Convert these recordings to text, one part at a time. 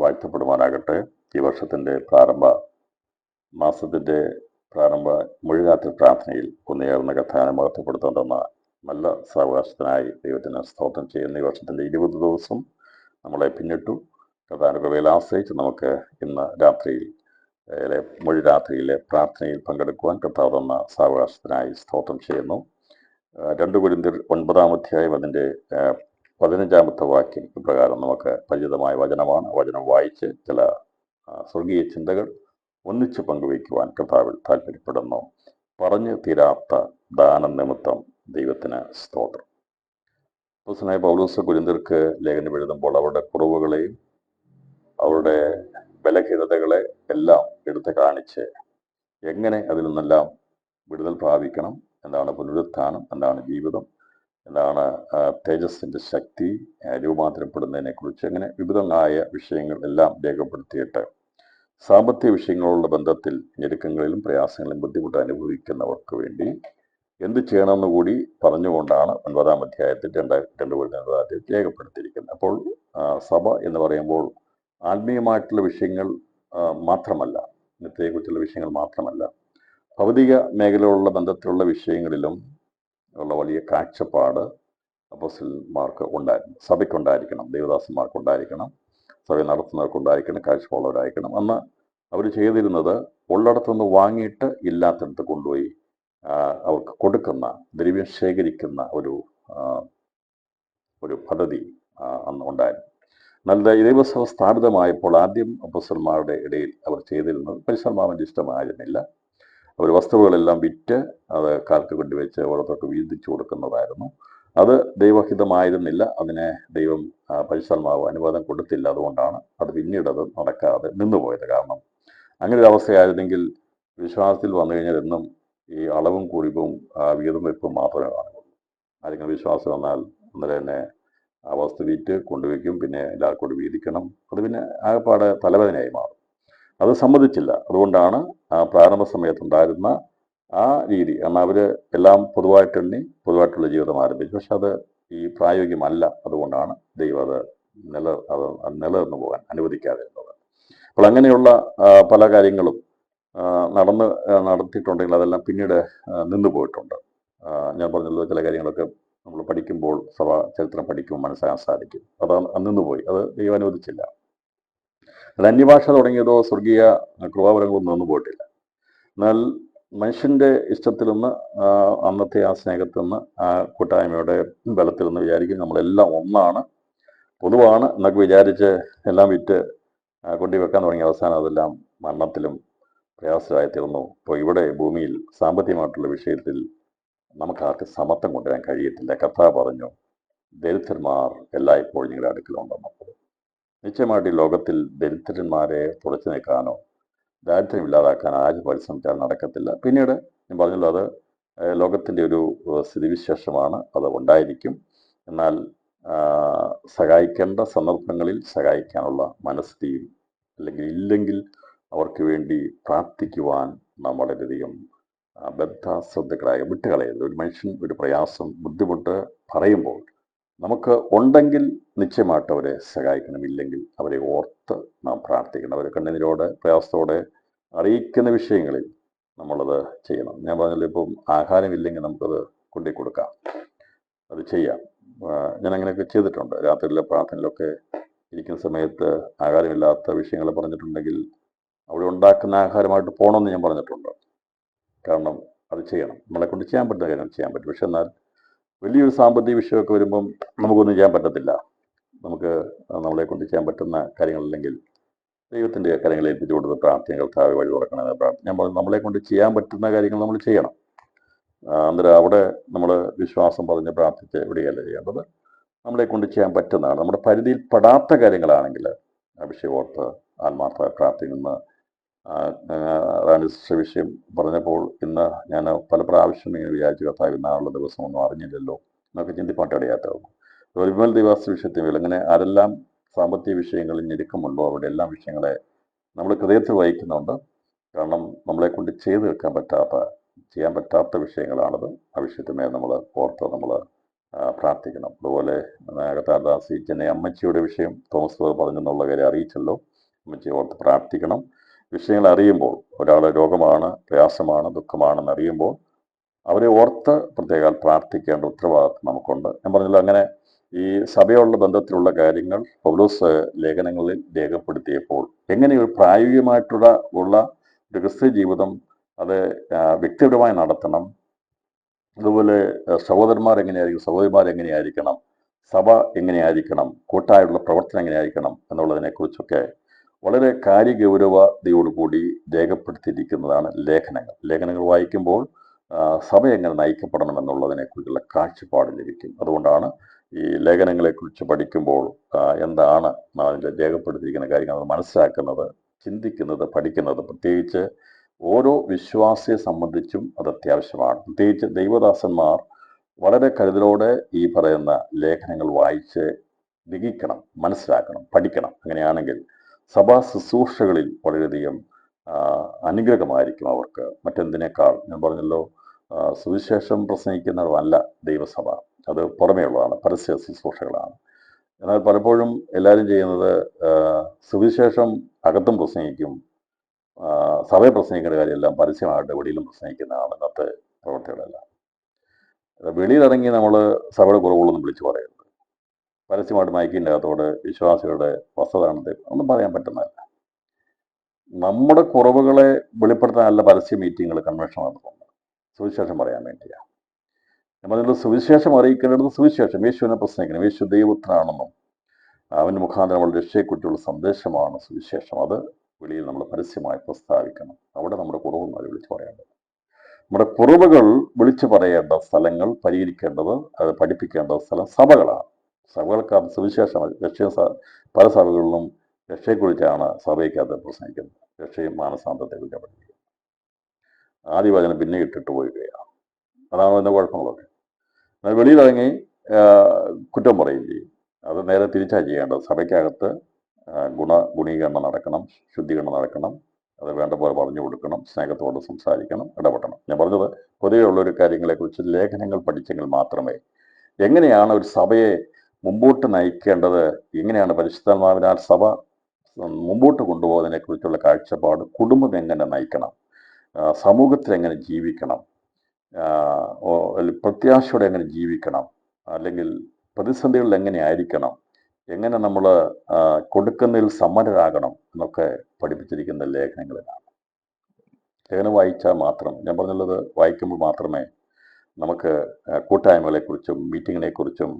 വാഴ്ത്തപ്പെടുവാനാകട്ടെ. ഈ വർഷത്തിൻ്റെ മാസത്തിൻ്റെ പ്രാരംഭ മുഴുരാത്രി പ്രാർത്ഥനയിൽ ഒന്നുചേർന്ന കർത്താവിനെ മഹത്വപ്പെടുത്തേണ്ടുന്ന നല്ല സാവകാശത്തിനായി ദൈവത്തിന് സ്തോത്രം ചെയ്യുന്ന ഈ വർഷത്തിൻ്റെ 20 ദിവസം നമ്മളെ പിന്നിട്ടു. കർത്താവിൻ്റെ കൃപയിൽ ആശ്രയിച്ച് നമുക്ക് ഇന്ന് രാത്രിയിൽ മുഴുരാത്രിയിലെ പ്രാർത്ഥനയിൽ പങ്കെടുക്കുവാൻ കർത്താവ് തന്ന സാവകാശത്തിനായി സ്തോത്രം ചെയ്യുന്നു. 2 കൊരിന്ത്യർ 9-ാം അധ്യായം അതിൻ്റെ 15-ാമത്തെ വാക്യം ഇപ്രകാരം നമുക്ക് പരിചിതമായ വചനമാണ്. വചനം വായിച്ച് ചില സ്വർഗീയ ചിന്തകൾ ഒന്നിച്ച് പങ്കുവയ്ക്കുവാൻ കർത്താവിൽ താല്പര്യപ്പെടുന്നു. പറഞ്ഞു തീരാത്ത ദാനം നിമിത്തം ദൈവത്തിന് സ്തോത്രം. അപ്പോസ്തലനായ പൗലോസ് കൊരിന്ത്യർക്ക് ലേഖനം എഴുതുമ്പോൾ അവരുടെ കുറവുകളെയും അവരുടെ ബലഹീനതകളെ എല്ലാം എടുത്ത് കാണിച്ച് എങ്ങനെ അതിൽ നിന്നെല്ലാം വിടുതൽ പ്രാപിക്കണം, എന്താണ് പുനരുത്ഥാനം, എന്താണ് ജീവിതം, എന്താണ് തേജസ്സിൻ്റെ ശക്തി, രൂപാന്തരപ്പെടുന്നതിനെ കുറിച്ച് അങ്ങനെ വിവിധങ്ങളായ വിഷയങ്ങൾ എല്ലാം രേഖപ്പെടുത്തിയിട്ട് സാമ്പത്തിക വിഷയങ്ങളുള്ള ബന്ധത്തിൽ ഞെരുക്കങ്ങളിലും പ്രയാസങ്ങളിലും ബുദ്ധിമുട്ട് അനുഭവിക്കുന്നവർക്ക് വേണ്ടി എന്ത് ചെയ്യണമെന്ന് കൂടി പറഞ്ഞുകൊണ്ടാണ് 9-ാം അധ്യായത്തിൽ 2 കൊരിന്ത്യർ രേഖപ്പെടുത്തിയിരിക്കുന്നത്. അപ്പോൾ സഭ എന്ന് പറയുമ്പോൾ ആത്മീയമായിട്ടുള്ള വിഷയങ്ങൾ മാത്രമല്ല, നിത്യത്തെക്കുറിച്ചുള്ള വിഷയങ്ങൾ മാത്രമല്ല, ഭൗതിക മേഖലയിലുള്ള ബന്ധത്തിലുള്ള വിഷയങ്ങളിലും ഉള്ള വലിയ കാഴ്ചപ്പാട് അപ്പോസ്തലന്മാർക്ക് ഉണ്ടായിരുന്നു, സഭയ്ക്കുണ്ടായിരിക്കണം, ദേവദാസന്മാർക്കുണ്ടായിരിക്കണം, സഭ നടത്തുന്നവർക്കുണ്ടായിരിക്കണം, കാഴ്ചപ്പാടുള്ളവരായിരിക്കണം. അന്ന് അവർ ചെയ്തിരുന്നത് ഉള്ളിടത്തുനിന്ന് വാങ്ങിയിട്ട് ഇല്ലാത്തടത്ത് കൊണ്ടുപോയി അവർക്ക് കൊടുക്കുന്ന, ദ്രവ്യം ശേഖരിക്കുന്ന ഒരു പദ്ധതി അന്ന് ഉണ്ടായിരുന്നു. എന്നാൽ ദൈവസഭ സ്ഥാപിതമായപ്പോൾ ആദ്യം അപ്പോസ്തലന്മാരുടെ ഇടയിൽ അവർ ചെയ്തിരുന്നത് പരിശുദ്ധാത്മാവിൻ്റെ ഇഷ്ടമായിരുന്നില്ല. അവർ വസ്തുക്കളെല്ലാം വിറ്റ് അത് കാൽക്ക് കൊണ്ടുവച്ച് ഓരോരുത്തർക്ക് വീതിച്ചു കൊടുക്കുന്നതായിരുന്നു. അത് ദൈവഹിതമായിരുന്നില്ല. അതിനെ ദൈവം പരിശുദ്ധാത്മാവ് അനുവാദം കൊടുത്തില്ല. അതുകൊണ്ടാണ് അത് പിന്നീട് അത് നടക്കാതെ നിന്നുപോയത്. കാരണം അങ്ങനെ ഒരു അവസ്ഥയായിരുന്നെങ്കിൽ വിശ്വാസത്തിൽ വന്നു കഴിഞ്ഞാൽ എന്നും ഈ അളവും കുറിവും വീതം വെപ്പും മാത്രമേ കാണുള്ളൂ. ആരെങ്കിലും വിശ്വാസം വന്നാൽ അന്നേരം തന്നെ ആ വസ്തു വിറ്റ് കൊണ്ടുവയ്ക്കും, പിന്നെ എല്ലാവർക്കും കൂടി വീതിക്കണം. അത് പിന്നെ ആകെപ്പാടെ തലവേദനയായി മാറും. അത് സമ്മതിച്ചില്ല. അതുകൊണ്ടാണ് പ്രാരംഭ സമയത്തുണ്ടായിരുന്ന ആ രീതി, കാരണം അവർ എല്ലാം പൊതുവായിട്ടെണ്ണി പൊതുവായിട്ടുള്ള ജീവിതം ആരംഭിച്ചു. പക്ഷെ അത് ഈ പ്രായോഗികമല്ല. അതുകൊണ്ടാണ് ദൈവം അത് നിലനിന്ന് പോകാൻ അനുവദിക്കാതെ ഇരുന്നത്. അപ്പോൾ അങ്ങനെയുള്ള പല കാര്യങ്ങളും നടത്തിയിട്ടുണ്ടെങ്കിൽ അതെല്ലാം പിന്നീട് നിന്നു പോയിട്ടുണ്ട്. ഞാൻ പറഞ്ഞല്ലോ, ചില കാര്യങ്ങളൊക്കെ നമ്മൾ പഠിക്കുമ്പോൾ, സഭ ചരിത്രം പഠിക്കുമ്പോൾ മനസ്സിലാക്കാൻ സാധിക്കും. അത് നിന്നു പോയി, അത് ദൈവം അനുവദിച്ചില്ല. അത് അന്യഭാഷ തുടങ്ങിയതോ സ്വർഗീയ കൃപാവരങ്ങളൊന്നും നിന്നു പോയിട്ടില്ല. എന്നാൽ മനുഷ്യൻ്റെ ഇഷ്ടത്തിൽ നിന്ന്, അന്നത്തെ ആ സ്നേഹത്തിൽ നിന്ന്, ആ കൂട്ടായ്മയുടെ ബലത്തിൽ നിന്ന് വിചാരിക്കും നമ്മളെല്ലാം ഒന്നാണ്, പൊതുവാണ് എന്നൊക്കെ വിചാരിച്ച് എല്ലാം വിറ്റ് കൊണ്ടു വെക്കാൻ തുടങ്ങിയ അവസാനം അതെല്ലാം മരണത്തിലും പ്രയാസമായി തീർന്നു. ഇപ്പോൾ ഇവിടെ ഭൂമിയിൽ സാമ്പത്തികമായിട്ടുള്ള വിഷയത്തിൽ നമുക്കാർക്ക് സമത്വം കൊണ്ടുവരാൻ കഴിയത്തില്ല. കർത്താവ് പറഞ്ഞു, ദരിദ്രന്മാർ എല്ലായ്പ്പോഴും നിങ്ങളുടെ അടുക്കലുണ്ടെന്നുള്ളത്. നിശ്ചയമായിട്ട് ഈ ലോകത്തിൽ ദരിദ്രന്മാരെ തുടച്ചു നീക്കാനോ ദാരിദ്ര്യം ഇല്ലാതാക്കാനോ ആര് പരിശ്രമിച്ചാൽ നടക്കത്തില്ല. പിന്നീട് ഞാൻ പറഞ്ഞല്ലോ, അത് ലോകത്തിൻ്റെ ഒരു സ്ഥിതിവിശേഷമാണ്, അത് ഉണ്ടായിരിക്കും. എന്നാൽ സഹായിക്കേണ്ട സന്ദർഭങ്ങളിൽ സഹായിക്കാനുള്ള മനസ്ഥിതിയും ഇല്ലെങ്കിൽ അവർക്ക് വേണ്ടി പ്രാർത്ഥിക്കുവാൻ നാം വളരെയധികം ബദ്ധശ്രദ്ധകളായ വിട്ടുകളയരുത്. ഒരു മനുഷ്യൻ ഒരു പ്രയാസം, ബുദ്ധിമുട്ട് പറയുമ്പോൾ നമുക്ക് ഉണ്ടെങ്കിൽ നിശ്ചയമായിട്ട് അവരെ സഹായിക്കണം, ഇല്ലെങ്കിൽ അവരെ ഓർത്ത് നാം പ്രാർത്ഥിക്കണം. അവരെ കണ്ണുനീരോടെ പ്രയാസത്തോടെ അറിയിക്കുന്ന വിഷയങ്ങളിൽ നമ്മളത് ചെയ്യണം. ഞാൻ പറഞ്ഞല്ലോ, ഇപ്പം ആഹാരമില്ലെങ്കിൽ നമുക്കത് കൊണ്ടു കൊടുക്കാം, അത് ചെയ്യാം. ഞാൻ അങ്ങനെയൊക്കെ ചെയ്തിട്ടുണ്ട്. രാത്രിയിലെ പ്രാർത്ഥനയിലൊക്കെ ഇരിക്കുന്ന സമയത്ത് ആഹാരമില്ലാത്ത വിഷയങ്ങൾ പറഞ്ഞിട്ടുണ്ടെങ്കിൽ അവിടെ ഉണ്ടാക്കുന്ന ആഹാരമായിട്ട് പോകണമെന്ന് ഞാൻ പറഞ്ഞിട്ടുണ്ട്. കാരണം അത് ചെയ്യണം, നമ്മളെ കൊണ്ട് ചെയ്യാൻ പറ്റുന്ന കാര്യം ചെയ്യാൻ പറ്റും. പക്ഷെ എന്നാൽ വലിയൊരു സാമ്പത്തിക വിഷയമൊക്കെ വരുമ്പം നമുക്കൊന്നും ചെയ്യാൻ പറ്റത്തില്ല. നമുക്ക് നമ്മളെ കൊണ്ട് ചെയ്യാൻ പറ്റുന്ന കാര്യങ്ങളില്ലെങ്കിൽ ദൈവത്തിൻ്റെ കാര്യങ്ങൾ ഏൽപ്പിച്ചു കൊടുത്ത് പ്രാർത്ഥന, കർത്താവ് വഴി തുറക്കണമെന്ന് പ്രാർത്ഥന. ഞാൻ പറഞ്ഞു, നമ്മളെ കൊണ്ട് ചെയ്യാൻ പറ്റുന്ന കാര്യങ്ങൾ നമ്മൾ ചെയ്യണം. അന്നേരം അവിടെ നമ്മൾ വിശ്വാസം പറഞ്ഞ് പ്രാർത്ഥിച്ച് എവിടെയല്ല ചെയ്യേണ്ടത്, നമ്മളെ കൊണ്ട് ചെയ്യാൻ പറ്റുന്നതാണ്. നമ്മുടെ പരിധിയിൽ പെടാത്ത കാര്യങ്ങളാണെങ്കിൽ വിഷയം ഓർത്ത് ആത്മാർത്ഥ പ്രാർത്ഥിക്കുന്ന റാണിസ്റ്റ വിഷയം പറഞ്ഞപ്പോൾ ഇന്ന് ഞാൻ പല പ്രാവശ്യം ഇങ്ങനെ വിചാരിച്ചു, കർത്താവ് ഇന്നാളുള്ള ദിവസമൊന്നും അറിഞ്ഞില്ലല്ലോ എന്നൊക്കെ ചിന്തിപ്പാട്ടിടയാത്താവും. ഒരു വിമൽ ദിവാസ വിഷയത്തിൽ അങ്ങനെ ആരെല്ലാം സാമ്പത്തിക വിഷയങ്ങളിൽ ഞെരുക്കമുണ്ടോ അവിടെ എല്ലാ വിഷയങ്ങളെ നമ്മൾ ഹൃദയത്തിൽ വഹിക്കുന്നുണ്ട്. കാരണം നമ്മളെ കൊണ്ട് ചെയ്യാൻ പറ്റാത്ത വിഷയങ്ങളാണത്. ആ വിഷയത്തിന്മേൽ നമ്മൾ ഓർത്ത് നമ്മൾ പ്രാർത്ഥിക്കണം. അതുപോലെ കർത്താർദാസി ചെന്നൈ അമ്മച്ചിയുടെ വിഷയം തോമസ് ബ്രദർ പറഞ്ഞെന്നുള്ള കാര്യം അറിയിച്ചല്ലോ. അമ്മച്ചിയെ ഓർത്ത് പ്രാർത്ഥിക്കണം. വിഷയങ്ങൾ അറിയുമ്പോൾ, ഒരാൾ രോഗമാണ്, പ്രയാസമാണ്, ദുഃഖമാണെന്ന് അറിയുമ്പോൾ അവരെ ഓർത്ത് പ്രത്യേകം പ്രാർത്ഥിക്കേണ്ട ഉത്തരവാദിത്വം നമുക്കുണ്ട്. ഞാൻ പറഞ്ഞല്ലോ, അങ്ങനെ ഈ സഭയോടുള്ള ബന്ധത്തിലുള്ള കാര്യങ്ങൾ പൗലോസ് ലേഖനങ്ങളിൽ രേഖപ്പെടുത്തിയപ്പോൾ എങ്ങനെ ഒരു പ്രായോഗികമായിട്ടുള്ള ഒരു ക്രിസ്ത്യ ജീവിതം അത് വ്യക്തിപരമായി നടത്തണം, അതുപോലെ സഹോദരന്മാർ എങ്ങനെയായിരിക്കണം, സഭ എങ്ങനെയായിരിക്കണം, കൂട്ടായുള്ള പ്രവർത്തനം എങ്ങനെയായിരിക്കണം എന്നുള്ളതിനെക്കുറിച്ചൊക്കെ വളരെ കാര്യഗൗരവതയോടുകൂടി രേഖപ്പെടുത്തിയിരിക്കുന്നതാണ് ലേഖനങ്ങൾ വായിക്കുമ്പോൾ സഭ എങ്ങനെ നയിക്കപ്പെടണം എന്നുള്ളതിനെക്കുറിച്ചുള്ള കാഴ്ചപ്പാട് ലഭിക്കും. അതുകൊണ്ടാണ് ഈ ലേഖനങ്ങളെക്കുറിച്ച് പഠിക്കുമ്പോൾ എന്താണ് അതിൻ്റെ രേഖപ്പെടുത്തിയിരിക്കുന്ന കാര്യങ്ങൾ മനസ്സിലാക്കുന്നത്, ചിന്തിക്കുന്നത്, പഠിക്കുന്നത്. പ്രത്യേകിച്ച് ഓരോ വിശ്വാസിയെ സംബന്ധിച്ചും അത് അത്യാവശ്യമാണ്. പ്രത്യേകിച്ച് ദൈവദാസന്മാർ വളരെ കരുതലോടെ ഈ പറയുന്ന ലേഖനങ്ങൾ വായിച്ച് ഗ്രഹിക്കണം, മനസ്സിലാക്കണം, പഠിക്കണം. അങ്ങനെയാണെങ്കിൽ സഭാ ശുശ്രൂഷകളിൽ വളരെയധികം അനുഗ്രഹമായിരിക്കും അവർക്ക്. മറ്റെന്തിനേക്കാൾ ഞാൻ പറഞ്ഞല്ലോ, സുവിശേഷം പ്രസംഗിക്കുന്നവരല്ല ദൈവസഭ, അത് പുറമേയുള്ളതാണ്, പരസ്യ ശുശ്രൂഷകളാണ്. എന്നാൽ പലപ്പോഴും എല്ലാവരും ചെയ്യുന്നത് സുവിശേഷം അകത്തും പ്രസംഗിക്കും, സഭയെ പ്രസംഗിക്കേണ്ട കാര്യമെല്ലാം പരസ്യമായിട്ട് വെളിയിലും പ്രസംഗിക്കുന്നതാണ് ഇന്നത്തെ പ്രവർത്തികളെല്ലാം. വെളിയിലിറങ്ങി നമ്മൾ സഭയുടെ കുറവുകളൊന്നും വിളിച്ചു പറയരുത്. പരസ്യമായിട്ട് മയക്കിൻ്റെ അകത്തോട് വിശ്വാസികളുടെ വസ്തുതാണെന്ന് ഒന്നും പറയാൻ പറ്റുന്നതല്ല. നമ്മുടെ കുറവുകളെ വെളിപ്പെടുത്താനല്ല പരസ്യ മീറ്റിങ്ങുകൾ, കൺവെൻഷൻ നടത്തുന്നത്, സുവിശേഷം പറയാൻ വേണ്ടിയാണ്. നമ്മൾ സുവിശേഷം അറിയിക്കേണ്ടത് സുവിശേഷം, യേശുവിനെ പ്രസംഗിക്കണം, യേശു ദൈവത്തിനാണെന്നും അവൻ്റെ മുഖാന്തരം നമ്മൾ രക്ഷയെക്കുറിച്ചുള്ള സന്ദേശമാണ് സുവിശേഷം. അത് വെളിയിൽ നമ്മൾ പരസ്യമായി പ്രസ്താവിക്കണം. അവിടെ നമ്മുടെ കുറവുകൾ വിളിച്ചു പറയേണ്ടത്. നമ്മുടെ കുറവുകൾ വിളിച്ചു പറയേണ്ട സ്ഥലങ്ങൾ, പരിഹരിക്കേണ്ടത്, അത് പഠിപ്പിക്കേണ്ട സ്ഥലം സഭകളാണ്. സഭകൾക്കകത്ത് സുവിശേഷം, പല സഭകളിലും രക്ഷയെക്കുറിച്ചാണ് സഭയ്ക്കകത്ത് പ്രസംഗിക്കുന്നത്. രക്ഷയും മാനസാന്തരത്തെക്കുറിച്ചാണ് പഠിപ്പിക്കുന്നത്. ആദ്യ വചനം പിന്നെ ഇട്ടിട്ട് പോവുകയാണ്. അതാണ് അതിൻ്റെ കുഴപ്പങ്ങളൊക്കെ. എന്നാൽ വെളിയിലിറങ്ങി കുറ്റം പറയുകയും ചെയ്യും. അത് നേരെ തിരിച്ചാണ് ചെയ്യേണ്ടത്. സഭയ്ക്കകത്ത് ഗുണീകരണം നടക്കണം, ശുദ്ധീകരണം നടക്കണം, അത് വേണ്ട പോലെ പറഞ്ഞു കൊടുക്കണം, സ്നേഹത്തോട് സംസാരിക്കണം, ഇടപെടണം. ഞാൻ പറഞ്ഞത് പൊതുവെ ഉള്ളൊരു കാര്യങ്ങളെക്കുറിച്ച് ലേഖനങ്ങൾ പഠിച്ചെങ്കിൽ മാത്രമേ എങ്ങനെയാണ് ഒരു സഭയെ മുമ്പോട്ട് നയിക്കേണ്ടത്, എങ്ങനെയാണ് പരിശുദ്ധാത്മാവിനാൽ സഭ മുമ്പോട്ട് കൊണ്ടുപോകുന്നതിനെക്കുറിച്ചുള്ള കാഴ്ചപ്പാട്, കുടുംബം എങ്ങനെ നയിക്കണം, സമൂഹത്തിൽ എങ്ങനെ ജീവിക്കണം, പ്രത്യാശയോടെ എങ്ങനെ ജീവിക്കണം, അല്ലെങ്കിൽ പ്രതിസന്ധികളിൽ എങ്ങനെ ആയിരിക്കണം, എങ്ങനെ നമ്മൾ കൊടുക്കുന്നതിൽ സമ്മതരാകണം എന്നൊക്കെ പഠിപ്പിച്ചിരിക്കുന്ന ലേഖനങ്ങളിലാണ്. ലേഖനം വായിച്ചാൽ മാത്രം, ഞാൻ പറഞ്ഞുള്ളത് വായിക്കുമ്പോൾ മാത്രമേ നമുക്ക് കൂട്ടായ്മകളെക്കുറിച്ചും മീറ്റിങ്ങിനെക്കുറിച്ചും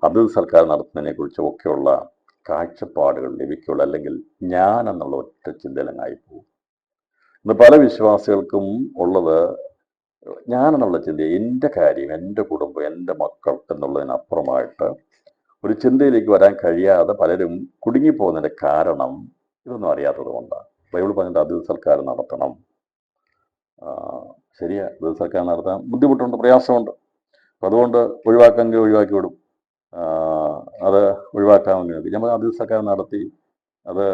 അതിഥി സർക്കാർ നടത്തുന്നതിനെക്കുറിച്ചും ഒക്കെയുള്ള കാഴ്ചപ്പാടുകൾ ലഭിക്കുള്ളൂ. അല്ലെങ്കിൽ ഞാൻ എന്നുള്ള ഒറ്റ ചിന്തയിലങ്ങായി പോകും. ഇന്ന് പല വിശ്വാസികൾക്കും ഉള്ളത് ഞാൻ എന്നുള്ള ചിന്ത, എൻ്റെ കാര്യം, എൻ്റെ കുടുംബം, എൻ്റെ മക്കൾ എന്നുള്ളതിനപ്പുറമായിട്ട് ഒരു ചിന്തയിലേക്ക് വരാൻ കഴിയാതെ പലരും കുടുങ്ങിപ്പോകുന്നതിൻ്റെ കാരണം ഇതൊന്നും അറിയാത്തത് കൊണ്ടാണ്. ബൈബിൾ പറഞ്ഞിട്ട് അതിഥി സൽക്കാരം നടത്തണം. ശരിയാ, അതിഥി സൽക്കാരം നടത്താൻ ബുദ്ധിമുട്ടുണ്ട്, പ്രയാസമുണ്ട്. അപ്പം അതുകൊണ്ട് ഒഴിവാക്കി വിടും. അത് ഒഴിവാക്കാമെങ്കിൽ നമ്മൾ അതിഥി സൽക്കാരം നടത്തി അത്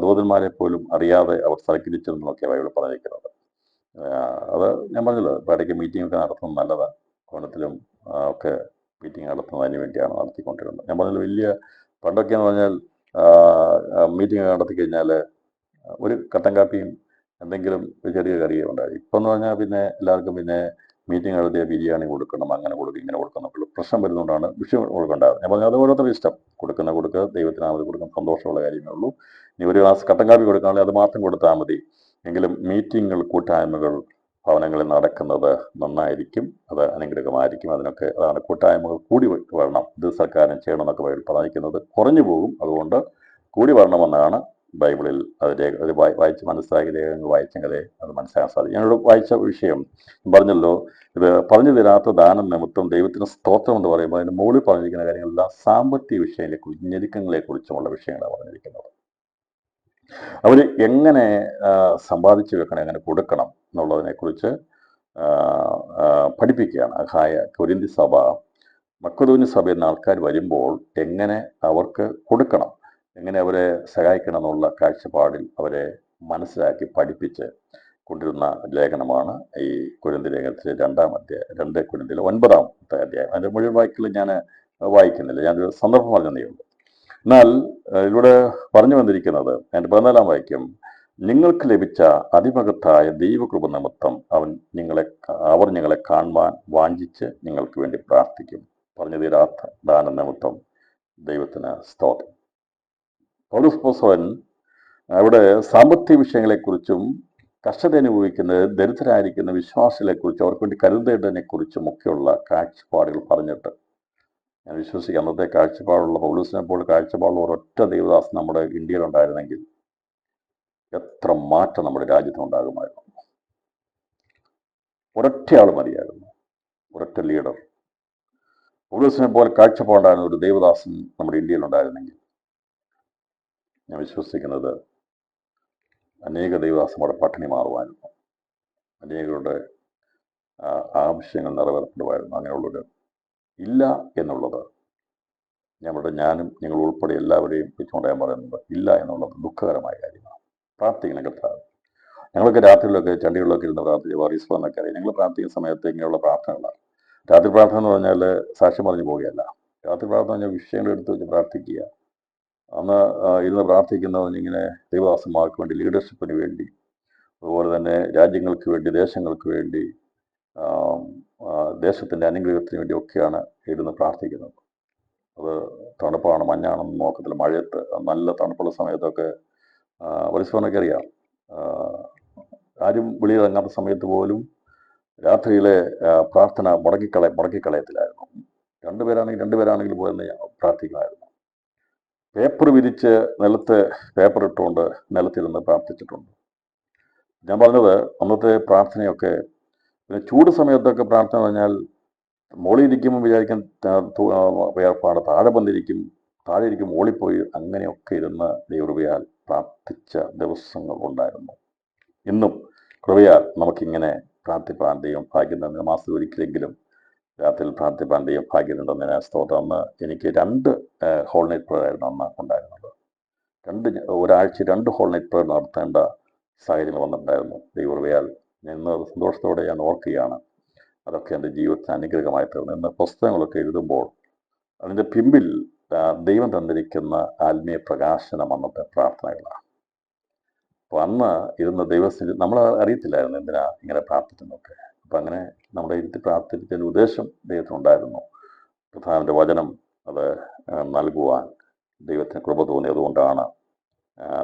ദൂതന്മാരെ പോലും അറിയാതെ അവർ സൽക്കരിച്ചിരുന്നൊക്കെ ബൈബിൾ പറഞ്ഞിരിക്കുന്നത്. അത് ഞാൻ പറഞ്ഞല്ലോ, ഇപ്പോൾ ഇടയ്ക്ക് മീറ്റിംഗ് നടത്തുന്നത് നല്ലതാണ്. കോണത്തിലും ഒക്കെ മീറ്റിംഗ് നടത്തുന്നതിന് വേണ്ടിയാണ് നടത്തിക്കൊണ്ടിരുന്നത്. ഞാൻ പറഞ്ഞല്ലോ, വലിയ പണ്ടൊക്കെ എന്ന് പറഞ്ഞാൽ മീറ്റിംഗ് നടത്തി കഴിഞ്ഞാൽ ഒരു കട്ടൻ കാപ്പിയും എന്തെങ്കിലും ഒരു ചെറിയ കറിയും ഉണ്ടായി. ഇപ്പം എന്ന് പറഞ്ഞാൽ പിന്നെ എല്ലാവർക്കും പിന്നെ മീറ്റിംഗ് നടത്തിയ ബിരിയാണി കൊടുക്കണം, അങ്ങനെ കൊടുക്കും, ഇങ്ങനെ കൊടുക്കണം. പ്രശ്നം വരുന്നതുകൊണ്ടാണ് വിഷയം കൊടുക്കേണ്ടത്. ഞാൻ പറഞ്ഞാൽ അത് ഓരോരുത്തരുടെ ഇഷ്ടം. കൊടുക്കുക, ദൈവത്തിനാമത് കൊടുക്കുന്ന സന്തോഷമുള്ള കാര്യമേ ഉള്ളൂ. ഇനി ഒരു ഗ്ലാസ് കട്ടൻ കാപ്പി കൊടുക്കുകയാണെങ്കിൽ അത് മാത്രം കൊടുത്താൽ മതി. എങ്കിലും മീറ്റിങ്ങുകൾ, കൂട്ടായ്മകൾ ഭവനങ്ങളിൽ നടക്കുന്നത് നന്നായിരിക്കും, അത് അനുഗ്രഹമായിരിക്കും. അതിനൊക്കെ അതാണ് കൂട്ടായ്മകൾ കൂടി വരണം. ഇത് സർക്കാരിന് ചെയ്യണമെന്നൊക്കെ ബൈബിൾ പറഞ്ഞിരിക്കുന്നത് കുറഞ്ഞു പോകും. അതുകൊണ്ട് കൂടി വരണമെന്നാണ് ബൈബിളിൽ അത് വായിച്ച് മനസ്സിലാക്കി ലേഖനങ്ങൾ വായിച്ചെങ്കിലേ അത് മനസ്സിലാക്കാൻ സാധിക്കും. ഞാനിവിടെ വായിച്ച വിഷയം പറഞ്ഞല്ലോ, ഇത് പറഞ്ഞു തരാത്ത ദാനം നിമിത്തം ദൈവത്തിന് സ്തോത്രം എന്ന് പറയുമ്പോൾ അതിന് മുകളിൽ പറഞ്ഞിരിക്കുന്ന കാര്യങ്ങളെല്ലാം സാമ്പത്തിക വിഷയങ്ങളെക്കുറിച്ച്, ഞെരുക്കങ്ങളെക്കുറിച്ചുമുള്ള വിഷയങ്ങളാണ് പറഞ്ഞിരിക്കുന്നത്. അവർ എങ്ങനെ സമ്പാദിച്ചു വെക്കണം, എങ്ങനെ കൊടുക്കണം എന്നുള്ളതിനെക്കുറിച്ച് പഠിപ്പിക്കുകയാണ്. കൊരിന്തി സഭ, മക്കതോന്യ സഭ എന്ന ആൾക്കാർ വരുമ്പോൾ എങ്ങനെ അവർക്ക് കൊടുക്കണം, എങ്ങനെ അവരെ സഹായിക്കണം എന്നുള്ള കാഴ്ചപ്പാടിൽ അവരെ മനസ്സിലാക്കി പഠിപ്പിച്ച് കൊണ്ടിരുന്ന ലേഖനമാണ് ഈ കൊരിന്ത്യർ ലേഖനത്തിലെ 2 കൊരിന്ത്യയിലെ 9-ാമത്തെ അധ്യായം. അതിൻ്റെ മുഴുവൻ വാക്യങ്ങൾ ഞാൻ വായിക്കുന്നില്ല, ഞാനൊരു സന്ദർഭം പറഞ്ഞതേ ഉള്ളൂ. എന്നാൽ ഇവിടെ പറഞ്ഞു വന്നിരിക്കുന്നത് അതിൻ്റെ 14-ാം വാക്യം, നിങ്ങൾക്ക് ലഭിച്ച അതിമഹത്തായ ദൈവകൃപ നിമിത്തം അവർ നിങ്ങളെ കാണുവാൻ വാഞ്ചിച്ച് നിങ്ങൾക്ക് വേണ്ടി പ്രാർത്ഥിക്കും. പറഞ്ഞു തീരാത്ത ദാന നിമിത്തം ദൈവത്തിന് സ്തോത്രം. പൗലോസ് അപ്പോസ്തലൻ അവിടെ സാമ്പത്തിക വിഷയങ്ങളെക്കുറിച്ചും കഷ്ടത അനുഭവിക്കുന്ന ദരിദ്രരായിരിക്കുന്ന വിശ്വാസികളെക്കുറിച്ചും അവർക്ക് വേണ്ടി കരുതേണ്ടതിനെ കുറിച്ചും ഒക്കെയുള്ള കാഴ്ചപ്പാടുകൾ പറഞ്ഞിട്ട്, ഞാൻ വിശ്വസിക്കുക അന്നത്തെ കാഴ്ചപ്പാടുള്ള പൗലോസിനെ പോലെ കാഴ്ചപ്പാടുള്ള ഒരൊറ്റ ദൈവദാസൻ നമ്മുടെ ഇന്ത്യയിലുണ്ടായിരുന്നെങ്കിൽ എത്ര മാറ്റം നമ്മുടെ രാജ്യത്തുണ്ടാകുമായിരുന്നു. ഒരൊറ്റയാൾ മതിയായിരുന്നു, ഒരൊറ്റ ലീഡർ. പൗലോസിനെ പോലെ കാഴ്ചപ്പാടായിരുന്ന ഒരു ദൈവദാസൻ നമ്മുടെ ഇന്ത്യയിലുണ്ടായിരുന്നെങ്കിൽ ഞാൻ വിശ്വസിക്കുന്നത് അനേക ദൈവദാസന്മാരുടെ പട്ടിണി മാറുമായിരുന്നു, അനേകരുടെ ആവശ്യങ്ങൾ നിറവേറപ്പെടുമായിരുന്നു. അങ്ങനെയുള്ളൊരു ഇല്ല എന്നുള്ളത് ഞാനും നിങ്ങൾ ഉൾപ്പെടെ എല്ലാവരെയും വെച്ചുകൊണ്ട് ഞാൻ പറയുന്നത് ഇല്ല എന്നുള്ളത് ദുഃഖകരമായ കാര്യമാണ്. പ്രാർത്ഥിക്കണം കർത്താവ്. ഞങ്ങളൊക്കെ രാത്രിയിലൊക്കെ ചണ്ടികളിലൊക്കെ ഇരുന്ന് പ്രാർത്ഥിച്ച് വാരീസ് എന്നൊക്കെ അറിയാം. ഞങ്ങൾ പ്രാർത്ഥിക്കുന്ന സമയത്ത് ഇങ്ങനെയുള്ള പ്രാർത്ഥനകളാണ്. രാത്രി പ്രാർത്ഥന എന്ന് പറഞ്ഞാൽ സാക്ഷ്യം പറഞ്ഞു പോവുകയല്ല. രാത്രി പ്രാർത്ഥന പറഞ്ഞാൽ വിഷയങ്ങൾ എടുത്ത് വെച്ച് പ്രാർത്ഥിക്കുക. അന്ന് ഇരുന്ന് പ്രാർത്ഥിക്കുന്നവൻ ഇങ്ങനെ ദൈവദാസന്മാർക്ക് വേണ്ടി, ലീഡർഷിപ്പിന് വേണ്ടി, അതുപോലെ തന്നെ രാജ്യങ്ങൾക്ക് വേണ്ടി, ദേശങ്ങൾക്ക് വേണ്ടി, ദേശത്തിൻ്റെ അനുഗ്രഹത്തിന് വേണ്ടി ഒക്കെയാണ് ഇരുന്ന് പ്രാർത്ഥിക്കുന്നത്. അത് തണുപ്പാണ്, മഞ്ഞാണെന്ന് നോക്കത്തില്ല, മഴയത്ത് നല്ല തണുപ്പുള്ള സമയത്തൊക്കെ പരിശ്രമമൊക്കെ അറിയാം. ആരും വെളിയിറങ്ങാത്ത സമയത്ത് പോലും രാത്രിയിലെ പ്രാർത്ഥന മുടക്കിക്കളയത്തിലായിരുന്നു. രണ്ടുപേരാണെങ്കിൽ പോയെന്ന് പ്രാർത്ഥിക്കുമായിരുന്നു. പേപ്പർ വിരിച്ച് നിലത്ത് പേപ്പർ ഇട്ടുകൊണ്ട് നിലത്തിരുന്ന് പ്രാർത്ഥിച്ചിട്ടുണ്ട്. ഞാൻ പറഞ്ഞത് അന്നത്തെ പ്രാർത്ഥനയൊക്കെ, പിന്നെ ചൂട് സമയത്തൊക്കെ പ്രാർത്ഥന പറഞ്ഞാൽ മോളിൽ ഇരിക്കുമ്പോൾ വിചാരിക്കാൻ വേർപ്പാട്, താഴെ ഇരിക്കും മോളിപ്പോയി, അങ്ങനെയൊക്കെ ഇരുന്ന് ദൈവകൃപയാൽ പ്രാർത്ഥിച്ച ദിവസങ്ങൾ ഉണ്ടായിരുന്നു. ഇന്നും കൃപയാൽ നമുക്കിങ്ങനെ പ്രാർത്ഥിപ്പാൻ ദൈവം ഭാഗ്യം തന്നെ, മാസത്തിൽ ഒരിക്കലെങ്കിലും രാത്രിയിൽ പ്രാർത്ഥിപ്പാൻ ദൈവം ഭാഗ്യം ഉണ്ടെന്ന് സ്തോത്രം. അന്ന് എനിക്ക് 2 ഹോൾ നൈറ്റ് പ്രയർ ആയിരുന്നു അന്ന് ഉണ്ടായിരുന്നത്. ഒരാഴ്ച 2 ഹോൾ നൈറ്റ് പ്രയർ നടത്തേണ്ട സാഹചര്യങ്ങൾ വന്നിട്ടുണ്ടായിരുന്നു. ദൈവകൃപയാൽ ഇന്ന് സന്തോഷത്തോടെ ഞാൻ ഓർക്കുകയാണ്. അതൊക്കെ എൻ്റെ ജീവിതത്തിന് അനുഗ്രഹമായി തീർന്നു. ഇന്ന് പുസ്തകങ്ങളൊക്കെ എഴുതുമ്പോൾ അതിൻ്റെ പിമ്പിൽ ദൈവം തന്നിരിക്കുന്ന ആത്മീയ പ്രകാശനം അന്നത്തെ പ്രാർത്ഥനകളാണ്. അപ്പോൾ അന്ന് ഇരുന്ന ദൈവസ്ഥിതി നമ്മൾ അറിയത്തില്ലായിരുന്നു എന്തിനാ ഇങ്ങനെ പ്രാർത്ഥിക്കുന്നൊക്കെ. അപ്പം അങ്ങനെ നമ്മുടെ ഇരുത്തി പ്രാർത്ഥിച്ചതിൻ്റെ ഉദ്ദേശം ദൈവത്തിനുണ്ടായിരുന്നു. കർത്താവിൻ്റെ വചനം അത് നൽകുവാൻ ദൈവത്തിന് കൃപ തോന്നിയതുകൊണ്ടാണ്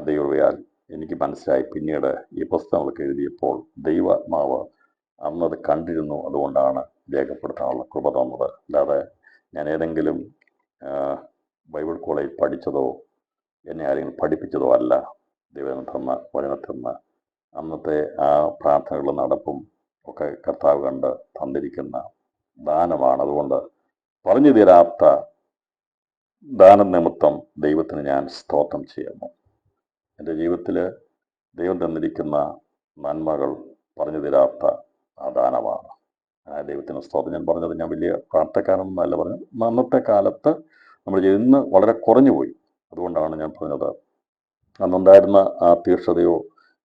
ദൈവകൃപയാൽ എനിക്ക് മനസ്സിലായി. പിന്നീട് ഈ പുസ്തകങ്ങളൊക്കെ എഴുതിയപ്പോൾ ദൈവാത്മാവ് അന്നത് കണ്ടിരുന്നു, അതുകൊണ്ടാണ് രേഖപ്പെടുത്താനുള്ള കൃപ തന്നത്. അല്ലാതെ ഞാൻ ഏതെങ്കിലും ബൈബിൾ കോളേജ് പഠിച്ചതോ എന്നെ ആരെങ്കിലും പഠിപ്പിച്ചതോ അല്ല. ദൈവം തന്ന വചനത്തിൽ നിന്ന് അന്നത്തെ ആ പ്രാർത്ഥനകളും നടപ്പും ഒക്കെ കർത്താവ് കണ്ട് തന്നിരിക്കുന്ന ദാനമാണ്. അതുകൊണ്ട് പറഞ്ഞു തീരാത്ത ദാനനിമിത്തം ദൈവത്തിന് ഞാൻ സ്തോത്രം ചെയ്യുന്നു. എൻ്റെ ജീവിതത്തിൽ ദൈവം തന്നിരിക്കുന്ന നന്മകൾ പറഞ്ഞു തീരാത്ത ആ ദാനമാണ്. ദൈവത്തിന് സ്തോത്രം. ഞാൻ പറഞ്ഞത് ഞാൻ വലിയ പ്രാർത്ഥനക്കാരനൊന്നല്ല പറഞ്ഞത്. അന്നത്തെ കാലത്ത് നമ്മൾ ഇന്ന് വളരെ കുറഞ്ഞു പോയി. അതുകൊണ്ടാണ് ഞാൻ പറഞ്ഞത് അന്നുണ്ടായിരുന്ന ആ തീക്ഷണതയോ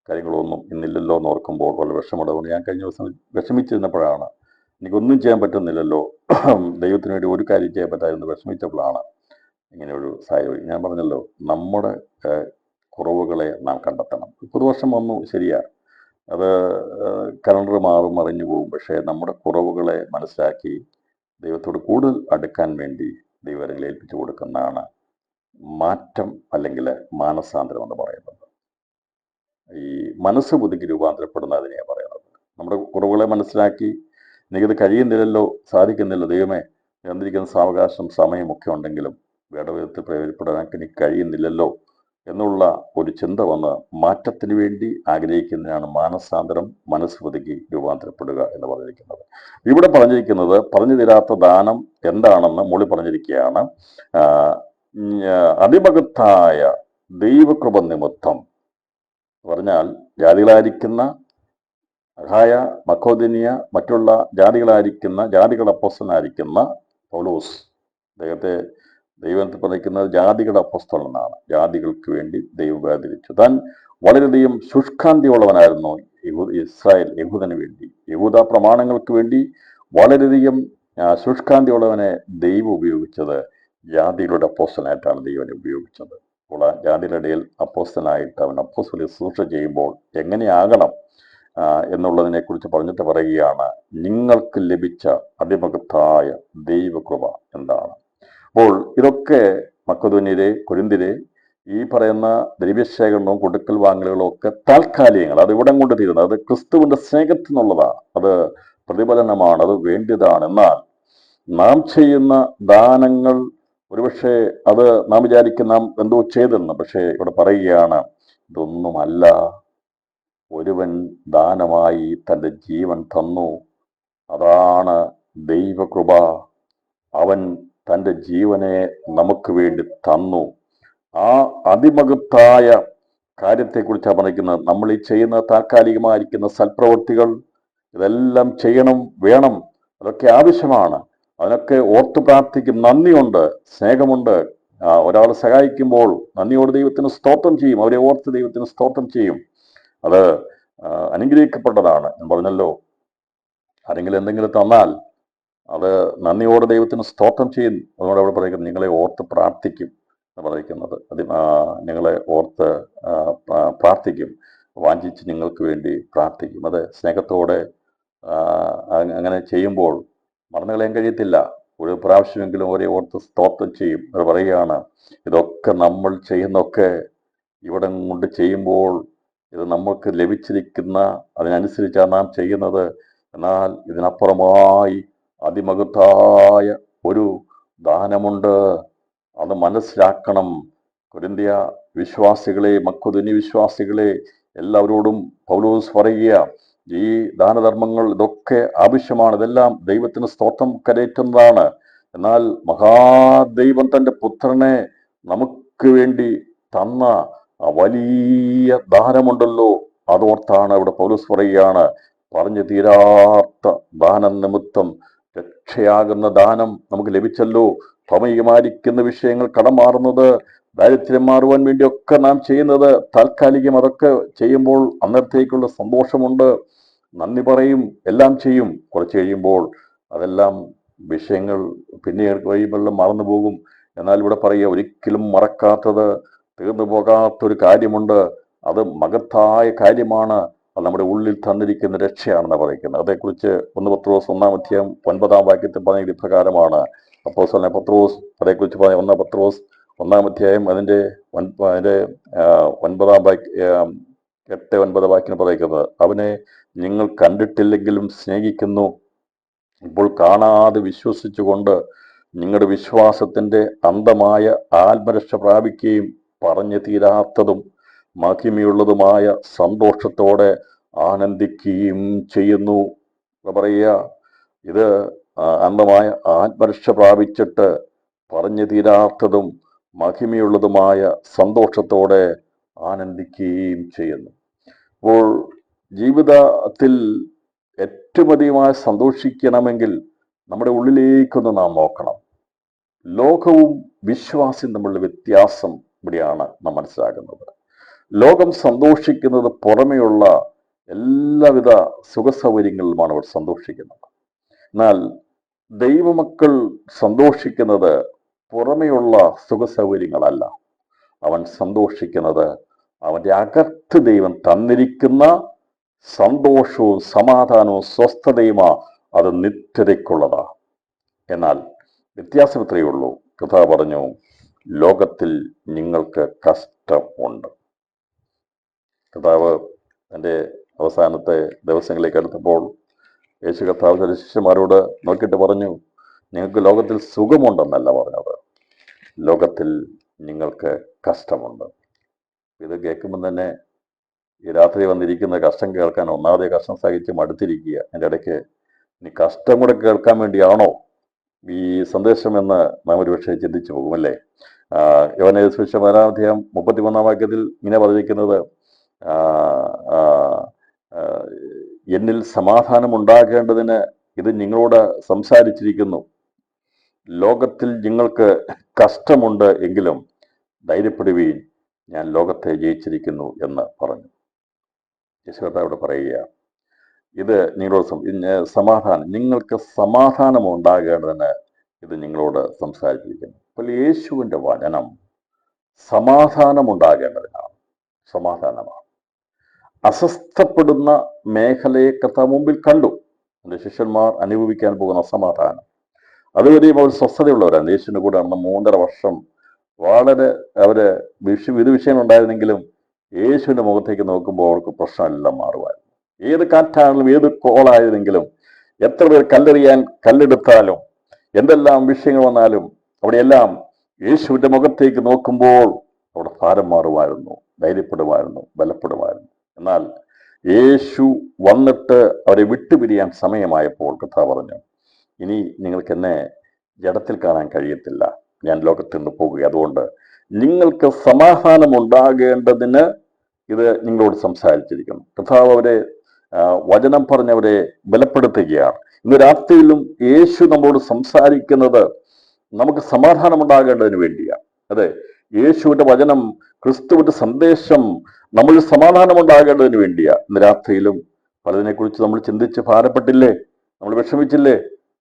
കാര്യങ്ങളോ ഒന്നും ഇന്നില്ലല്ലോ എന്ന് ഓർക്കുമ്പോൾ വളരെ വിഷമമുണ്ടാകുന്നു. ഞാൻ കഴിഞ്ഞ ദിവസം വിഷമിച്ചിരുന്നപ്പോഴാണ് എനിക്കൊന്നും ചെയ്യാൻ പറ്റുന്നില്ലല്ലോ, ദൈവത്തിന് വേണ്ടി ഒരു കാര്യം ചെയ്യാൻ പറ്റാതെന്ന് വിഷമിച്ചപ്പോഴാണ് ഇങ്ങനെയൊരു സാഹചര്യം. ഞാൻ പറഞ്ഞല്ലോ, നമ്മുടെ കുറവുകളെ നാം കണ്ടെത്തണം. പുതുവർഷം വന്നു, ശരിയാ, അത് കലണ്ടർ മാറും, മറിഞ്ഞു പോകും. പക്ഷേ നമ്മുടെ കുറവുകളെ മനസ്സിലാക്കി ദൈവത്തോട് കൂടുതൽ അടുക്കാൻ വേണ്ടി ദൈവങ്ങളെ ഏൽപ്പിച്ചു കൊടുക്കുന്നതാണ് മാറ്റം, അല്ലെങ്കിൽ മാനസാന്തരം എന്ന് പറയുന്നത്. ഈ മനസ്സ് പുതുക്കി രൂപാന്തരപ്പെടുന്നതിനെയാണ് പറയുന്നത്. നമ്മുടെ കുറവുകളെ മനസ്സിലാക്കി എനിക്കത് കഴിയുന്നില്ലല്ലോ, സാധിക്കുന്നില്ല, ദൈവമേ എന്നിരിക്കുന്ന സാവകാശം സമയമൊക്കെ ഉണ്ടെങ്കിലും വേടവിധത്തിൽ പ്രയോജനപ്പെടാൻ എനിക്ക് കഴിയുന്നില്ലല്ലോ എന്നുള്ള ഒരു ചിന്ത വന്ന് മാറ്റത്തിന് വേണ്ടി ആഗ്രഹിക്കുന്നതിനാണ് മാനസാന്തരം, മനസ്സ് പുതുക്കി രൂപാന്തരപ്പെടുക എന്ന് പറഞ്ഞിരിക്കുന്നത്. ഇവിടെ പറഞ്ഞിരിക്കുന്നത് പറഞ്ഞു തീരാത്ത ദാനം എന്താണെന്ന് മുകളിൽ പറഞ്ഞിരിക്കുകയാണ്. അതിമഹത്തായ ദൈവകൃപ നിമിത്തം പറഞ്ഞാൽ ജാതികളായിരിക്കുന്ന അഖായ, മക്കോദിനിയ, മറ്റുള്ള ജാതികളുടെ അപ്പോസ്തലനായിരിക്കുന്ന പൗലോസ്, അദ്ദേഹത്തെ ദൈവത്തിൽ പറഞ്ഞിരിക്കുന്നത് ജാതികളുടെ അപ്പോസ്തലൻ എന്നാണ്. ജാതികൾക്ക് വേണ്ടി ദൈവം വേർതിരിച്ചു. താൻ വളരെയധികം ശുഷ്കാന്തിയുള്ളവനായിരുന്നു ഇസ്രായേൽ യഹൂദന് വേണ്ടി, യഹൂദ പ്രമാണങ്ങൾക്ക് വേണ്ടി വളരെയധികം ശുഷ്കാന്തിയുള്ളവനെ ദൈവം ഉപയോഗിച്ചത് ജാതികളുടെ അപ്പോസ്തലനായിട്ടാണ് ദൈവനെ ഉപയോഗിച്ചത്. അപ്പോൾ ആ ജാതിയുടെ ഇടയിൽ അപ്പോസ്തലനായിട്ട് അവൻ അപ്പോസ്തല ശുശ്രൂഷ ചെയ്യുമ്പോൾ എങ്ങനെയാകണം എന്നുള്ളതിനെ കുറിച്ച് പറഞ്ഞിട്ട് പറയുകയാണ്, നിങ്ങൾക്ക് ലഭിച്ച അതിമഹത്തായ ദൈവകൃപ എന്താണ്. അപ്പോൾ ഇതൊക്കെ മക്കെദോന്യരെ, കൊരിന്ത്യരെ ഈ പറയുന്ന ദ്രവ്യശേഖരണവും കൊടുക്കൽ വാങ്ങലുകളും ഒക്കെ താൽക്കാലികങ്ങൾ, അത് ഇവിടം കൊണ്ട് തീരുന്നത്. അത് ക്രിസ്തുവിന്റെ സ്നേഹത്തിൽ നിന്നുള്ളതാണ്, അത് പ്രതിഫലനമാണ്, അത് വേണ്ടിയതാണ്. എന്നാൽ നാം ചെയ്യുന്ന ദാനങ്ങൾ ഒരുപക്ഷെ അത് നാം വിചാരിക്കും നാം എന്തോ ചെയ്തെന്ന്. പക്ഷേ ഇവിടെ പറയുകയാണ്, ഇതൊന്നുമല്ല. ഒരുവൻ ദാനമായി തൻ്റെ ജീവൻ തന്നു, അതാണ് ദൈവകൃപ. അവൻ തൻ്റെ ജീവനെ നമുക്ക് വേണ്ടി തന്നു. ആ അതിമഹത്തായ കാര്യത്തെക്കുറിച്ചാണ് പറയുന്നത്. നമ്മൾ ഈ ചെയ്യുന്ന താൽക്കാലികമായിരിക്കുന്ന സൽപ്രവൃത്തികൾ ഇതെല്ലാം ചെയ്യണം, വേണം, അതൊക്കെ ആവശ്യമാണ്. അതിനൊക്കെ ഓർത്ത് പ്രാർത്ഥിക്കും. നന്ദിയുണ്ട്, സ്നേഹമുണ്ട്. ഒരാൾ സഹായിക്കുമ്പോൾ നന്ദിയോട് ദൈവത്തിന് സ്തോത്രം ചെയ്യും, അവരെ ഓർത്ത് ദൈവത്തിന് സ്തോത്രം ചെയ്യും. അത് അനുഗ്രഹിക്കപ്പെട്ടതാണ്. ഞാൻ പറഞ്ഞല്ലോ, ആരെങ്കിലും എന്തെങ്കിലും തന്നാൽ അത് നന്ദിയോട് ദൈവത്തിന് സ്തോത്രം ചെയ്യും. അതുകൊണ്ട് അവിടെ പറയുന്നത് നിങ്ങളെ ഓർത്ത് പ്രാർത്ഥിക്കും എന്ന് പറയുന്നത്. അത് നിങ്ങളെ ഓർത്ത് പ്രാർത്ഥിക്കും, വാഞ്ചിച്ച് നിങ്ങൾക്ക് വേണ്ടി പ്രാർത്ഥിക്കും. അത് സ്നേഹത്തോടെ അങ്ങനെ ചെയ്യുമ്പോൾ മറന്നു കളയാൻ കഴിയത്തില്ല. ഒരു പ്രാവശ്യമെങ്കിലും അവരെ ഓർത്ത് സ്തോത്രം ചെയ്യും. അത് പറയുകയാണ്, ഇതൊക്കെ നമ്മൾ ചെയ്യുന്നൊക്കെ ഇവിടം കൊണ്ട് ചെയ്യുമ്പോൾ ഇത് നമ്മൾക്ക് ലഭിച്ചിരിക്കുന്ന അതിനനുസരിച്ചാണ് നാം ചെയ്യുന്നത്. എന്നാൽ ഇതിനപ്പുറമായി അതിമഹത്തായ ഒരു ദാനമുണ്ട്, അത് മനസ്സിലാക്കണം. കൊരിന്ത്യ വിശ്വാസികളെ, മക്കെദോന്യ വിശ്വാസികളെ എല്ലാവരോടും പൗലോസ് പറയുക, ഈ ദാനധർമ്മങ്ങൾ ഇതൊക്കെ ആവശ്യമാണ്, ഇതെല്ലാം ദൈവത്തിന് സ്തോത്രം കരയറ്റുന്നതാണ്. എന്നാൽ മഹാദൈവം തൻ്റെ പുത്രനെ നമുക്ക് വേണ്ടി തന്ന ആ വലിയ ദാനമുണ്ടല്ലോ, അതോർത്താണ് ഇവിടെ പൗലോസ് പറയുകയാണ്, പറഞ്ഞു തീരാത്ത ദാനം നിമിത്തം രക്ഷയാകുന്ന ദാനം നമുക്ക് ലഭിച്ചല്ലോ. ഭൗമികമായിരിക്കുന്ന വിഷയങ്ങൾ, കടം മാറുന്നത്, ദാരിദ്ര്യം മാറുവാൻ വേണ്ടിയൊക്കെ നാം ചെയ്യുന്നത് താൽക്കാലികം. അതൊക്കെ ചെയ്യുമ്പോൾ അന്നത്തേക്കുള്ള സന്തോഷമുണ്ട്, നന്ദി പറയും, എല്ലാം ചെയ്യും. കുറച്ച് കഴിയുമ്പോൾ അതെല്ലാം വിഷയങ്ങൾ പിന്നെ കഴിയുമ്പോൾ മറന്നു പോകും. എന്നാൽ ഇവിടെ പറയുക, ഒരിക്കലും മറക്കാത്തത്, തീർന്നു പോകാത്തൊരു കാര്യമുണ്ട്, അത് മഹത്തായ കാര്യമാണ്. അത് നമ്മുടെ ഉള്ളിൽ തന്നിരിക്കുന്ന രക്ഷയാണെന്ന് പറയുന്നത്. അതേക്കുറിച്ച് 1 പത്രോസ് 1-ാം 9 പറഞ്ഞ ഇപ്രകാരമാണ്. അപ്പോസ്തലനായ പത്രോസ് അതേക്കുറിച്ച് പറഞ്ഞ 1 പത്രോസ് 1-ാം അതിൻ്റെ 8-9 പറയുന്നത്, അവനെ നിങ്ങൾ കണ്ടിട്ടില്ലെങ്കിലും സ്നേഹിക്കുന്നു, ഇപ്പോൾ കാണാതെ വിശ്വസിച്ചുകൊണ്ട് നിങ്ങളുടെ വിശ്വാസത്തിന്റെ അന്തമായ ആത്മരക്ഷ പ്രാപിക്കുകയും പറഞ്ഞു തീരാത്തതും മഹിമയുള്ളതുമായ സന്തോഷത്തോടെ ആനന്ദിക്കുകയും ചെയ്യുന്നു. പറയുക, ഇത് അന്തമായ ആത്മരക്ഷ പ്രാപിച്ചിട്ട് പറഞ്ഞു തീരാത്തതും മഹിമയുള്ളതുമായ സന്തോഷത്തോടെ ആനന്ദിക്കുകയും ചെയ്യുന്നു. അപ്പോൾ ജീവിതത്തിൽ ഏറ്റവും അധികമായി സന്തോഷിക്കണമെങ്കിൽ നമ്മുടെ ഉള്ളിലേക്കൊന്ന് നാം നോക്കണം. ലോകവും വിശ്വാസവും തമ്മിലുള്ള വ്യത്യാസം ഇവിടെയാണ് നാം മനസ്സിലാക്കുന്നത്. ലോകം സന്തോഷിക്കുന്നത് പുറമെയുള്ള എല്ലാവിധ സുഖസൗകര്യങ്ങളിലുമാണ് അവർ സന്തോഷിക്കുന്നത്. എന്നാൽ ദൈവമക്കൾ സന്തോഷിക്കുന്നത് പുറമെയുള്ള സുഖസൗകര്യങ്ങളല്ല. അവൻ സന്തോഷിക്കുന്നത് അവൻ്റെ അകത്ത് ദൈവം തന്നിരിക്കുന്ന സന്തോഷവും സമാധാനവും സ്വസ്ഥതയുമാ, അത് നിത്യതയ്ക്കുള്ളതാ. എന്നാൽ വ്യത്യാസം ഇത്രയേ ഉള്ളൂ. കർത്താവ് പറഞ്ഞു, ലോകത്തിൽ നിങ്ങൾക്ക് കഷ്ടമുണ്ട്. കർത്താവ് തൻ്റെ അവസാനത്തെ ദിവസങ്ങളിലേക്ക് അടുത്തപ്പോൾ യേശു കർത്താവ് തൻ്റെ ശിഷ്യന്മാരോട് നോക്കിയിട്ട് പറഞ്ഞു, നിങ്ങൾക്ക് ലോകത്തിൽ സുഖമുണ്ടെന്നല്ല പറഞ്ഞത്, ലോകത്തിൽ നിങ്ങൾക്ക് കഷ്ടമുണ്ട്. ഇത് കേൾക്കുമ്പോൾ തന്നെ ഈ രാത്രി വന്നിരിക്കുന്ന കഷ്ടം കേൾക്കാൻ ഒന്നാമതേ കഷ്ടം സഹിച്ച് മടുത്തിരിക്കുക. എൻ്റെ ഇടയ്ക്ക് ഇനി കഷ്ടം കൂടെ കേൾക്കാൻ വേണ്ടിയാണോ ഈ സന്ദേശം എന്ന് നാം ഒരുപക്ഷെ ചിന്തിച്ചു പോകുമല്ലേ. യോഹന്നാന്റെ സുവിശേഷം 4-ാം 33 ഇങ്ങനെ പറഞ്ഞിരിക്കുന്നത്, എന്നിൽ സമാധാനം ഉണ്ടാകേണ്ടതിന് ഇത് നിങ്ങളോട് സംസാരിച്ചിരിക്കുന്നു. ലോകത്തിൽ നിങ്ങൾക്ക് കഷ്ടമുണ്ട്, എങ്കിലും ധൈര്യപ്പെടുവീൻ, ഞാൻ ലോകത്തെ ജയിച്ചിരിക്കുന്നു എന്ന് പറഞ്ഞു. യേശുദാ ഇവിടെ പറയുക, ഇത് നിങ്ങളോട് സമാധാനം, നിങ്ങൾക്ക് സമാധാനം ഉണ്ടാകേണ്ടതിന് ഇത് നിങ്ങളോട് സംസാരിച്ചിരിക്കുന്നു. അപ്പോൾ യേശുവിൻ്റെ വചനം സമാധാനം ഉണ്ടാകേണ്ടതിനാണ്. സമാധാനമാണ്. അസ്വസ്ഥപ്പെടുന്ന മേഖലയെ കർത്താവ് മുമ്പിൽ കണ്ടു. എൻ്റെ ശിഷ്യന്മാർ അനുഭവിക്കാൻ പോകുന്ന സമാധാനം, അതുവരെയും അവർ സ്വസ്ഥതയുള്ളവരാണ്. യേശുവിൻ്റെ കൂടെ നടന്ന 3.5 വർഷം വളരെ അവര് ഇത് വിഷയമുണ്ടായിരുന്നെങ്കിലും യേശുവിൻ്റെ മുഖത്തേക്ക് നോക്കുമ്പോൾ അവർക്ക് പ്രശ്നമെല്ലാം മാറുമായിരുന്നു. ഏത് കാറ്റാണെങ്കിലും ഏത് കോളായിരുന്നെങ്കിലും എത്ര പേർ കല്ലെടുത്താലും എന്തെല്ലാം വിഷയങ്ങൾ വന്നാലും അവിടെയെല്ലാം യേശുവിൻ്റെ മുഖത്തേക്ക് നോക്കുമ്പോൾ അവിടെ ഭാരം മാറുമായിരുന്നു, ധൈര്യപ്പെടുമായിരുന്നു, ബലപ്പെടുമായിരുന്നു. എന്നാൽ യേശു വന്നിട്ട് അവരെ വിട്ടുപിരിയാൻ സമയമായപ്പോൾ കർത്താവ് പറഞ്ഞു, ഇനി നിങ്ങൾക്ക് എന്നെ ജഡത്തിൽ കാണാൻ കഴിയത്തില്ല, ഞാൻ ലോകത്തിൽ നിന്ന് പോകുക. അതുകൊണ്ട് നിങ്ങൾക്ക് സമാധാനം ഉണ്ടാകേണ്ടതിന് ഇത് നിങ്ങളോട് സംസാരിച്ചിരിക്കുന്നു. കർത്താവ് അവരെ വചനം പറഞ്ഞവരെ ബലപ്പെടുത്തുകയാണ്. ഇന്ന് രാത്രിയിലും യേശു നമ്മളോട് സംസാരിക്കുന്നത് നമുക്ക് സമാധാനം ഉണ്ടാകേണ്ടതിന് വേണ്ടിയാണ്. അതെ, യേശുവിൻ്റെ വചനം, ക്രിസ്തുവിൻ്റെ സന്ദേശം നമ്മൾ സമാധാനം ഉണ്ടാകേണ്ടതിന് വേണ്ടിയാണ്. ഇന്ന് രാത്രിയിലും പലതിനെക്കുറിച്ച് നമ്മൾ ചിന്തിച്ച് ഭാരപ്പെട്ടില്ലേ? നമ്മൾ വിഷമിച്ചില്ലേ?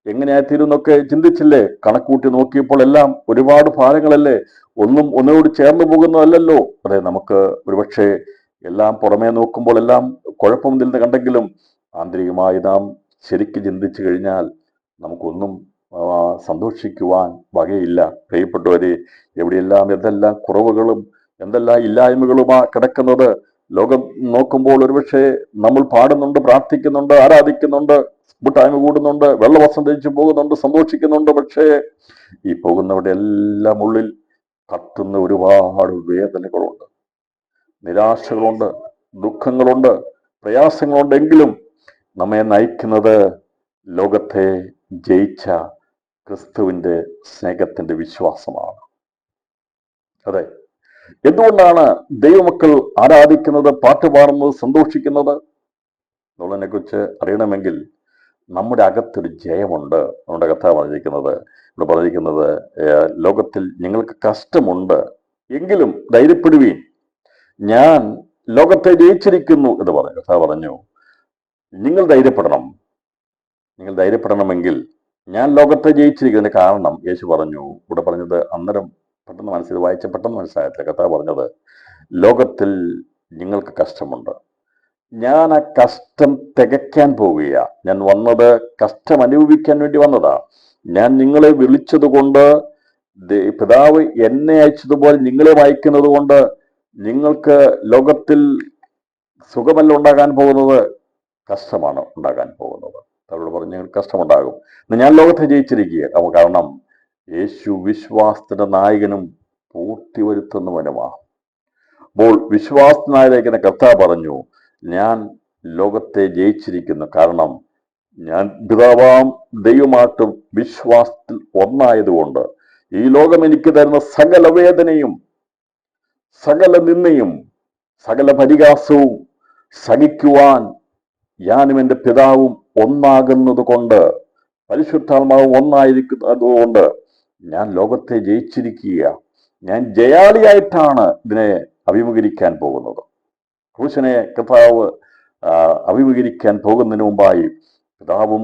എങ്ങനെയായിത്തീരുന്നൊക്കെ ചിന്തിച്ചില്ലേ? കണക്കൂട്ടി നോക്കിയപ്പോൾ എല്ലാം ഒരുപാട് ഭാരങ്ങളല്ലേ, ഒന്നും ഒന്നിനോട് ചേർന്ന് പോകുന്നതല്ലല്ലോ. അതെ, നമുക്ക് ഒരുപക്ഷെ എല്ലാം പുറമേ നോക്കുമ്പോൾ എല്ലാം കുഴപ്പമൊന്നില്ലെന്ന് കണ്ടെങ്കിലും ആന്തരികമായി നാം ശരിക്കും ചിന്തിച്ചു കഴിഞ്ഞാൽ നമുക്കൊന്നും സന്തോഷിക്കുവാൻ വകയില്ല. പ്രിയപ്പെട്ടവരെ, എവിടെയെല്ലാം എന്തെല്ലാം കുറവുകളും എന്തെല്ലാം ഇല്ലായ്മകളുമാ കിടക്കുന്നത്. ലോകം നോക്കുമ്പോൾ ഒരുപക്ഷെ നമ്മൾ പാടുന്നുണ്ട്, പ്രാർത്ഥിക്കുന്നുണ്ട്, ആരാധിക്കുന്നുണ്ട്, കൂട്ടായ്മ കൂടുന്നുണ്ട്, വെള്ളവസ്ത്രം ധരിച്ചു പോകുന്നുണ്ട്, സന്തോഷിക്കുന്നുണ്ട്. പക്ഷേ ഈ പോകുന്നവരുടെ എല്ലാം ഉള്ളിൽ കത്തുന്ന ഒരുപാട് വേദനകളുണ്ട്, നിരാശകളുണ്ട്, ദുഃഖങ്ങളുണ്ട്, പ്രയാസങ്ങളുണ്ടെങ്കിലും നമ്മെ നയിക്കുന്നത് ലോകത്തെ ജയിച്ച ക്രിസ്തുവിൻ്റെ സ്നേഹത്തിൻ്റെ വിശ്വാസമാണ്. അതെ, എന്തുകൊണ്ടാണ് ദൈവമക്കൾ ആരാധിക്കുന്നത്, പാട്ട് പാടുന്നത്, സന്തോഷിക്കുന്നത് എന്നുള്ളതിനെ കുറിച്ച് അറിയണമെങ്കിൽ നമ്മുടെ അകത്തൊരു ജയമുണ്ട്. നമ്മുടെ കഥ പറഞ്ഞിരിക്കുന്നത് ലോകത്തിൽ നിങ്ങൾക്ക് കഷ്ടമുണ്ട്, എങ്കിലും ധൈര്യപ്പെടുവീൻ, ഞാൻ ലോകത്തെ ജയിച്ചിരിക്കുന്നു എന്ന് പറഞ്ഞു. കഥ പറഞ്ഞു, നിങ്ങൾ ധൈര്യപ്പെടണമെങ്കിൽ ഞാൻ ലോകത്തെ ജയിച്ചിരിക്കുന്നതിന്റെ കാരണം യേശു പറഞ്ഞു. ഇവിടെ പറഞ്ഞത് അന്നേരം പെട്ടെന്ന് വായിച്ച പെട്ടെന്ന് മനസ്സിലായത്തില്ല. കഥ പറഞ്ഞത്, ലോകത്തിൽ നിങ്ങൾക്ക് കഷ്ടമുണ്ട്, ഞാൻ ആ കഷ്ടം തികയ്ക്കാൻ പോവുക. ഞാൻ വന്നത് കഷ്ടം അനുഭവിക്കാൻ വേണ്ടി വന്നതാ. ഞാൻ നിങ്ങളെ വിളിച്ചത് കൊണ്ട്, പിതാവ് എന്നെ അയച്ചതുപോലെ നിങ്ങളെ വായിക്കുന്നത് കൊണ്ട് നിങ്ങൾക്ക് ലോകത്തിൽ സുഖമല്ല ഉണ്ടാകാൻ പോകുന്നത്, കഷ്ടമാണ് ഉണ്ടാകാൻ പോകുന്നത്. അവരോട് പറഞ്ഞു, കഷ്ടമുണ്ടാകും. ഞാൻ ലോകത്തെ ജയിച്ചിരിക്കുക. കാരണം യേശു വിശ്വാസത്തിന്റെ നായകനും പൂർത്തി വരുത്തുന്നവനുമാണ്. അപ്പോൾ വിശ്വാസനായകനെ കർത്താവ് പറഞ്ഞു, ഞാൻ ലോകത്തെ ജയിച്ചിരിക്കുന്നു. കാരണം ഞാൻ പിതാവാം ദൈവമായിട്ടും വിശ്വാസത്തിൽ ഒന്നായതുകൊണ്ട് ഈ ലോകം എനിക്ക് തരുന്ന സകല വേദനയും, സകല നിന്ദയും, സകല പരിഹാസവും സഹിക്കുവാൻ ഞാനും എൻ്റെ പിതാവും ഒന്നാകുന്നത് കൊണ്ട്, പരിശുദ്ധാത്മാവും ഒന്നായിരിക്കുന്നതുകൊണ്ട് ഞാൻ ലോകത്തെ ജയിച്ചിരിക്കുക. ഞാൻ ജയാളിയായിട്ടാണ് ഇതിനെ അഭിമുഖീകരിക്കാൻ പോകുന്നത്. ക്രൂശനെ കർത്താവ് അഭിമുഖീകരിക്കാൻ പോകുന്നതിന് മുമ്പായി പിതാവും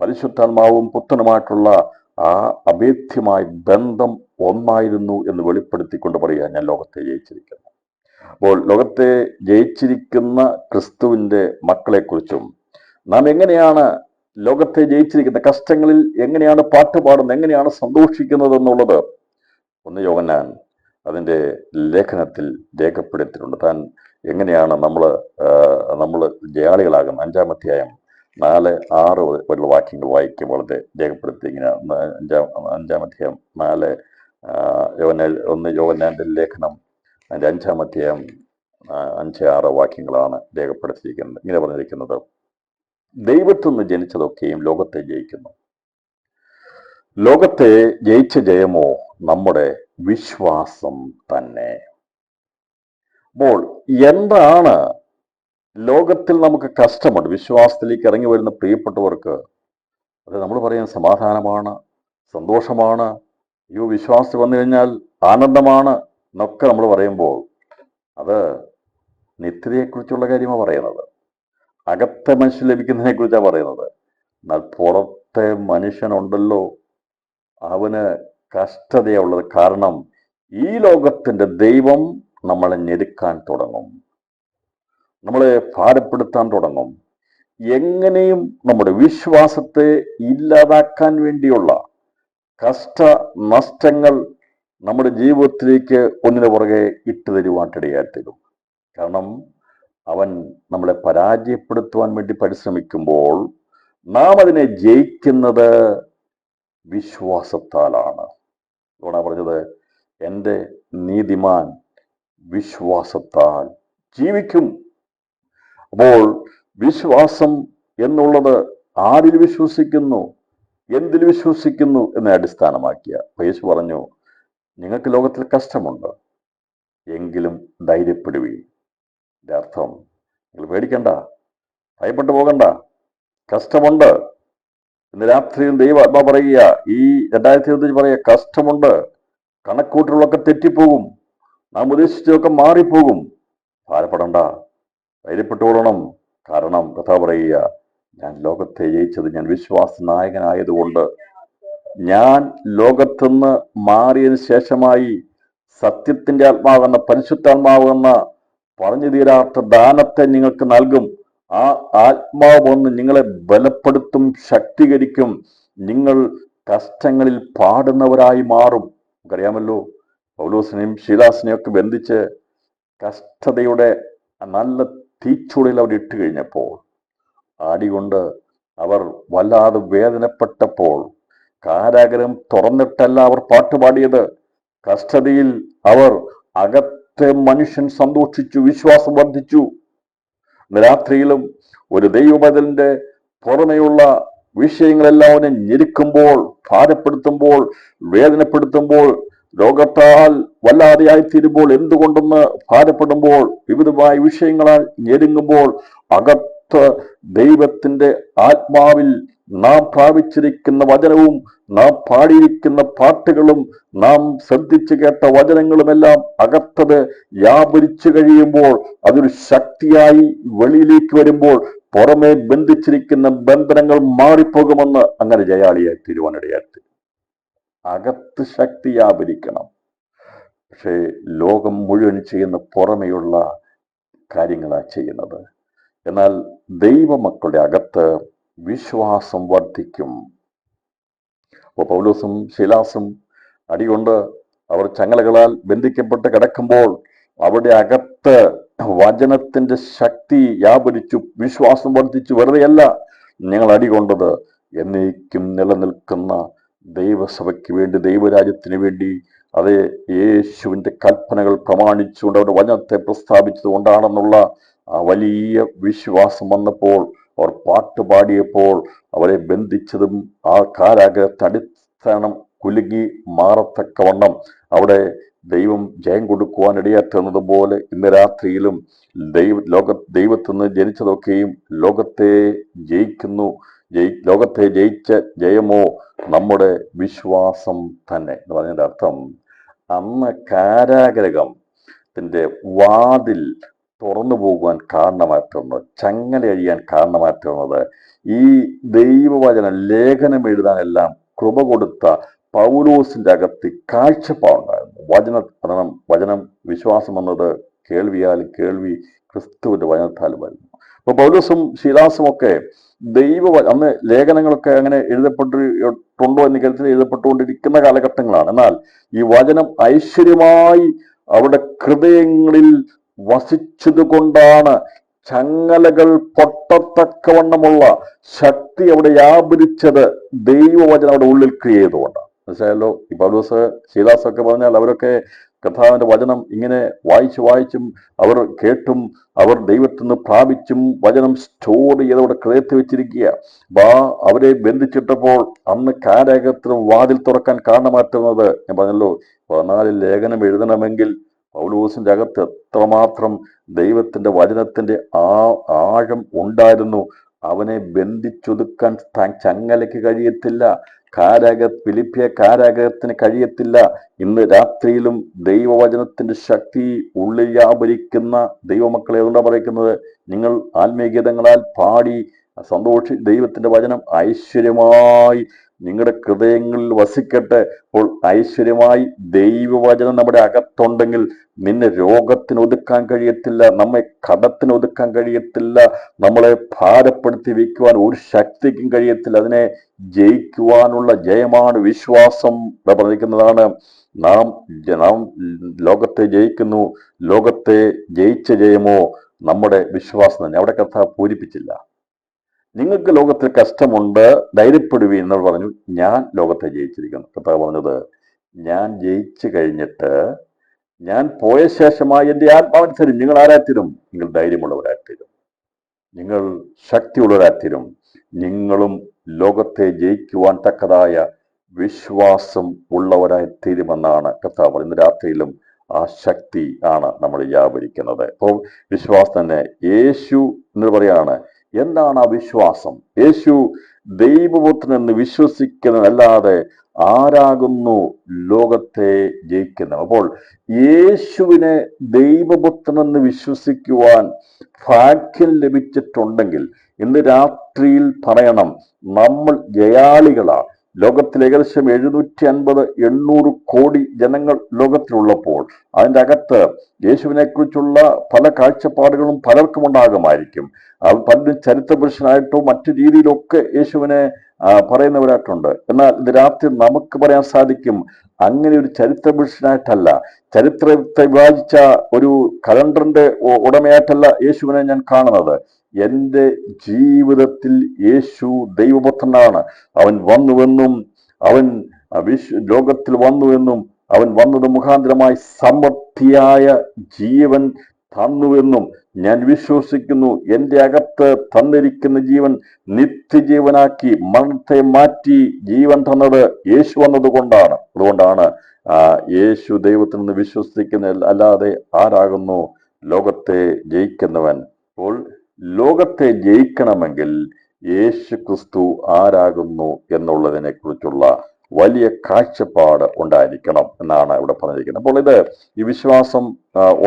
പരിശുദ്ധാത്മാവും പുത്രനുമായിട്ടുള്ള ആ അഭേദ്യമായ ബന്ധം ഒന്നായിരുന്നു എന്ന് വെളിപ്പെടുത്തിക്കൊണ്ട് പറയുക, ഞാൻ ലോകത്തെ ജയിച്ചിരിക്കുന്നു. അപ്പോൾ ലോകത്തെ ജയിച്ചിരിക്കുന്ന ക്രിസ്തുവിൻ്റെ മക്കളെക്കുറിച്ചും നാം എങ്ങനെയാണ് ലോകത്തെ ജയിച്ചിരിക്കുന്ന കഷ്ടങ്ങളിൽ എങ്ങനെയാണ് പാട്ടുപാടുന്നത്, എങ്ങനെയാണ് സന്തോഷിക്കുന്നത് എന്നുള്ളത് 1 യോഹന്നാൻ അതിൻ്റെ ലേഖനത്തിൽ രേഖപ്പെടുത്തിയിട്ടുണ്ട്. താൻ എങ്ങനെയാണ് നമ്മൾ ജയാളികളാകുന്നത്. 5-ാം അധ്യായം 4-6 വരെയുള്ള വാക്യങ്ങൾ വായിക്കുമ്പോൾ അത് രേഖപ്പെടുത്തി. ഇങ്ങനെ 5-ാം അധ്യായം 1 യോഹന്നാന്റെ ലേഖനം അതിൻ്റെ 5-ാം അധ്യായം 5-6 വാക്യങ്ങളാണ് രേഖപ്പെടുത്തിയിരിക്കുന്നത്. ഇങ്ങനെ പറഞ്ഞിരിക്കുന്നത്, ദൈവത്തിൽ നിന്ന് ജനിച്ചതൊക്കെയും ലോകത്തെ ജയിക്കുന്നു. ലോകത്തെ ജയിച്ച ജയമോ നമ്മുടെ വിശ്വാസം തന്നെ. അപ്പോൾ എന്താണ് ലോകത്തിൽ നമുക്ക് കഷ്ടമുണ്ട്? വിശ്വാസത്തിലേക്ക് ഇറങ്ങി വരുന്ന പ്രിയപ്പെട്ടവർക്ക് അത് നമ്മൾ പറയാൻ സമാധാനമാണ്, സന്തോഷമാണ്, വിശ്വാസത്തിൽ വന്നു കഴിഞ്ഞാൽ ആനന്ദമാണ് എന്നൊക്കെ നമ്മൾ പറയുമ്പോൾ അത് നിത്യതയെക്കുറിച്ചുള്ള കാര്യമാണ് പറയുന്നത്. അകത്തെ മനുഷ്യൻ ലഭിക്കുന്നതിനെ കുറിച്ചാണ് പറയുന്നത്. എന്നാൽ പുറത്തെ മനുഷ്യനുണ്ടല്ലോ, അവന് കഷ്ടതയുള്ളത്. കാരണം ഈ ലോകത്തിന്റെ ദൈവം നമ്മളെ ഞെരുക്കാൻ തുടങ്ങും, നമ്മളെ ഭാരപ്പെടുത്താൻ തുടങ്ങും. എങ്ങനെയും നമ്മുടെ വിശ്വാസത്തെ ഇല്ലാതാക്കാൻ വേണ്ടിയുള്ള കഷ്ട നഷ്ടങ്ങൾ നമ്മുടെ ജീവിതത്തിലേക്ക് ഒന്നിനു പുറകെ ഇട്ടു തരുവാനിടയായിത്തീരും. കാരണം അവൻ നമ്മളെ പരാജയപ്പെടുത്തുവാൻ വേണ്ടി പരിശ്രമിക്കുമ്പോൾ നാം അതിനെ ജയിക്കുന്നത് വിശ്വാസത്താലാണ്. അതുകൊണ്ടാണ് പറഞ്ഞത്, എൻ്റെ നീതിമാൻ വിശ്വാസത്താൽ ജീവിക്കും. അപ്പോൾ വിശ്വാസം എന്നുള്ളത് ആരിൽ വിശ്വസിക്കുന്നു, എന്തിൽ വിശ്വസിക്കുന്നു എന്നെ അടിസ്ഥാനമാക്കിയ. യേശു പറഞ്ഞു, നിങ്ങൾക്ക് ലോകത്തിൽ കഷ്ടമുണ്ട്, എങ്കിലും ധൈര്യപ്പെടുവീൻ. ഇതിന്റെ അർത്ഥം, നിങ്ങൾ പേടിക്കണ്ട, ഭയപ്പെട്ടു പോകണ്ട. കഷ്ടമുണ്ട്. ഇന്ന് രാത്രിയിൽ ദൈവാത്മാ പറയുക, ഈ 2025 പറയുക, കഷ്ടമുണ്ട്, കണക്കൂട്ടുകളൊക്കെ തെറ്റിപ്പോകും, നാം ഉദ്ദേശിച്ചതൊക്കെ മാറിപ്പോകും. ഭാരപ്പെടണ്ട, ധൈര്യപ്പെട്ടുകൊള്ളണം. കാരണം കഥ പറയുക, ഞാൻ ലോകത്തെ ജയിച്ചത് ഞാൻ വിശ്വാസ നായകനായതുകൊണ്ട്. ഞാൻ ലോകത്തുനിന്ന് മാറിയതിനു ശേഷമായി സത്യത്തിന്റെ ആത്മാവെന്ന പരിശുദ്ധാത്മാവെന്ന പറഞ്ഞു തീരാത്ത ദാനത്തെ നിങ്ങൾക്ക് നൽകും. ആ ആത്മാവ് വന്ന് നിങ്ങളെ ബലപ്പെടുത്തും, ശക്തീകരിക്കും. നിങ്ങൾ കഷ്ടങ്ങളിൽ പാടുന്നവരായി മാറും. നമുക്കറിയാമല്ലോ, പൗലോസിനെയും ശീലാസിനെയും ഒക്കെ ബന്ധിച്ച് കഷ്ടതയുടെ നല്ല തീച്ചൂടിൽ അവർ ഇട്ട് കഴിഞ്ഞപ്പോൾ, ആടികൊണ്ട് അവർ വല്ലാതെ വേദനപ്പെട്ടപ്പോൾ, കാരാഗ്രഹം തുറന്നിട്ടല്ല അവർ പാട്ടുപാടിയത്. കഷ്ടതയിൽ അവർ അകത്തെ മനുഷ്യൻ സന്തോഷിച്ചു, വിശ്വാസം വർദ്ധിച്ചു. രാത്രിയിലും ഒരു ദൈവബദലിന്റെ പുറമെയുള്ള വിഷയങ്ങളെല്ലാം അവനെ ഞെരുക്കുമ്പോൾ, ഭാരപ്പെടുത്തുമ്പോൾ, വേദനപ്പെടുത്തുമ്പോൾ, രോഗത്താൽ വല്ലാതെയായിത്തീരുമ്പോൾ, എന്തുകൊണ്ടെന്ന് ഭാരപ്പെടുമ്പോൾ, വിവിധമായ വിഷയങ്ങളാൽ ഞെരുങ്ങുമ്പോൾ, അകത്ത് ദൈവത്തിന്റെ ആത്മാവിൽ നാം പ്രാപിച്ചിരിക്കുന്ന വചനവും നാം പാടിയിരിക്കുന്ന പാട്ടുകളും നാം ശ്രദ്ധിച്ചു കേട്ട വചനങ്ങളുമെല്ലാം അകത്തത് വ്യാപരിച്ചു കഴിയുമ്പോൾ, അതൊരു ശക്തിയായി വെളിയിലേക്ക് വരുമ്പോൾ പുറമെ ബന്ധിച്ചിരിക്കുന്ന ബന്ധനങ്ങൾ മാറിപ്പോകുമെന്ന് അങ്ങനെ ജയാളിയായി തീരുവാനിടയായി. അകത്ത് ശക്തി വ്യാപരിക്കണം. പക്ഷേ ലോകം മുഴുവൻ ചെയ്യുന്ന പുറമെയുള്ള കാര്യങ്ങളാണ് ചെയ്യുന്നത്. എന്നാൽ ദൈവമക്കളുടെ അകത്ത് വിശ്വാസം വർദ്ധിക്കും. അപ്പോൾ പൗലോസും ശീലാസും അടികൊണ്ട് അവർ ചങ്ങലകളാൽ ബന്ധിക്കപ്പെട്ട് കിടക്കുമ്പോൾ അവരുടെ അകത്ത് വചനത്തിന്റെ ശക്തി വ്യാപരിച്ചു, വിശ്വാസം വർദ്ധിച്ചു. വെറുതെയല്ല ഞങ്ങൾ അടികൊണ്ടത്, എന്നേക്കും നിലനിൽക്കുന്ന ദൈവസഭയ്ക്ക് വേണ്ടി, ദൈവരാജ്യത്തിന് വേണ്ടി, അതേ യേശുവിന്റെ കൽപ്പനകൾ പ്രമാണിച്ചുകൊണ്ട് അവരുടെ വചനത്തെ പ്രസ്താവിച്ചത് കൊണ്ടാണെന്നുള്ള ആ വലിയ വിശ്വാസം വന്നപ്പോൾ, അവർ പാട്ടുപാടിയപ്പോൾ, അവരെ ബന്ധിച്ചതും ആ കാരാഗ്രഹത്തെ അടിസ്ഥാനം കുലുങ്ങി മാറത്തക്കവണ്ണം അവിടെ ദൈവം ജയം കൊടുക്കുവാൻ ഇടയാറ്റുന്നതുപോലെ ഇന്ന് രാത്രിയിലും ദൈവത്തിൽ നിന്ന് ജനിച്ചതൊക്കെയും ലോകത്തെ ജയിക്കുന്നു. ലോകത്തെ ജയിച്ച ജയമോ നമ്മുടെ വിശ്വാസം തന്നെ എന്ന് പറഞ്ഞതിന്റെ അർത്ഥം, അന്ന് കാരാഗ്രഹത്തിന്റെ വാതിൽ തുറന്നു പോകുവാൻ കാരണമാറ്റുന്നത്, ചങ്ങല അഴിയാൻ കാരണമാറ്റുന്നത്, ഈ ദൈവവചന ലേഖനം എഴുതാനെല്ലാം കൃപ കൊടുത്ത പൗലോസിന്റെ അകത്ത് കാഴ്ചപ്പാടുണ്ടായിരുന്നു. വചനം വിശ്വാസം എന്നത് കേൾവിയാലും കേൾവി ക്രിസ്തുവിന്റെ വചനത്താലും വരുന്നു. അപ്പൊ പൗലോസും ശീലാസും ഒക്കെ അന്ന് ലേഖനങ്ങളൊക്കെ അങ്ങനെ എഴുതപ്പെട്ടിട്ടുണ്ടോ എന്ന കാര്യത്തിൽ എഴുതപ്പെട്ടുകൊണ്ടിരിക്കുന്ന കാലഘട്ടങ്ങളാണ്. എന്നാൽ ഈ വചനം ഐശ്വര്യമായി അവരുടെ ഹൃദയങ്ങളിൽ വസിച്ചത് കൊണ്ടാണ് ചങ്ങലകൾ പൊട്ടത്തക്കവണ്ണമുള്ള ശക്തി അവിടെ വ്യാപരിച്ചത്. ദൈവവചനം അവിടെ ഉള്ളിൽ ക്രിയ ചെയ്തുകൊണ്ടാണ്. മനസ്സിലായല്ലോ? ഈ പൗലോസ് ശീലാസൊക്കെ പറഞ്ഞാൽ അവരൊക്കെ കർത്താവിന്റെ വചനം ഇങ്ങനെ വായിച്ചും അവർ കേട്ടും അവർ ദൈവത്തിൽ നിന്ന് പ്രാപിച്ചും വചനം സ്റ്റോർ ചെയ്തവിടെ ഹൃദയത്തിൽ വെച്ചിരിക്കുക. അവരെ ബന്ധിച്ചിട്ടപ്പോൾ അന്ന് കാരാഗ്രഹത്തിന് വാതിൽ തുറക്കാൻ കാരണമാറ്റുന്നത്, ഞാൻ പറഞ്ഞല്ലോ, 14 ലേഖനം എഴുതണമെങ്കിൽ പൗലോസിന്റെ അകത്ത് എത്രമാത്രം ദൈവത്തിന്റെ വചനത്തിന്റെ ആഴം ഉണ്ടായിരുന്നു. അവനെ ബന്ധിച്ചൊതുക്കാൻ ചങ്ങലയ്ക്ക് കഴിയത്തില്ല. ഫിലിപ്പിയ കാരാഗ്രഹത്തിന് കഴിയത്തില്ല. ഇന്ന് രാത്രിയിലും ദൈവവചനത്തിന്റെ ശക്തി ഉള്ളിൽ വ്യാപരിക്കുന്ന ദൈവമക്കളെ അതുകൊണ്ടാണ് പറയുന്നത്, നിങ്ങൾ ആത്മീയഗീതങ്ങളാൽ പാടി ദൈവത്തിന്റെ വചനം ഐശ്വര്യമായി നിങ്ങളുടെ ഹൃദയങ്ങളിൽ വസിക്കട്ടെ. അപ്പോൾ ഐശ്വര്യമായി ദൈവവചനം നമ്മുടെ അകത്തുണ്ടെങ്കിൽ നിന്നെ രോഗത്തിന് ഒതുക്കാൻ കഴിയത്തില്ല, നമ്മെ കടത്തിന് ഒതുക്കാൻ കഴിയത്തില്ല, നമ്മളെ ഭാരപ്പെടുത്തി വയ്ക്കുവാൻ ഒരു ശക്തിക്കും കഴിയത്തില്ല. അതിനെ ജയിക്കുവാനുള്ള ജയമാണ് വിശ്വാസം പറഞ്ഞിരിക്കുന്നതാണ്. നാം ലോകത്തെ ജയിക്കുന്നു. ലോകത്തെ ജയിച്ച ജയമോ നമ്മുടെ വിശ്വാസം തന്നെ. അവിടെ കഥ പൂരിപ്പിച്ചില്ല. നിങ്ങൾക്ക് ലോകത്തിൽ കഷ്ടമുണ്ട്, ധൈര്യപ്പെടുവീൻ എന്ന് പറഞ്ഞു. ഞാൻ ലോകത്തെ ജയിച്ചിരിക്കുന്നു. കർത്താവ് പറഞ്ഞത്, ഞാൻ ജയിച്ചു കഴിഞ്ഞിട്ട് ഞാൻ പോയ ശേഷമായി എൻ്റെ ആത്മാവനുസരിച്ച് നിങ്ങൾ ആരാത്തിരും, നിങ്ങൾ ധൈര്യമുള്ളവരായിത്തീരും, നിങ്ങൾ ശക്തിയുള്ളവരായിത്തീരും, നിങ്ങളും ലോകത്തെ ജയിക്കുവാൻ തക്കതായ വിശ്വാസം ഉള്ളവരായിത്തീരുമെന്നാണ് കർത്താവ് പറയുന്നത്. രാത്രിയിലും ആ ശക്തി ആണ് നമ്മൾ വ്യാപരിക്കുന്നത്. അപ്പോൾ വിശ്വാസം തന്നെ യേശു എന്ന് പറയാണ്. എന്താണ് ആ വിശ്വാസം? യേശു ദൈവപുത്രൻ എന്ന് വിശ്വസിക്കുന്നതല്ലാതെ ആരാകുന്നു ലോകത്തെ ജയിക്കുന്നത്? അപ്പോൾ യേശുവിനെ ദൈവപുത്രൻ എന്ന് വിശ്വസിക്കുവാൻ ഭാഗ്യം ലഭിച്ചിട്ടുണ്ടെങ്കിൽ ഇന്ന് രാത്രിയിൽ പറയണം, നമ്മൾ ജയാളികളാണ്. ലോകത്തിൽ ഏകദേശം 750-800 കോടി ജനങ്ങൾ ലോകത്തിലുള്ളപ്പോൾ അതിൻ്റെ അകത്ത് യേശുവിനെ കുറിച്ചുള്ള പല കാഴ്ചപ്പാടുകളും പലർക്കും ഉണ്ടാകുമായിരിക്കും. പലരും ചരിത്ര പുരുഷനായിട്ടോ മറ്റു രീതിയിലൊക്കെ യേശുവിനെ പറയുന്നവരായിട്ടുണ്ട്. എന്നാൽ ഇത് രാത്രി നമുക്ക് പറയാൻ സാധിക്കും, അങ്ങനെ ഒരു ചരിത്ര പുരുഷനായിട്ടല്ല, ചരിത്രത്തെ വിഭാജിച്ച ഒരു കലണ്ടറിന്റെ ഉടമയായിട്ടല്ല യേശുവിനെ ഞാൻ കാണുന്നത്. എൻ്റെ ജീവിതത്തിൽ യേശു ദൈവപുത്രനാണ്. അവൻ വന്നുവെന്നും അവൻ ലോകത്തിൽ വന്നുവെന്നും അവൻ വന്നത് മുഖാന്തരമായി സമൃദ്ധിയായ ജീവൻ തന്നുവെന്നും ഞാൻ വിശ്വസിക്കുന്നു. എൻ്റെ അകത്ത് തന്നിരിക്കുന്ന ജീവൻ നിത്യജീവനാക്കി മരണത്തെ മാറ്റി ജീവൻ തന്നത് യേശു വന്നത് കൊണ്ടാണ്. അതുകൊണ്ടാണ് യേശു ദൈവത്തിൽ നിന്ന് വിശ്വസിക്കുന്ന, അല്ലാതെ ആരാകുന്നു ലോകത്തെ ജയിക്കുന്നവൻ? അപ്പോൾ ലോകത്തെ ജയിക്കണമെങ്കിൽ യേശു ക്രിസ്തു ആരാകുന്നു എന്നുള്ളതിനെ കുറിച്ചുള്ള വലിയ കാഴ്ചപ്പാട് ഉണ്ടായിരിക്കണം എന്നാണ് ഇവിടെ പറഞ്ഞിരിക്കുന്നത്. അപ്പോൾ ഇത് ഈ വിശ്വാസം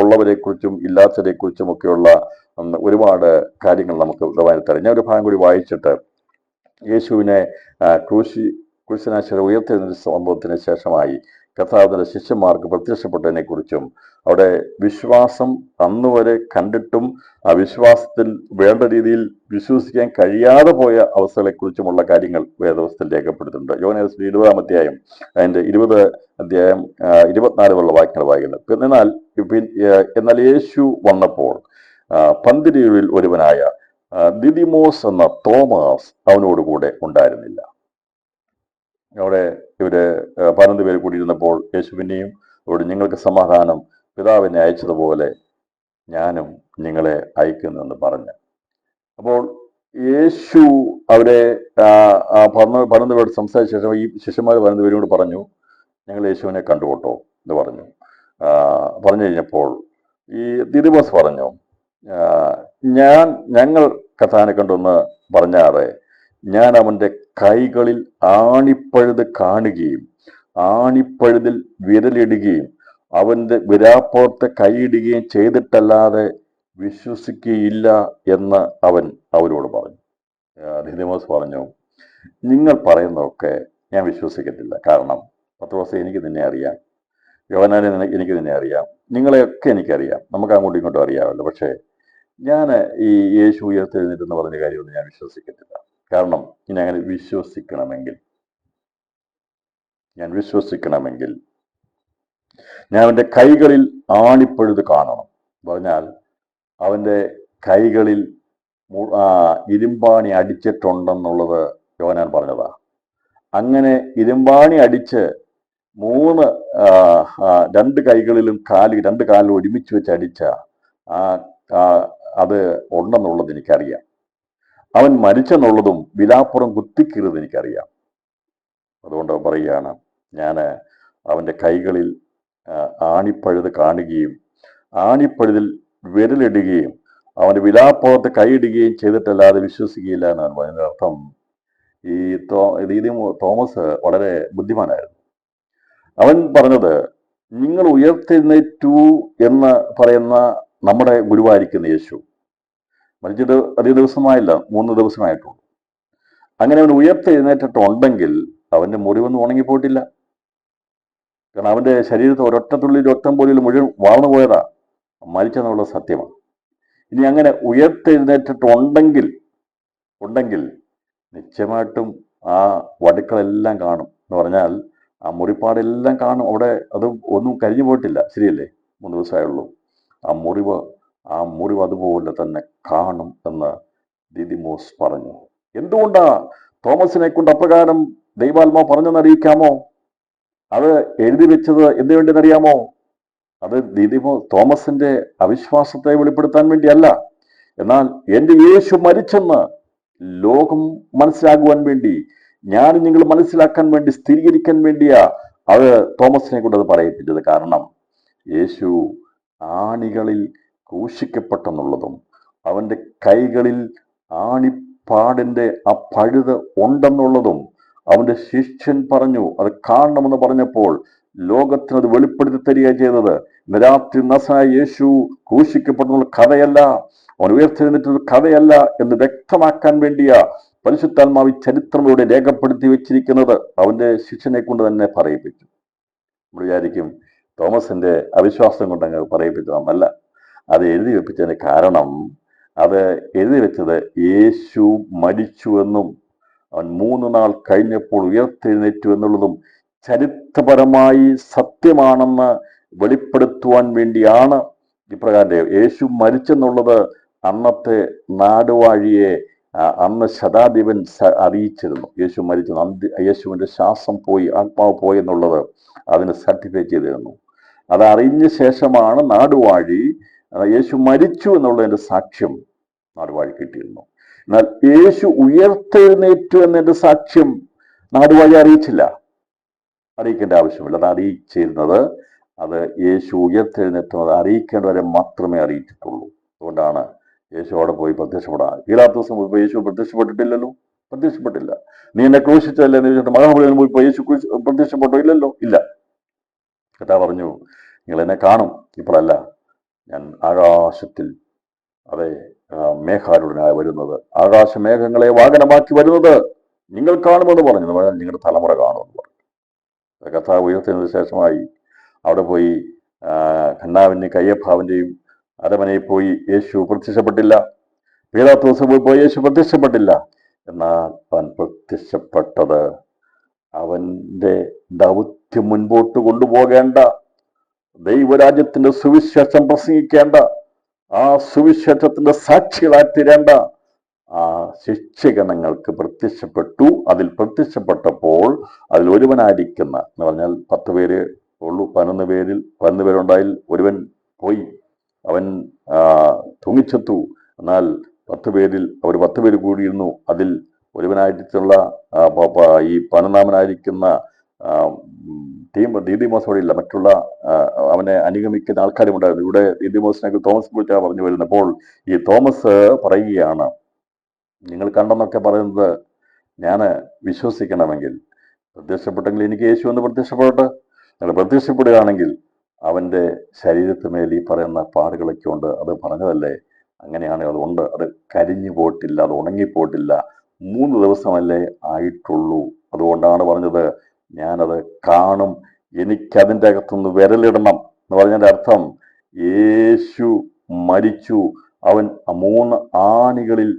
ഉള്ളവരെ കുറിച്ചും ഇല്ലാത്തവരെ കുറിച്ചും ഒക്കെയുള്ള ഒരുപാട് കാര്യങ്ങൾ നമുക്ക് തരാം. ഞാൻ ഒരു ഭാഗം കൂടി വായിച്ചിട്ട്, യേശുവിനെ ക്രൂശിനാശ ഉയർത്തുന്ന സംഭവത്തിന് ശേഷമായി കർത്താവിന്റെ ശിഷ്യന്മാർക്ക് പ്രത്യക്ഷപ്പെട്ടതിനെ കുറിച്ചും അവിടെ വിശ്വാസം അന്നുവരെ കണ്ടിട്ടും ആ വിശ്വാസത്തിൽ വേണ്ട രീതിയിൽ വിശ്വസിക്കാൻ കഴിയാതെ പോയ അവസ്ഥകളെക്കുറിച്ചുമുള്ള കാര്യങ്ങൾ വേദപുസ്തകത്തിൽ രേഖപ്പെടുത്തുന്നുണ്ട്. യോഹന്നാൻ 20-ാം അധ്യായം അതിന്റെ 20 അധ്യായം 24 വാക്യങ്ങൾ വായിക്കുന്നത്. എന്നാൽ യേശു വന്നപ്പോൾ പന്തിരുവരിൽ ഒരുവനായ ദിദിമോസ് എന്ന തോമസ് അവനോടുകൂടെ ഉണ്ടായിരുന്നില്ല. അവിടെ ഇവര് 12 പേര് കൂടിയിരുന്നപ്പോൾ യേശു പിന്നെയും അവിടെ, നിങ്ങൾക്ക് സമാധാനം, പിതാവിനെ അയച്ചതുപോലെ ഞാനും നിങ്ങളെ അയക്കുന്നു എന്ന് പറഞ്ഞു. അപ്പോൾ യേശു അവരെ 12 പേരോട് സംസാരിച്ച ശേഷം ഈ ശിഷ്യന്മാർ 12 പേരോട് പറഞ്ഞു, ഞങ്ങൾ യേശുവിനെ കണ്ടുകൊട്ടോ എന്ന് പറഞ്ഞു. പറഞ്ഞു കഴിഞ്ഞപ്പോൾ ഈ ദിദിമോസ് പറഞ്ഞു, ഞങ്ങൾ കർത്താവിനെ കണ്ടെന്ന് പറഞ്ഞാറെ ഞാൻ അവന്റെ കൈകളിൽ ആണിപ്പഴുത് കാണുകയും ആണിപ്പഴുതിൽ വിരലിടുകയും അവന്റെ വിരാപ്പുറത്തെ കൈയിടുകയും ചെയ്തിട്ടല്ലാതെ വിശ്വസിക്കുകയില്ല എന്ന് അവൻ അവരോട് പറഞ്ഞു. ദിദിമോസ് പറഞ്ഞു, നിങ്ങൾ പറയുന്നതൊക്കെ ഞാൻ വിശ്വസിക്കത്തില്ല. കാരണം പത്രോസേ, എനിക്ക് നിന്നെ അറിയാം, യോഹന്നാനെ എനിക്ക് നിന്നെ അറിയാം, നിങ്ങളെയൊക്കെ എനിക്കറിയാം, നമുക്ക് അങ്ങോട്ടും ഇങ്ങോട്ടും അറിയാമല്ലോ. പക്ഷേ ഞാൻ ഈ യേശു ഉയർത്തെഴുന്നേറ്റെന്ന് പറഞ്ഞ കാര്യമൊന്നും ഞാൻ വിശ്വസിക്കത്തില്ല. കാരണം ഇനി അങ്ങനെ ഞാൻ വിശ്വസിക്കണമെങ്കിൽ ഞാൻ അവന്റെ കൈകളിൽ ആണിപ്പഴുത് കാണണം. പറഞ്ഞാൽ അവന്റെ കൈകളിൽ ഇരുമ്പാണി അടിച്ചിട്ടുണ്ടെന്നുള്ളത് യോഹന്നാൻ പറഞ്ഞതാ. അങ്ങനെ ഇരുമ്പാണി അടിച്ച് 2 കൈകളിലും രണ്ട് കാലിലും ഒരുമിച്ച് വെച്ച് അടിച്ച അത് ഉണ്ടെന്നുള്ളത് എനിക്കറിയാം. അവൻ മരിച്ചെന്നുള്ളതും വിലാപ്പുറം കുത്തിക്കീറിയത് എനിക്കറിയാം. അതുകൊണ്ട് പറയുകയാണ്, ഞാൻ അവന്റെ കൈകളിൽ ആണിപ്പഴുത് കാണുകയും ആണിപ്പഴുതിൽ വിരലിടുകയും അവന്റെ വിലാപ്പുറത്ത് കൈയിടുകയും ചെയ്തിട്ടല്ലാതെ വിശ്വസിക്കുകയില്ല എന്നാണ് പറയുന്നത്. അർത്ഥം, ഈ തോമസ് വളരെ ബുദ്ധിമാനായിരുന്നു. അവൻ പറഞ്ഞത്, നിങ്ങൾ ഉയർത്തെഴുന്നേറ്റു എന്ന് പറയുന്ന നമ്മുടെ ഗുരുവായിരിക്കുന്ന യേശു മരിച്ചിട്ട് അധിക ദിവസമായില്ല, 3 ദിവസമായിട്ടുള്ളൂ. അങ്ങനെ അവൻ ഉയർത്തെഴുന്നേറ്റിട്ടുണ്ടെങ്കിൽ അവന്റെ മുറിവൊന്നും ഉണങ്ങിപ്പോയിട്ടില്ല. കാരണം അവന്റെ ശരീരത്തിൽ ഒരൊറ്റത്തുള്ളി രക്തം പോലും മുഴുവൻ വാർന്നു പോയതാ, മരിച്ചെന്നുള്ള സത്യമാണ്. ഇനി അങ്ങനെ ഉയർത്തെഴുന്നേറ്റിട്ടുണ്ടെങ്കിൽ നിശ്ചയമായിട്ടും ആ വടുക്കളെല്ലാം കാണും. എന്ന് പറഞ്ഞാൽ ആ മുറിപ്പാടെല്ലാം കാണും അവിടെ. അത് ഒന്നും കരിഞ്ഞു പോയിട്ടില്ല, ശരിയല്ലേ? 3 ദിവസമായുള്ളൂ. ആ മുറിവ് അതുപോലെ തന്നെ കാണും എന്ന് ദിദിമോസ് പറഞ്ഞു. എന്തുകൊണ്ടാ തോമസിനെ കൊണ്ട് അപ്രകാരം ദൈവാത്മാവ് പറഞ്ഞെന്നറിയിക്കാമോ? അത് എഴുതി വെച്ചത് എന്തിനു വേണ്ടിയെന്നറിയാമോ? അത് തോമസിന്റെ അവിശ്വാസത്തെ വെളിപ്പെടുത്താൻ വേണ്ടിയല്ല, എന്നാൽ എന്റെ യേശു മരിച്ചെന്ന് ലോകം മനസ്സിലാകുവാൻ വേണ്ടി, ഞാൻ നിങ്ങൾ മനസ്സിലാക്കാൻ വേണ്ടി, സ്ഥിരീകരിക്കാൻ വേണ്ടിയാ അത് തോമസിനെ കൊണ്ട് അത് പറയിപ്പിച്ചത്. കാരണം യേശു ആണികളിൽ ക്രൂശിക്കപ്പെട്ടെന്നുള്ളതും അവന്റെ കൈകളിൽ ആണിപ്പാടിന്റെ ആ പഴുത് ഉണ്ടെന്നുള്ളതും അവന്റെ ശിഷ്യൻ പറഞ്ഞു. അത് കാണണമെന്ന് പറഞ്ഞപ്പോൾ ലോകത്തിന് അത് വെളിപ്പെടുത്തി തരിക ചെയ്തത്. ഇന്ന് രാത്രി നസറായ യേശു ക്രൂശിക്കപ്പെടുന്ന കഥയല്ല, അവൻ ഉയർത്തെഴുന്നേറ്റത് കഥയല്ല എന്ന് വ്യക്തമാക്കാൻ വേണ്ടിയാ പരിശുദ്ധാത്മാവ് ചരിത്രങ്ങളുടെ രേഖപ്പെടുത്തി വെച്ചിരിക്കുന്നത്. അവന്റെ ശിഷ്യനെ കൊണ്ട് തന്നെ പറയിപ്പിച്ചു. നമ്മൾ വിചാരിക്കും തോമസിന്റെ അവിശ്വാസം കൊണ്ട് അങ്ങ് പറയിപ്പിച്ചതെന്നല്ല. അത് എഴുതി വെപ്പിച്ചതിന് കാരണം, അത് എഴുതി വെച്ചത് യേശു മരിച്ചുവെന്നും അവൻ 3 നാൾ കഴിഞ്ഞപ്പോൾ ഉയർത്തെഴുന്നേറ്റു എന്നുള്ളതും ചരിത്രപരമായി സത്യമാണെന്ന് വെളിപ്പെടുത്തുവാൻ വേണ്ടിയാണ്. ഇപ്രകാരം യേശു മരിച്ചെന്നുള്ളത് അന്നത്തെ നാടുവാഴിയെ അന്ന് ശതാധിപൻ അറിയിച്ചിരുന്നു. യേശു മരിച്ചു, യേശുവിന്റെ ശ്വാസം പോയി, ആത്മാവ് പോയി എന്നുള്ളത് അതിന് സർട്ടിഫൈ ചെയ്തിരുന്നു. അത് അറിഞ്ഞ ശേഷമാണ് നാടുവാഴി യേശു മരിച്ചു എന്നുള്ളതിന്റെ സാക്ഷ്യം നാടുവാഴി കിട്ടിയിരുന്നു. എന്നാൽ യേശു ഉയർത്തെഴുന്നേറ്റു എന്നതിന്റെ സാക്ഷ്യം നാടുവാഴി അറിയിക്കേണ്ട ആവശ്യമില്ല. അത് അറിയിച്ചിരുന്നത്, അത് യേശു ഉയർത്തെഴുന്നേറ്റുന്നത് അറിയിക്കേണ്ടവരെ മാത്രമേ അറിയിച്ചിട്ടുള്ളൂ. അതുകൊണ്ടാണ് യേശു അവിടെ പോയി പ്രത്യക്ഷപ്പെടാൻ. പീലാത്തോസ് പോയി യേശു പ്രത്യക്ഷപ്പെട്ടില്ല. നീ എന്നെ ക്രൂശിച്ചല്ലേ എന്ന് ചോദിച്ചിട്ട് മഹാബലിയിൽ പോയി യേശു പ്രത്യക്ഷപ്പെട്ടോ? ഇല്ല. കർത്താവ് പറഞ്ഞു, നിങ്ങൾ എന്നെ കാണും, ഇപ്പോഴല്ല, ഞാൻ ആകാശത്തിൽ, അതെ, മേഘാരൂഢനായി വരുന്നത്, ആകാശമേഘങ്ങളെ വാഹനമാക്കി വരുന്നത് നിങ്ങൾ കാണുമെന്ന് പറഞ്ഞു. നിങ്ങളുടെ തലമുറ കാണുമെന്ന് പറഞ്ഞു. കർത്താവ് ഉയർത്തിയതിനു ശേഷമായി അവിടെ പോയി ഖന്നാവിൻ്റെയും കയ്യപ്പാവിൻ്റെയും അരമനയിൽ പോയി യേശു പ്രത്യക്ഷപ്പെട്ടില്ല. പീലാത്തോസ് പോയി യേശു പ്രത്യക്ഷപ്പെട്ടില്ല. എന്നാൽ അവൻ പ്രത്യക്ഷപ്പെട്ടത് അവന്റെ ദൗത്യം മുൻപോട്ട് കൊണ്ടുപോകേണ്ട, ദൈവരാജ്യത്തിന്റെ സുവിശേഷം പ്രസംഗിക്കേണ്ട, ആ സുവിശേഷത്തിന്റെ സാക്ഷികളായി തീരേണ്ട ആ ശിക്ഷകണങ്ങൾക്ക് പ്രത്യക്ഷപ്പെട്ടു. അതിൽ പ്രത്യക്ഷപ്പെട്ടപ്പോൾ അതിൽ ഒരുവനായിരിക്കുന്ന, എന്ന് പറഞ്ഞാൽ 10 പേര് ഉള്ളൂ, 11 പേരുണ്ടായി ഒരുവൻ പോയി, അവൻ തൂങ്ങിച്ചെത്തു. എന്നാൽ 10 പേരിൽ അവർ 10 പേര് കൂടിയിരുന്നു. അതിൽ ഒരുവനായിട്ടുള്ള ഈ 11-ാമനായിരിക്കുന്ന ദീദിമോസ് ഇല്ല, മറ്റുള്ള അവനെ അനുഗമിക്കുന്ന ആൾക്കാരും ഉണ്ടായിരുന്നു. ഇവിടെ ദീദിമോസിനെ തോമസ് കുറിച്ചാണ് പറഞ്ഞു വരുന്നപ്പോൾ ഈ തോമസ് പറയുകയാണ്, നിങ്ങൾ കണ്ടെന്നൊക്കെ പറയുന്നത് ഞാൻ വിശ്വസിക്കണമെങ്കിൽ പ്രത്യക്ഷപ്പെട്ടെങ്കിൽ എനിക്ക് യേശു എന്ന് പ്രത്യക്ഷപ്പെടട്ടെ. നിങ്ങൾ പ്രത്യക്ഷപ്പെടുകയാണെങ്കിൽ അവന്റെ ശരീരത്തിന്മേൽ ഈ പറയുന്ന പാടുകളൊക്കെ ഉണ്ട്, അത് പറഞ്ഞതല്ലേ, അങ്ങനെയാണെങ്കിൽ അതുകൊണ്ട് അത് കരിഞ്ഞു പോയിട്ടില്ല, അത് ഉണങ്ങിപ്പോയിട്ടില്ല, 3 ദിവസമല്ലേ ആയിട്ടുള്ളൂ. അതുകൊണ്ടാണ് പറഞ്ഞത് ഞാനത് കാണും, എനിക്കതിൻ്റെ അകത്തുനിന്ന് വിരലിടണം എന്ന് പറഞ്ഞതിൻ്റെ അർത്ഥം യേശു മരിച്ചു, അവൻ 3 ആണികളിൽ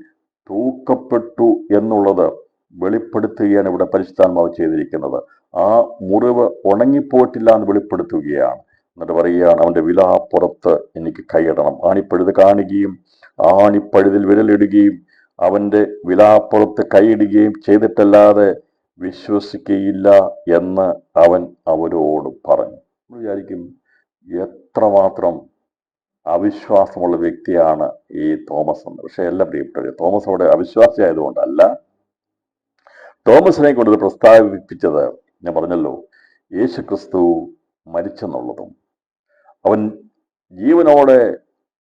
തൂക്കപ്പെട്ടു എന്നുള്ളത് വെളിപ്പെടുത്തുകയാണ് ഇവിടെ പരിശുദ്ധാത്മാവ് ചെയ്തിരിക്കുന്നത്. ആ മുറിവ് ഉണങ്ങിപ്പോയിട്ടില്ല എന്ന് വെളിപ്പെടുത്തുകയാണ്. എന്നിട്ട് പറയുകയാണ്, അവന്റെ വിലാപ്പുറത്ത് എനിക്ക് കൈയിടണം, ആണിപ്പഴുത് കാണുകയും ആണിപ്പഴുതിൽ വിരലിടുകയും അവന്റെ വിലാപ്പുറത്ത് കൈയിടുകയും ചെയ്തിട്ടല്ലാതെ വിശ്വസിക്കുകയില്ല എന്ന് അവൻ അവരോട് പറഞ്ഞു. വിചാരിക്കും എത്രമാത്രം അവിശ്വാസമുള്ള വ്യക്തിയാണ് ഈ തോമസ് എന്ന്. പക്ഷെ എല്ലാം പ്രിയപ്പെട്ടവരെ, തോമസ് അവിടെ അവിശ്വാസിയായതുകൊണ്ടല്ല, തോമസിനെ കൊണ്ട് പ്രസ്താവിപ്പിച്ചത് ഞാൻ പറഞ്ഞല്ലോ, യേശു ക്രിസ്തു മരിച്ചെന്നുള്ളതും അവൻ ജീവനോടെ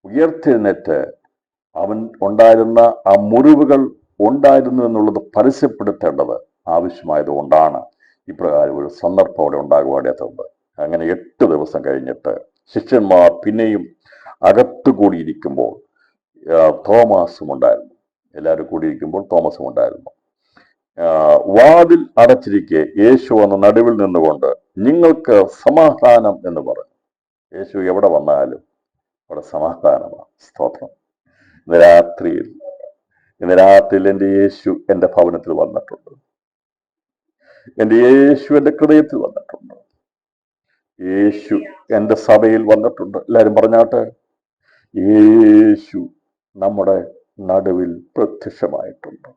ഉയർത്തെഴുന്നേറ്റ് അവൻ ഉണ്ടായിരുന്ന ആ മുറിവുകൾ ഉണ്ടായിരുന്നു എന്നുള്ളത് പരസ്യപ്പെടുത്തേണ്ടത് ആവശ്യമായതുകൊണ്ടാണ് ഇപ്രകാരം ഒരു സന്ദർഭം അവിടെ ഉണ്ടാകുവാടേണ്ടത്. അങ്ങനെ 8 ദിവസം കഴിഞ്ഞിട്ട് ശിഷ്യന്മാർ പിന്നെയും അകത്തു കൂടിയിരിക്കുമ്പോൾ തോമസും ഉണ്ടായിരുന്നു. എല്ലാവരും കൂടിയിരിക്കുമ്പോൾ തോമസും ഉണ്ടായിരുന്നു. വാതിൽ അടച്ചിരിക്കെ യേശു വന്ന് നടുവിൽ നിന്നുകൊണ്ട് നിങ്ങൾക്ക് സമാധാനം എന്ന് പറഞ്ഞു. യേശു എവിടെ വന്നാലും അവിടെ സമാധാനമാണ്. സ്തോത്രം. ഇന്ന് രാത്രിയിൽ എൻ്റെ യേശു എൻ്റെ ഭവനത്തിൽ വന്നിട്ടുണ്ട്. എൻ്റെ യേശു എൻ്റെ ഹൃദയത്തിൽ വന്നിട്ടുണ്ട്. യേശു എൻ്റെ സഭയിൽ വന്നിട്ടുണ്ട്. എല്ലാവരും പറഞ്ഞാട്ടെ, യേശു നമ്മുടെ നടുവിൽ പ്രത്യക്ഷമായിട്ടുണ്ട്.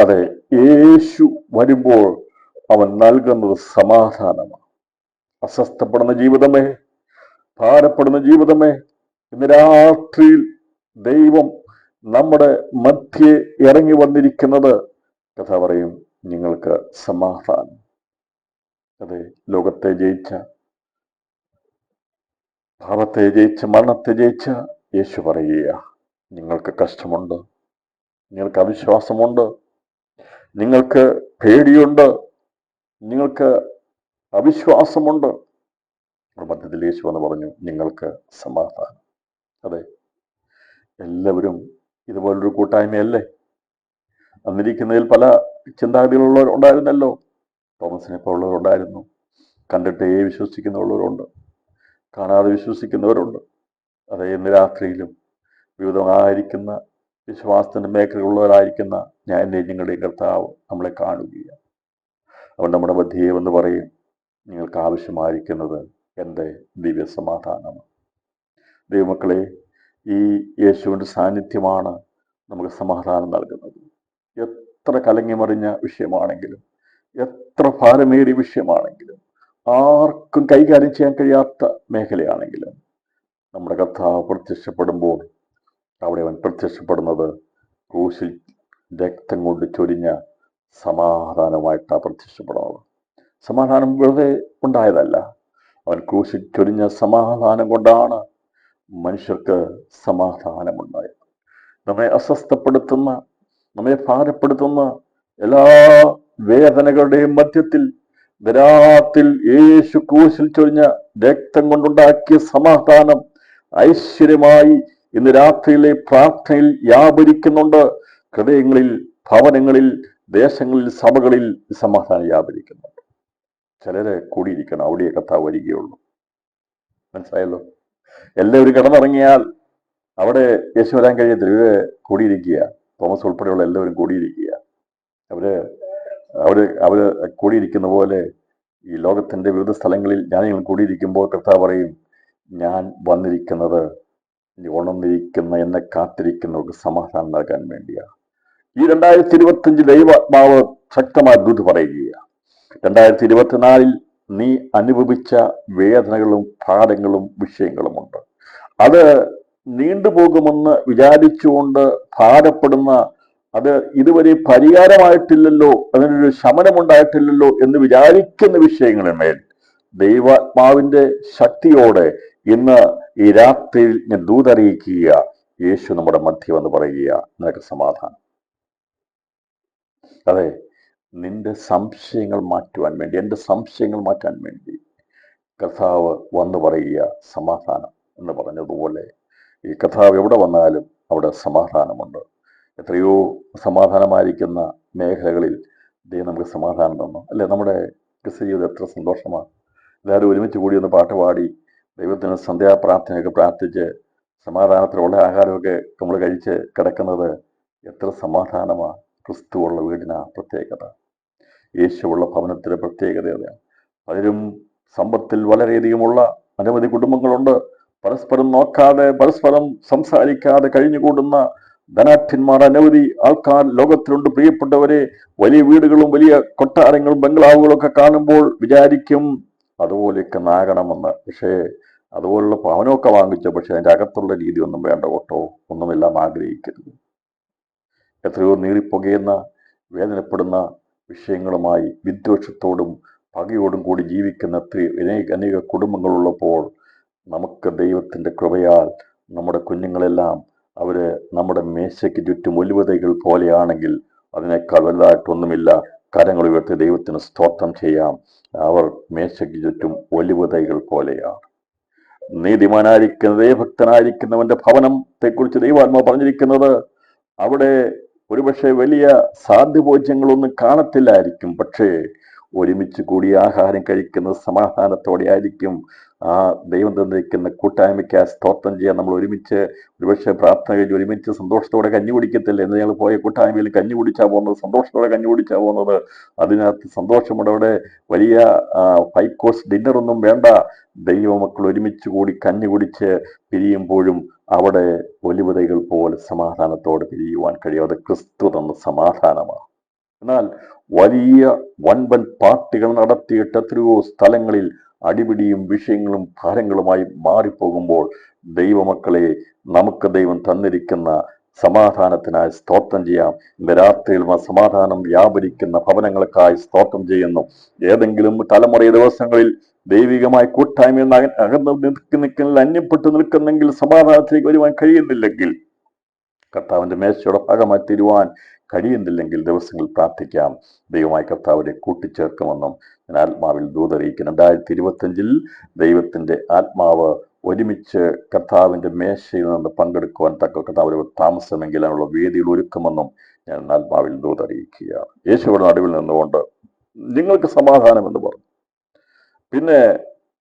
അതെ, യേശു വരുമ്പോൾ അവൻ നൽകുന്നത് സമാധാനമാണ്. അസ്വസ്ഥപ്പെടുന്ന ജീവിതമേ, ഭാരപ്പെടുന്ന ജീവിതമേ, ഇന്ന് രാത്രിയിൽ ദൈവം നമ്മുടെ മധ്യേ ഇറങ്ങി വന്നിരിക്കുന്നത് കഥ പറയും, നിങ്ങൾക്ക് സമാധാനം. അതെ, ലോകത്തെ ജയിച്ച, പാപത്തെ ജയിച്ച, മരണത്തെ ജയിച്ച യേശു പറയുക, നിങ്ങൾക്ക് കഷ്ടമുണ്ട്, നിങ്ങൾക്ക് അവിശ്വാസമുണ്ട്, നിങ്ങൾക്ക് പേടിയുണ്ട്, നിങ്ങൾക്ക് അവിശ്വാസമുണ്ട്. മധ്യത്തിൽ യേശു എന്ന് പറഞ്ഞു, നിങ്ങൾക്ക് സമാധാനം. അതെ, എല്ലാവരും ഇതുപോലൊരു കൂട്ടായ്മയല്ലേ? അന്നിരിക്കുന്നതിൽ പല ചിന്താഗതികളുള്ളവർ ഉണ്ടായിരുന്നല്ലോ. തോമസിനെ പോലുള്ളവരുണ്ടായിരുന്നു. കണ്ടിട്ടേ വിശ്വസിക്കുന്നവരുണ്ട്, കാണാതെ വിശ്വസിക്കുന്നവരുണ്ട്. അതെ, ഇന്ന് രാത്രിയിലും വിവിധമായിരിക്കുന്ന വിശ്വാസത്തിന്റെ മേഖലകളുള്ളവരായിരിക്കുന്ന ഞാനെയും നിങ്ങളുടെയും കർത്താവ് നമ്മളെ കാണുകയാണ്. അവൻ നമ്മുടെ മധ്യേ എന്ന് പറയും, നിങ്ങൾക്ക് ആവശ്യമായിരിക്കുന്നത് എൻ്റെ ദിവ്യ സമാധാനമാണ്. ദൈവമക്കളെ, ഈ യേശുവിൻ്റെ സാന്നിധ്യമാണ് നമുക്ക് സമാധാനം നൽകുന്നത്. എത്ര കലങ്ങിമറിഞ്ഞ വിഷയമാണെങ്കിലും, എത്ര ഭാരമേറിയ വിഷയമാണെങ്കിലും, ആർക്കും കൈകാര്യം ചെയ്യാൻ കഴിയാത്ത മേഖലയാണെങ്കിലും, നമ്മുടെ കർത്താവ് പ്രത്യക്ഷപ്പെടുമ്പോൾ അവിടെ അവൻ പ്രത്യക്ഷപ്പെടുന്നത് ക്രൂശിൽ രക്തം കൊണ്ട് ചൊരിഞ്ഞ സമാധാനമായിട്ടാണ് പ്രത്യക്ഷപ്പെടുന്നത്. സമാധാനം വെറുതെ ഉണ്ടായതല്ല, അവൻ ക്രൂശിൽ ചൊരിഞ്ഞ സമാധാനം കൊണ്ടാണ് മനുഷ്യർക്ക് സമാധാനമുണ്ടായത്. നമ്മെ അസ്വസ്ഥപ്പെടുത്തുന്ന, നമ്മെ ഭാരപ്പെടുത്തുന്ന എല്ലാ വേദനകളുടെയും മധ്യത്തിൽ രാത്രിയിൽ യേശു ക്രൂശിൽ ചൊരിഞ്ഞ രക്തം കൊണ്ടുണ്ടാക്കിയ സമാധാനം ഐശ്വര്യമായി ഇന്ന് രാത്രിയിലെ പ്രാർത്ഥനയിൽ വ്യാപരിക്കുന്നുണ്ട്. ഹൃദയങ്ങളിൽ, ഭവനങ്ങളിൽ, ദേശങ്ങളിൽ, സഭകളിൽ സമാധാനം വ്യാപരിക്കുന്നുണ്ട്. ചിലര് കൂടിയിരിക്കണം, അവിടെ കർത്താവ് വരികയുള്ളൂ. മനസ്സിലായല്ലോ? എല്ലാവരും കിടന്നിറങ്ങിയാൽ അവിടെ യേശു വരാൻ കഴിയത്തില്ല. ഇവര് കൂടിയിരിക്കുക, തോമസ് ഉൾപ്പെടെയുള്ള എല്ലാവരും കൂടിയിരിക്കുക. അവര് കൂടിയിരിക്കുന്ന പോലെ ഈ ലോകത്തിന്റെ വിവിധ സ്ഥലങ്ങളിൽ ഞാനിങ്ങൾ കൂടിയിരിക്കുമ്പോൾ കർത്താവ് പറയും, ഞാൻ വന്നിരിക്കുന്നത് ഉണർന്നിരിക്കുന്ന എന്നെ കാത്തിരിക്കുന്നവർക്ക് സമാധാനം നൽകാൻ വേണ്ടിയാണ്. ഈ 2025 ദൈവാത്മാവ് ശക്തമായ ദൂത് പറയുകയാണ്. 2024 നീ അനുഭവിച്ച വേദനകളും ഭാരങ്ങളും വിഷയങ്ങളുമുണ്ട്. അത് നീണ്ടുപോകുമെന്ന് വിചാരിച്ചുകൊണ്ട് ഭാരപ്പെടുന്ന, അത് ഇതുവരെ പരിഹാരമായിട്ടില്ലല്ലോ, അതിനൊരു ശമനമുണ്ടായിട്ടില്ലല്ലോ എന്ന് വിചാരിക്കുന്ന വിഷയങ്ങളിന്മേൽ ദൈവാത്മാവിന്റെ ശക്തിയോടെ ഇന്ന് ഈ രാത്രിയിൽ ഞാൻ ദൂതറിയിക്കുക, യേശു നമ്മുടെ മധ്യം എന്ന് പറയുക, നിനക്ക് സമാധാനം. അതെ, നിന്റെ സംശയങ്ങൾ മാറ്റുവാൻ വേണ്ടി, എൻ്റെ സംശയങ്ങൾ മാറ്റാൻ വേണ്ടി കർത്താവ് വന്നു പറയുക സമാധാനം എന്ന് പറഞ്ഞതുപോലെ ഈ കർത്താവ് എവിടെ വന്നാലും അവിടെ സമാധാനമുണ്ട്. എത്രയോ സമാധാനമായിരിക്കുന്ന മേഖലകളിൽ ദൈവം നമുക്ക് സമാധാനം തന്നു അല്ലേ? നമ്മുടെ ക്രിസ്ത്യ ജീവിതം എത്ര സന്തോഷമാണ്. എല്ലാവരും ഒരുമിച്ച് കൂടി ഒന്ന് പാട്ട് പാടി ദൈവത്തിന് സന്ധ്യാപ്രാർത്ഥനയൊക്കെ പ്രാർത്ഥിച്ച് സമാധാനത്തിലുള്ള ആഹാരമൊക്കെ നമ്മൾ കഴിച്ച് കിടക്കുന്നത് എത്ര സമാധാനമാണ്. ക്രിസ്തുവുള്ള വീടിന പ്രത്യേകത, യേശുവുള്ള ഭവനത്തിൻ്റെ പ്രത്യേകതയാണ്. പലരും സമ്പത്തിൽ വളരെയധികമുള്ള അനവധി കുടുംബങ്ങളുണ്ട്. പരസ്പരം നോക്കാതെ, പരസ്പരം സംസാരിക്കാതെ കഴിഞ്ഞുകൂടുന്ന ധനാഠ്യന്മാർ അനവധി ആൾക്കാർ ലോകത്തിലുണ്ട്. പ്രിയപ്പെട്ടവരെ, വലിയ വീടുകളും വലിയ കൊട്ടാരങ്ങളും ബംഗ്ലാവുകളും ഒക്കെ കാണുമ്പോൾ വിചാരിക്കും അതുപോലെയൊക്കെ നാകണമെന്ന്. പക്ഷേ അതുപോലുള്ള ഭവനമൊക്കെ വാങ്ങിച്ചു, പക്ഷെ അതിൻ്റെ അകത്തുള്ള രീതി ഒന്നും വേണ്ട കേട്ടോ, ഒന്നുമെല്ലാം ആഗ്രഹിക്കരുത്. എത്രയോ നീറിപ്പുകയുന്ന, വേദനപ്പെടുന്ന വിഷയങ്ങളുമായി വിദ്വേഷത്തോടും പകയോടും കൂടി ജീവിക്കുന്ന അനേക കുടുംബങ്ങളുള്ളപ്പോൾ നമുക്ക് ദൈവത്തിൻ്റെ കൃപയാൽ നമ്മുടെ കുഞ്ഞുങ്ങളെല്ലാം അവര് നമ്മുടെ മേശയ്ക്ക് ചുറ്റും ഒലിവതൈകൾ പോലെയാണെങ്കിൽ അതിനേക്കാൾ വലുതായിട്ടൊന്നുമില്ല. കരങ്ങൾ ഉയർത്തി ദൈവത്തിന് സ്തോത്രം ചെയ്യാം. അവർ മേശയ്ക്ക് ചുറ്റും ഒലിവതൈകൾ പോലെയാണ്. നീതിമാനായിരിക്കുന്ന ദൈവഭക്തനായിരിക്കുന്നവന്റെ ഭവനത്തെക്കുറിച്ച് ദൈവാത്മാവ് പറഞ്ഞിരിക്കുന്നത് അവിടെ ഒരുപക്ഷെ വലിയ സാധ്യഭോജ്യങ്ങളൊന്നും കാണത്തില്ലായിരിക്കും, പക്ഷേ ഒരുമിച്ച് കൂടി ആഹാരം കഴിക്കുന്നത് സമാധാനത്തോടെ ആയിരിക്കും. ആ ദൈവം തന്നിരിക്കുന്ന കൂട്ടായ്മയ്ക്ക് സ്തോത്രം ചെയ്യാൻ നമ്മൾ ഒരുമിച്ച് ഒരുപക്ഷെ പ്രാർത്ഥന കഴിഞ്ഞ് ഒരുമിച്ച് സന്തോഷത്തോടെ കഞ്ഞി കുടിക്കത്തില്ല. എന്ന് ഞങ്ങൾ പോയ കൂട്ടായ്മയിൽ കഞ്ഞി കുടിച്ചാൽ പോകുന്നത്, സന്തോഷത്തോടെ കഞ്ഞി കുടിച്ചാൽ പോകുന്നത്. അതിനകത്ത് സന്തോഷമുണ്ട്. അവിടെ വലിയ 5 കോഴ്സ് ഡിന്നറൊന്നും വേണ്ട. ദൈവമക്കൾ ഒരുമിച്ച് കൂടി കഞ്ഞി കുടിച്ച് പിരിയുമ്പോഴും അവിടെ ഒലിവതൈകൾ പോലെ സമാധാനത്തോടെ പിരിയുവാൻ കഴിയും. അത് ക്രിസ്തു തന്ന സമാധാനമാണ്. എന്നാൽ വലിയ വൻപൻ പാർട്ടികൾ നടത്തിയിട്ട് എത്രയോ സ്ഥലങ്ങളിൽ അടിപിടിയും വിഷയങ്ങളും ഭാരങ്ങളുമായി മാറിപ്പോകുമ്പോൾ ദൈവമക്കളെ, നമുക്ക് ദൈവം തന്നിരിക്കുന്ന സമാധാനത്തിനായി സ്തോത്രം ചെയ്യാം. ഇന്ന് രാത്രിയിൽ സമാധാനം വ്യാപരിക്കുന്ന ഭവനങ്ങൾക്കായി സ്തോത്രം ചെയ്യുന്നു. ഏതെങ്കിലും തലമുറ ദിവസങ്ങളിൽ ദൈവികമായ കൂട്ടായ്മയിൽ അകന്ന് നിൽക്കുന്നില്ല, അന്യപ്പെട്ടു നിൽക്കുന്നെങ്കിൽ, സമാധാനത്തിലേക്ക് വരുവാൻ കഴിയുന്നില്ലെങ്കിൽ, കർത്താവിന്റെ മേശയുടെ ഭാഗമായി തീരുവാൻ കഴിയുന്നില്ലെങ്കിൽ ദിവസങ്ങൾ പ്രാർത്ഥിക്കാം. ദൈവമായ കർത്താവിനെ കൂട്ടിച്ചേർക്കുമെന്നും ഞാൻ ആത്മാവിൽ ദൂതറിയിക്കും. 2025 ദൈവത്തിന്റെ ആത്മാവ് ഒരുമിച്ച് കർത്താവിന്റെ മേശയിൽ നിന്ന് പങ്കെടുക്കുവാൻ തക്ക കർത്താവ് താമസമെങ്കിൽ അതിനുള്ള വേദികൾ ഒരുക്കുമെന്നും ഞാൻ ആത്മാവിൽ ദൂതറിയിക്കുകയാണ്. യേശുവിടെ നടുവിൽ നിന്നുകൊണ്ട് നിങ്ങൾക്ക് സമാധാനം എന്ന് പറഞ്ഞു. പിന്നെ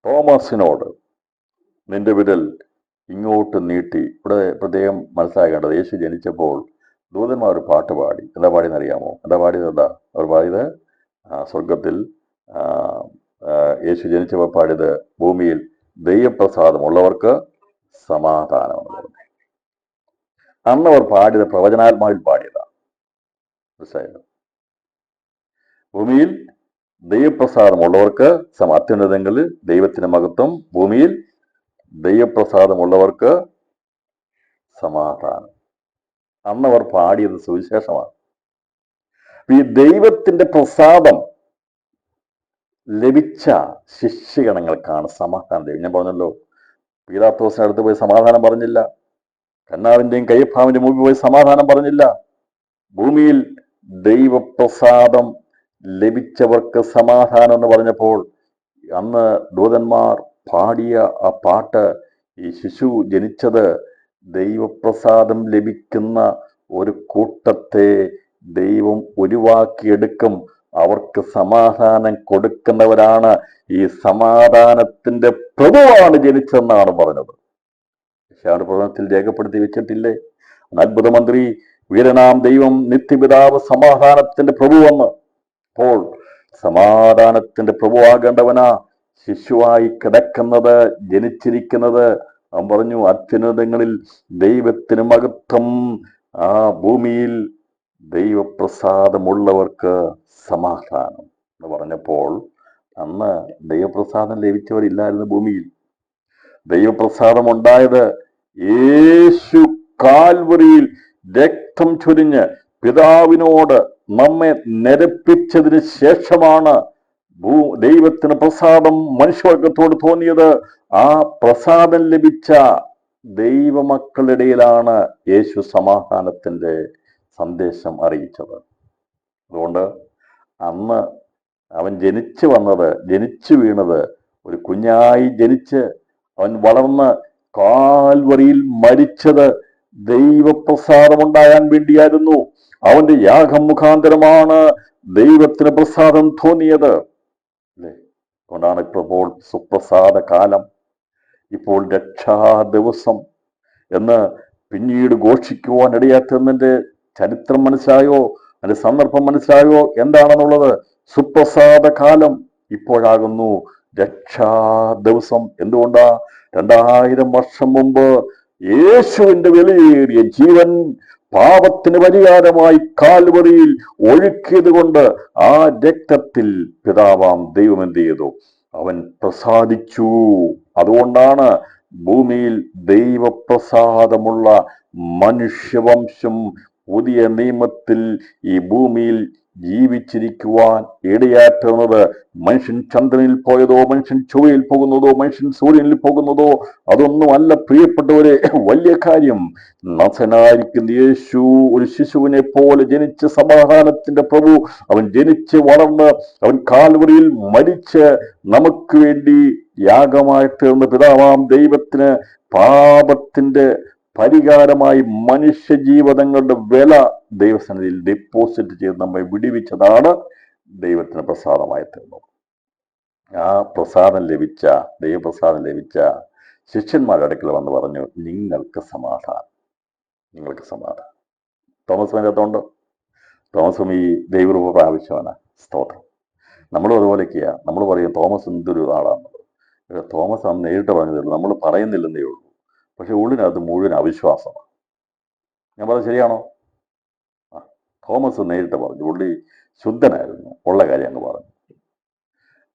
തോമസിനോട് നിന്റെ വിരൽ ഇങ്ങോട്ട് നീട്ടി. ഇവിടെ പ്രത്യേകം മനസ്സിലാക്കേണ്ടത്, യേശു ജനിച്ചപ്പോൾ ദൂതന്മാർ ഒരു പാട്ട് പാടി. എന്താ പാടിയെന്നറിയാമോ? എന്താ പാടിയത്? അവർ പാടിയത് സ്വർഗത്തിൽ യേശു ജനിച്ചപ്പോൾ പാടിയത് ഭൂമിയിൽ ദൈവപ്രസാദമുള്ളവർക്ക് സമാധാനം എന്ന് പറഞ്ഞു. അന്ന് അവർ പാടിയത് പ്രവചനാത്മാവിൽ പാടിയതാണ്. മനസ്സിലായത്? ഭൂമിയിൽ ദൈവപ്രസാദമുള്ളവർക്ക് അത്യുന്നതങ്ങളിൽ ദൈവത്തിന്റെ മഹത്വം, ഭൂമിയിൽ ദൈവപ്രസാദമുള്ളവർക്ക് സമാധാനം. അന്നവർ പാടിയത് സുവിശേഷമാണ്. ഈ ദൈവത്തിന്റെ പ്രസാദം ലഭിച്ച ശിഷ്യഗണങ്ങൾക്കാണ് സമാധാനം ദൈവം. ഞാൻ പറഞ്ഞല്ലോ, പീലാത്തോസിന്റെ അടുത്ത് പോയി സമാധാനം പറഞ്ഞില്ല, കന്നാവിന്റെയും കയ്യപ്പാവിന്റെ മുമ്പിൽ പോയി സമാധാനം പറഞ്ഞില്ല. ഭൂമിയിൽ ദൈവപ്രസാദം ലഭിച്ചവർക്ക് സമാധാനം എന്ന് പറഞ്ഞപ്പോൾ അന്ന് ദൂതന്മാർ പാടിയ ആ പാട്ട്, ഈ ശിശു ജനിച്ചത് ദൈവപ്രസാദം ലഭിക്കുന്ന ഒരു കൂട്ടത്തെ ദൈവം ഒഴിവാക്കിയെടുക്കും, അവർക്ക് സമാധാനം കൊടുക്കുന്നവരാണ്, ഈ സമാധാനത്തിന്റെ പ്രഭുവാണ് ജനിച്ചെന്നാണ് പറഞ്ഞത്. പ്രവചനത്തിൽ രേഖപ്പെടുത്തി വെച്ചിട്ടില്ലേ? അത്ഭുത മന്ത്രി, വീരനാം ദൈവം, നിത്യപിതാവ്, സമാധാനത്തിന്റെ പ്രഭുവെന്ന്. അപ്പോൾ സമാധാനത്തിന്റെ പ്രഭുവാകേണ്ടവനാ ശിശുവായി കിടക്കുന്നത്, ജനിച്ചിരിക്കുന്നത്. അവൻ പറഞ്ഞു, അത്യുന്നതങ്ങളിൽ ദൈവത്തിന് മഹത്വം, ആ ഭൂമിയിൽ ദൈവപ്രസാദമുള്ളവർക്ക് സമാധാനം എന്ന് പറഞ്ഞപ്പോൾ അന്ന് ദൈവപ്രസാദം ലഭിച്ചവരില്ലായിരുന്നു ഭൂമിയിൽ. ദൈവപ്രസാദം ഉണ്ടായത് യേശു കാൽവറിയിൽ രക്തം ചൊരിഞ്ഞ് പിതാവിനോട് നമ്മെ നിരപ്പിച്ചതിന് ശേഷമാണ് ദൈവത്തിന് പ്രസാദം മനുഷ്യവർഗത്തോട് തോന്നിയത്. ആ പ്രസാദം ലഭിച്ച ദൈവമക്കളുടെയിലാണ് യേശു സമാധാനത്തിന്റെ സന്ദേശം അറിയിച്ചത്. അതുകൊണ്ട് അന്ന് അവൻ ജനിച്ചു വീണത് ഒരു കുഞ്ഞായി ജനിച്ച് അവൻ വളർന്ന് കാൽവറിയിൽ മരിച്ചത് ദൈവപ്രസാദമുണ്ടാകാൻ വേണ്ടിയായിരുന്നു. അവന്റെ യാഗം മുഖാന്തരമാണ് ദൈവത്തിന് പ്രസാദം തോന്നിയത്. അല്ലേ? അതുകൊണ്ടാണ് ഇപ്പോൾ സുപ്രസാദ കാലം, ഇപ്പോൾ രക്ഷാ ദിവസം എന്ന് പിന്നീട് ഘോഷിക്കുവാൻ ഇടയാക്കുന്നതിന്റെ ചരിത്രം മനസ്സിലായോ? അതിന്റെ സന്ദർഭം മനസ്സിലായോ എന്താണെന്നുള്ളത്? സുപ്രസാദ കാലം ഇപ്പോഴാകുന്നു രക്ഷാ ദിവസം. എന്തുകൊണ്ടാ? 2000 വർഷം മുമ്പ് യേശുവിന്റെ വിലയേറിയ ജീവൻ പാപത്തിന് പരിഹാരമായി കാൽവറിയിൽ ഒഴുക്കിയത് കൊണ്ട് ആ രക്തത്തിൽ പിതാവാം ദൈവം എന്ത് ചെയ്തു? അവൻ പ്രസാദിച്ചു. അതുകൊണ്ടാണ് ഭൂമിയിൽ ദൈവപ്രസാദമുള്ള മനുഷ്യവംശം പുതിയ നിയമത്തിൽ ഈ ഭൂമിയിൽ ജീവിച്ചിരിക്കുവാൻ ഇടയാറ്റുന്നത്. മനുഷ്യൻ ചന്ദ്രനിൽ പോയതോ, മനുഷ്യൻ ചൊവ്വയിൽ പോകുന്നതോ, മനുഷ്യൻ സൂര്യനിൽ പോകുന്നതോ അതൊന്നുമല്ല പ്രിയപ്പെട്ടവരെ വലിയ കാര്യം. നസനായിരിക്കുന്ന യേശു ഒരു ശിശുവിനെ പോലെ ജനിച്ച് സമാധാനത്തിന്റെ പ്രഭു, അവൻ ജനിച്ച് വളർന്ന് അവൻ കാൽവറിയിൽ മരിച്ച് നമുക്ക് വേണ്ടി യാഗമായി തീർന്ന പിതാവാം ദൈവത്തിന് പാപത്തിന്റെ പരിഹാരമായി മനുഷ്യ ജീവിതങ്ങളുടെ വില ദൈവസന്നിധിയിൽ ഡെപ്പോസിറ്റ് ചെയ്ത് നമ്മെ വിടുവിച്ചതാണ് ദൈവത്തിന് പ്രസാദമായി തീർന്നത്. ആ ദൈവപ്രസാദം ലഭിച്ച ശിഷ്യന്മാരുടെ അടുക്കൽ വന്ന് പറഞ്ഞു, നിങ്ങൾക്ക് സമാധാനം. തോമസ് അതിനകത്തുണ്ട്. തോമസും ഈ ദൈവരൂപ പ്രാപിച്ചവനാ. സ്തോത്രം. നമ്മളും അതുപോലെയൊക്കെയാ. നമ്മൾ പറയും തോമസ് എന്തൊരു ആളാണെന്നുള്ളത്. തോമസ് അന്ന് നേരിട്ട് പറഞ്ഞതേ നമ്മൾ പറയുന്നില്ലെന്നേ ഉള്ളൂ. പക്ഷെ ഉള്ളിനകത്ത് മുഴുവൻ അവിശ്വാസമാണ്. ഞാൻ പറഞ്ഞത് ശരിയാണോ? തോമസ് നേരിട്ട് പറഞ്ഞു. പുള്ളി ശുദ്ധനായിരുന്നു, ഉള്ള കാര്യം അങ്ങ് പറഞ്ഞു.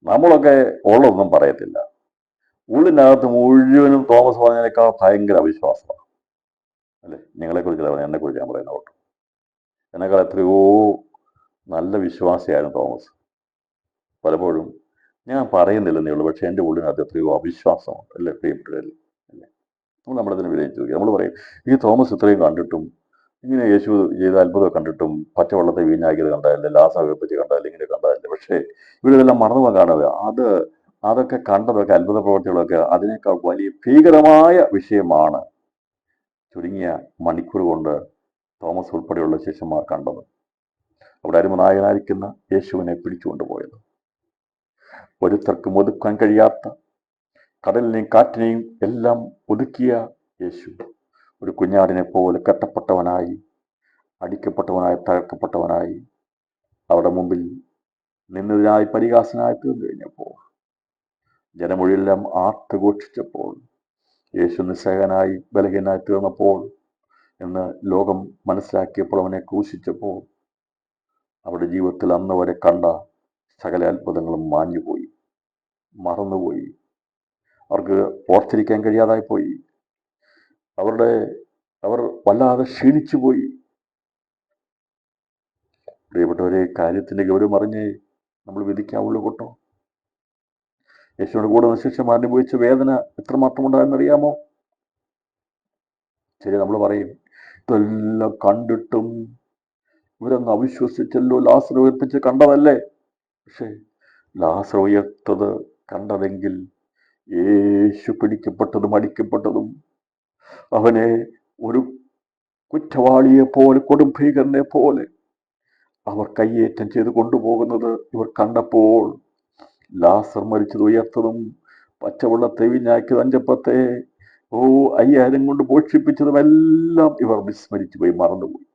നമ്മളൊക്കെ ഉള്ളതൊന്നും പറയത്തില്ല. ഉള്ളിനകത്ത് മുഴുവനും തോമസ് പറഞ്ഞതിനേക്കാൾ ഭയങ്കര അവിശ്വാസമാണ്. അല്ലേ? നിങ്ങളെക്കുറിച്ചല്ല പറഞ്ഞു, എന്നെക്കുറിച്ച് ഞാൻ പറയുന്ന കേട്ടോ. എന്നെക്കാൾ എത്രയോ നല്ല വിശ്വാസിയായിരുന്നു തോമസ്. പലപ്പോഴും ഞാൻ പറയുന്നില്ലെന്നേ ഉള്ളൂ, പക്ഷെ എൻ്റെ ഉള്ളിനകത്ത് എത്രയോ അവിശ്വാസമുണ്ട്. അല്ലേ പ്രിയപ്പെട്ടവരല്ലേ? അല്ലേ? നമ്മളതിന് വിലയിരുത്തി നോക്കി. നമ്മൾ പറയും, ഈ തോമസ് ഇത്രയും കണ്ടിട്ടും, ഇങ്ങനെ യേശു ചെയ്ത അത്ഭുതം കണ്ടിട്ടും, പച്ചവെള്ളത്തെ വീഞ്ഞാക്കിയത് കണ്ടതല്ലേ, ലാസറെ വെപ്പിച്ച് കണ്ടതല്ലേ, ഇങ്ങനെ കണ്ടതല്ലേ. പക്ഷേ ഇവരിതെല്ലാം മറന്നു കാണുക. അതൊക്കെ കണ്ടതൊക്കെ അത്ഭുത പ്രവർത്തികളൊക്കെ അതിനേക്കാൾ വലിയ ഭീകരമായ വിഷയമാണ് ചുരുങ്ങിയ മണിക്കൂർ കൊണ്ട് തോമസ് ഉൾപ്പെടെയുള്ള ശിഷ്യന്മാർ കണ്ടത്. അവിടെ അരുമനായകനായിരിക്കുന്ന യേശുവിനെ പിടിച്ചുകൊണ്ടുപോയത്. ഒരുത്തർക്കും ഒതുക്കാൻ കഴിയാത്ത കടലിനെയും കാറ്റിനെയും എല്ലാം ഒതുക്കിയ യേശു ഒരു കുഞ്ഞാടിനെ പോലെ കെട്ടപ്പെട്ടവനായി, അടിക്കപ്പെട്ടവനായി, തകർക്കപ്പെട്ടവനായി അവരുടെ മുമ്പിൽ നിന്നതിനായി പരിഹാസനായി തീർന്നു കഴിഞ്ഞപ്പോൾ, ജനമൊഴിയെല്ലാം ആർത്തുഘോഷിച്ചപ്പോൾ, യേശു നിസ്സഹനായി ബലഹീനായി തീർന്നപ്പോൾ എന്ന് ലോകം മനസ്സിലാക്കിയപ്പോൾ, അവനെ ക്രൂശിച്ചപ്പോൾ, അവരുടെ ജീവിതത്തിൽ അന്ന് വരെ കണ്ട സകല അത്ഭുതങ്ങളും മാഞ്ഞുപോയി, മറന്നുപോയി. അവർക്ക് ഓർത്തിരിക്കാൻ കഴിയാതായി പോയി. അവർ വല്ലാതെ ക്ഷീണിച്ചു പോയി. പ്രിയപ്പെട്ടവരെ, കാര്യത്തിന്റെ ഗൗരവം അറിഞ്ഞേ നമ്മൾ വിധിക്കാവുള്ളൂ കേട്ടോ. യേശുവിന്റെ കൂടെ ശിഷ്യന്മാർ അനുഭവിച്ച വേദന എത്രമാത്രം ഉണ്ടായെന്നറിയാമോ? ശരി, നമ്മൾ പറയും ഇതെല്ലാം കണ്ടിട്ടും ഇവരൊന്ന് അവിശ്വസിച്ചല്ലോ, ലാസർ ഉയർപ്പിച്ച് കണ്ടതല്ലേ. പക്ഷെ ലാസർ ഉയർത്തത് കണ്ടതെങ്കിൽ യേശു പിടിക്കപ്പെട്ടതും അടിക്കപ്പെട്ടതും അവനെ ഒരു കുറ്റവാളിയെ പോലെ, കൊടുംഭീകരനെ പോലെ അവർ കയ്യേറ്റം ചെയ്ത് കൊണ്ടുപോകുന്നത് ഇവർ കണ്ടപ്പോൾ, ലാസർ മരിച്ചത് ഉയർത്തതും പച്ചവെള്ളത്തെ വീഞ്ഞാക്കിയത് അഞ്ചപ്പത്തെ 5000 കൊണ്ട് പോഷിപ്പിച്ചതുമെല്ലാം ഇവർ വിസ്മരിച്ചു പോയി, മറന്നുപോയി.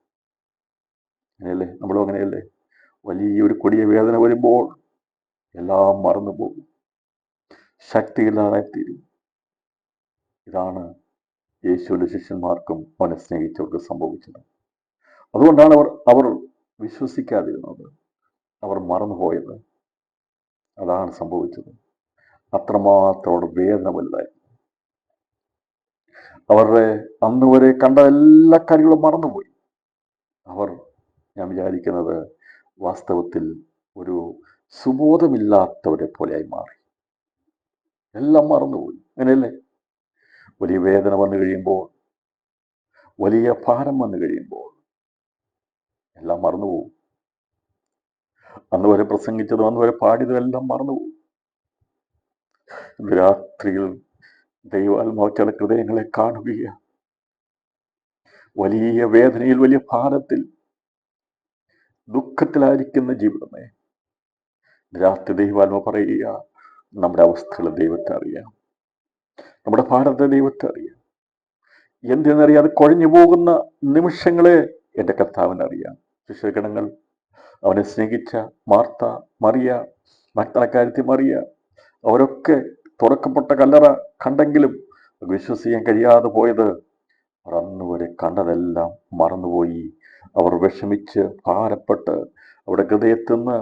അങ്ങനെയല്ലേ? നമ്മളും അങ്ങനെയല്ലേ? വലിയൊരു കൊടിയ വേദന വരുമ്പോൾ എല്ലാം മറന്നുപോകും, ശക്തിയില്ലാതായിത്തീരും. ഇതാണ് യേശുവിന്റെ ശിഷ്യന്മാർക്കും അവനെ സ്നേഹിച്ചവർക്ക് സംഭവിച്ചത്. അതുകൊണ്ടാണ് അവർ വിശ്വസിക്കാതിരുന്നത്, അവർ മറന്നുപോയത്. അതാണ് സംഭവിച്ചത്. അത്രമാത്രം വേദന വലുതായി. അവരുടെ അന്ന് വരെ കണ്ട എല്ലാ കാര്യങ്ങളും മറന്നുപോയി. ഞാൻ വിചാരിക്കുന്നത് വാസ്തവത്തിൽ ഒരു സുബോധമില്ലാത്തവരെ പോലെയായി മാറി. എല്ലാം മറന്നുപോയി. അങ്ങനെയല്ലേ? വലിയ വേദന വന്നു കഴിയുമ്പോൾ, വലിയ ഭാരം വന്നു കഴിയുമ്പോൾ എല്ലാം മറന്നുപോകും. അന്ന് വരെ പ്രസംഗിച്ചതും അന്ന് വരെ പാടിയതും എല്ലാം മറന്നുപോകും. രാത്രിയിൽ ദൈവാത്മാവ് ചില ഹൃദയങ്ങളെ കാണുകയാണ്. വലിയ വേദനയിൽ, വലിയ ഭാരത്തിൽ, ദുഃഖത്തിലായിരിക്കുന്ന ജീവിതമേ, രാത്രി ദൈവാത്മാവ് പറയുക, നമ്മുടെ അവസ്ഥകൾ ദൈവത്തെ അറിയാം, നമ്മുടെ ഭാരത്തെ ദൈവത്തെ അറിയാം. എന്തിനറിയാതെ കുഴഞ്ഞു പോകുന്ന നിമിഷങ്ങളെ എൻ്റെ കർത്താവിനറിയാം. ശിഷ്യഗണങ്ങൾ, അവനെ സ്നേഹിച്ച മാർത്ത, മറിയ, മഗ്ദലക്കാരത്തി മറിയ, അവരൊക്കെ തുറക്കപ്പെട്ട കല്ലറ കണ്ടെങ്കിലും വിശ്വസിക്കാൻ കഴിയാതെ പോയത് അവർ അന്ന് വരെ കണ്ടതെല്ലാം മറന്നുപോയി. അവർ വിഷമിച്ച് ഭാരപ്പെട്ട് അവിടെ ഹൃദയത്തിൽ നിന്ന്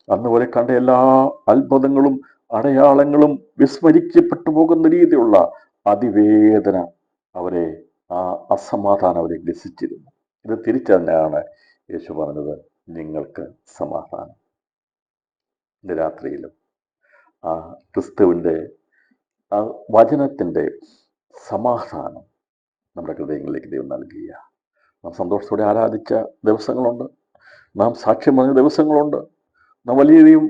അന്ന് വരെ കണ്ട എല്ലാ അത്ഭുതങ്ങളും അടയാളങ്ങളും വിസ്മരിക്കപ്പെട്ടു പോകുന്ന രീതിയിലുള്ള അതിവേദന ആ അസമാധാനം അവരെ ഗ്രസിച്ചിരുന്നു. ഇത് തിരിച്ചറിഞ്ഞാണ് യേശു പറഞ്ഞത്, നിങ്ങൾക്ക് സമാധാനം. ഇന്ന് രാത്രിയിലും ആ ക്രിസ്തുവിൻ്റെ ആ വചനത്തിൻ്റെ സമാധാനം നമ്മുടെ ഹൃദയങ്ങളിലേക്ക് ദൈവം നൽകുക. നാം സന്തോഷത്തോടെ ആരാധിച്ച ദിവസങ്ങളുണ്ട്, നാം സാക്ഷ്യം പറഞ്ഞ ദിവസങ്ങളുണ്ട്, നാം വലിയധികം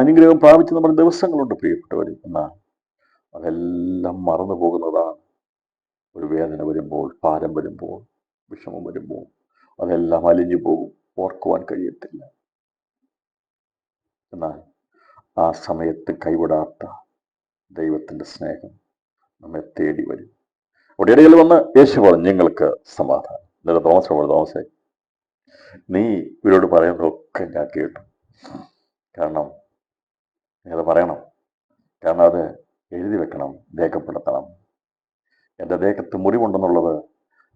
അനുഗ്രഹം പ്രാപിച്ച നമ്മുടെ ദിവസങ്ങളുണ്ട് പ്രിയപ്പെട്ടവർ. എന്നാൽ അതെല്ലാം മറന്നു പോകുന്നതാണ്. ഒരു വേദന വരുമ്പോൾ, ഭാരം വരുമ്പോൾ, വിഷമം വരുമ്പോൾ അതെല്ലാം അലിഞ്ഞു പോകും, ഓർക്കുവാൻ കഴിയത്തില്ല. എന്നാൽ ആ സമയത്ത് കൈവിടാത്ത ദൈവത്തിൻ്റെ സ്നേഹം നമ്മെ തേടി വരും. അവിടെ ഇടയിൽ വന്ന് യേശു പറഞ്ഞു, നിങ്ങൾക്ക് സമാധാനം. എന്നിട്ട് തോമസേ, നീ ഇവരോട് പറയുന്നതൊക്കെ ഞാൻ കേട്ടു. കാരണം നീ അത് പറയണം, കാരണം അത് എഴുതി വെക്കണം, രേഖപ്പെടുത്തണം. എൻ്റെ ദേഹത്ത് മുറിവുണ്ടെന്നുള്ളത്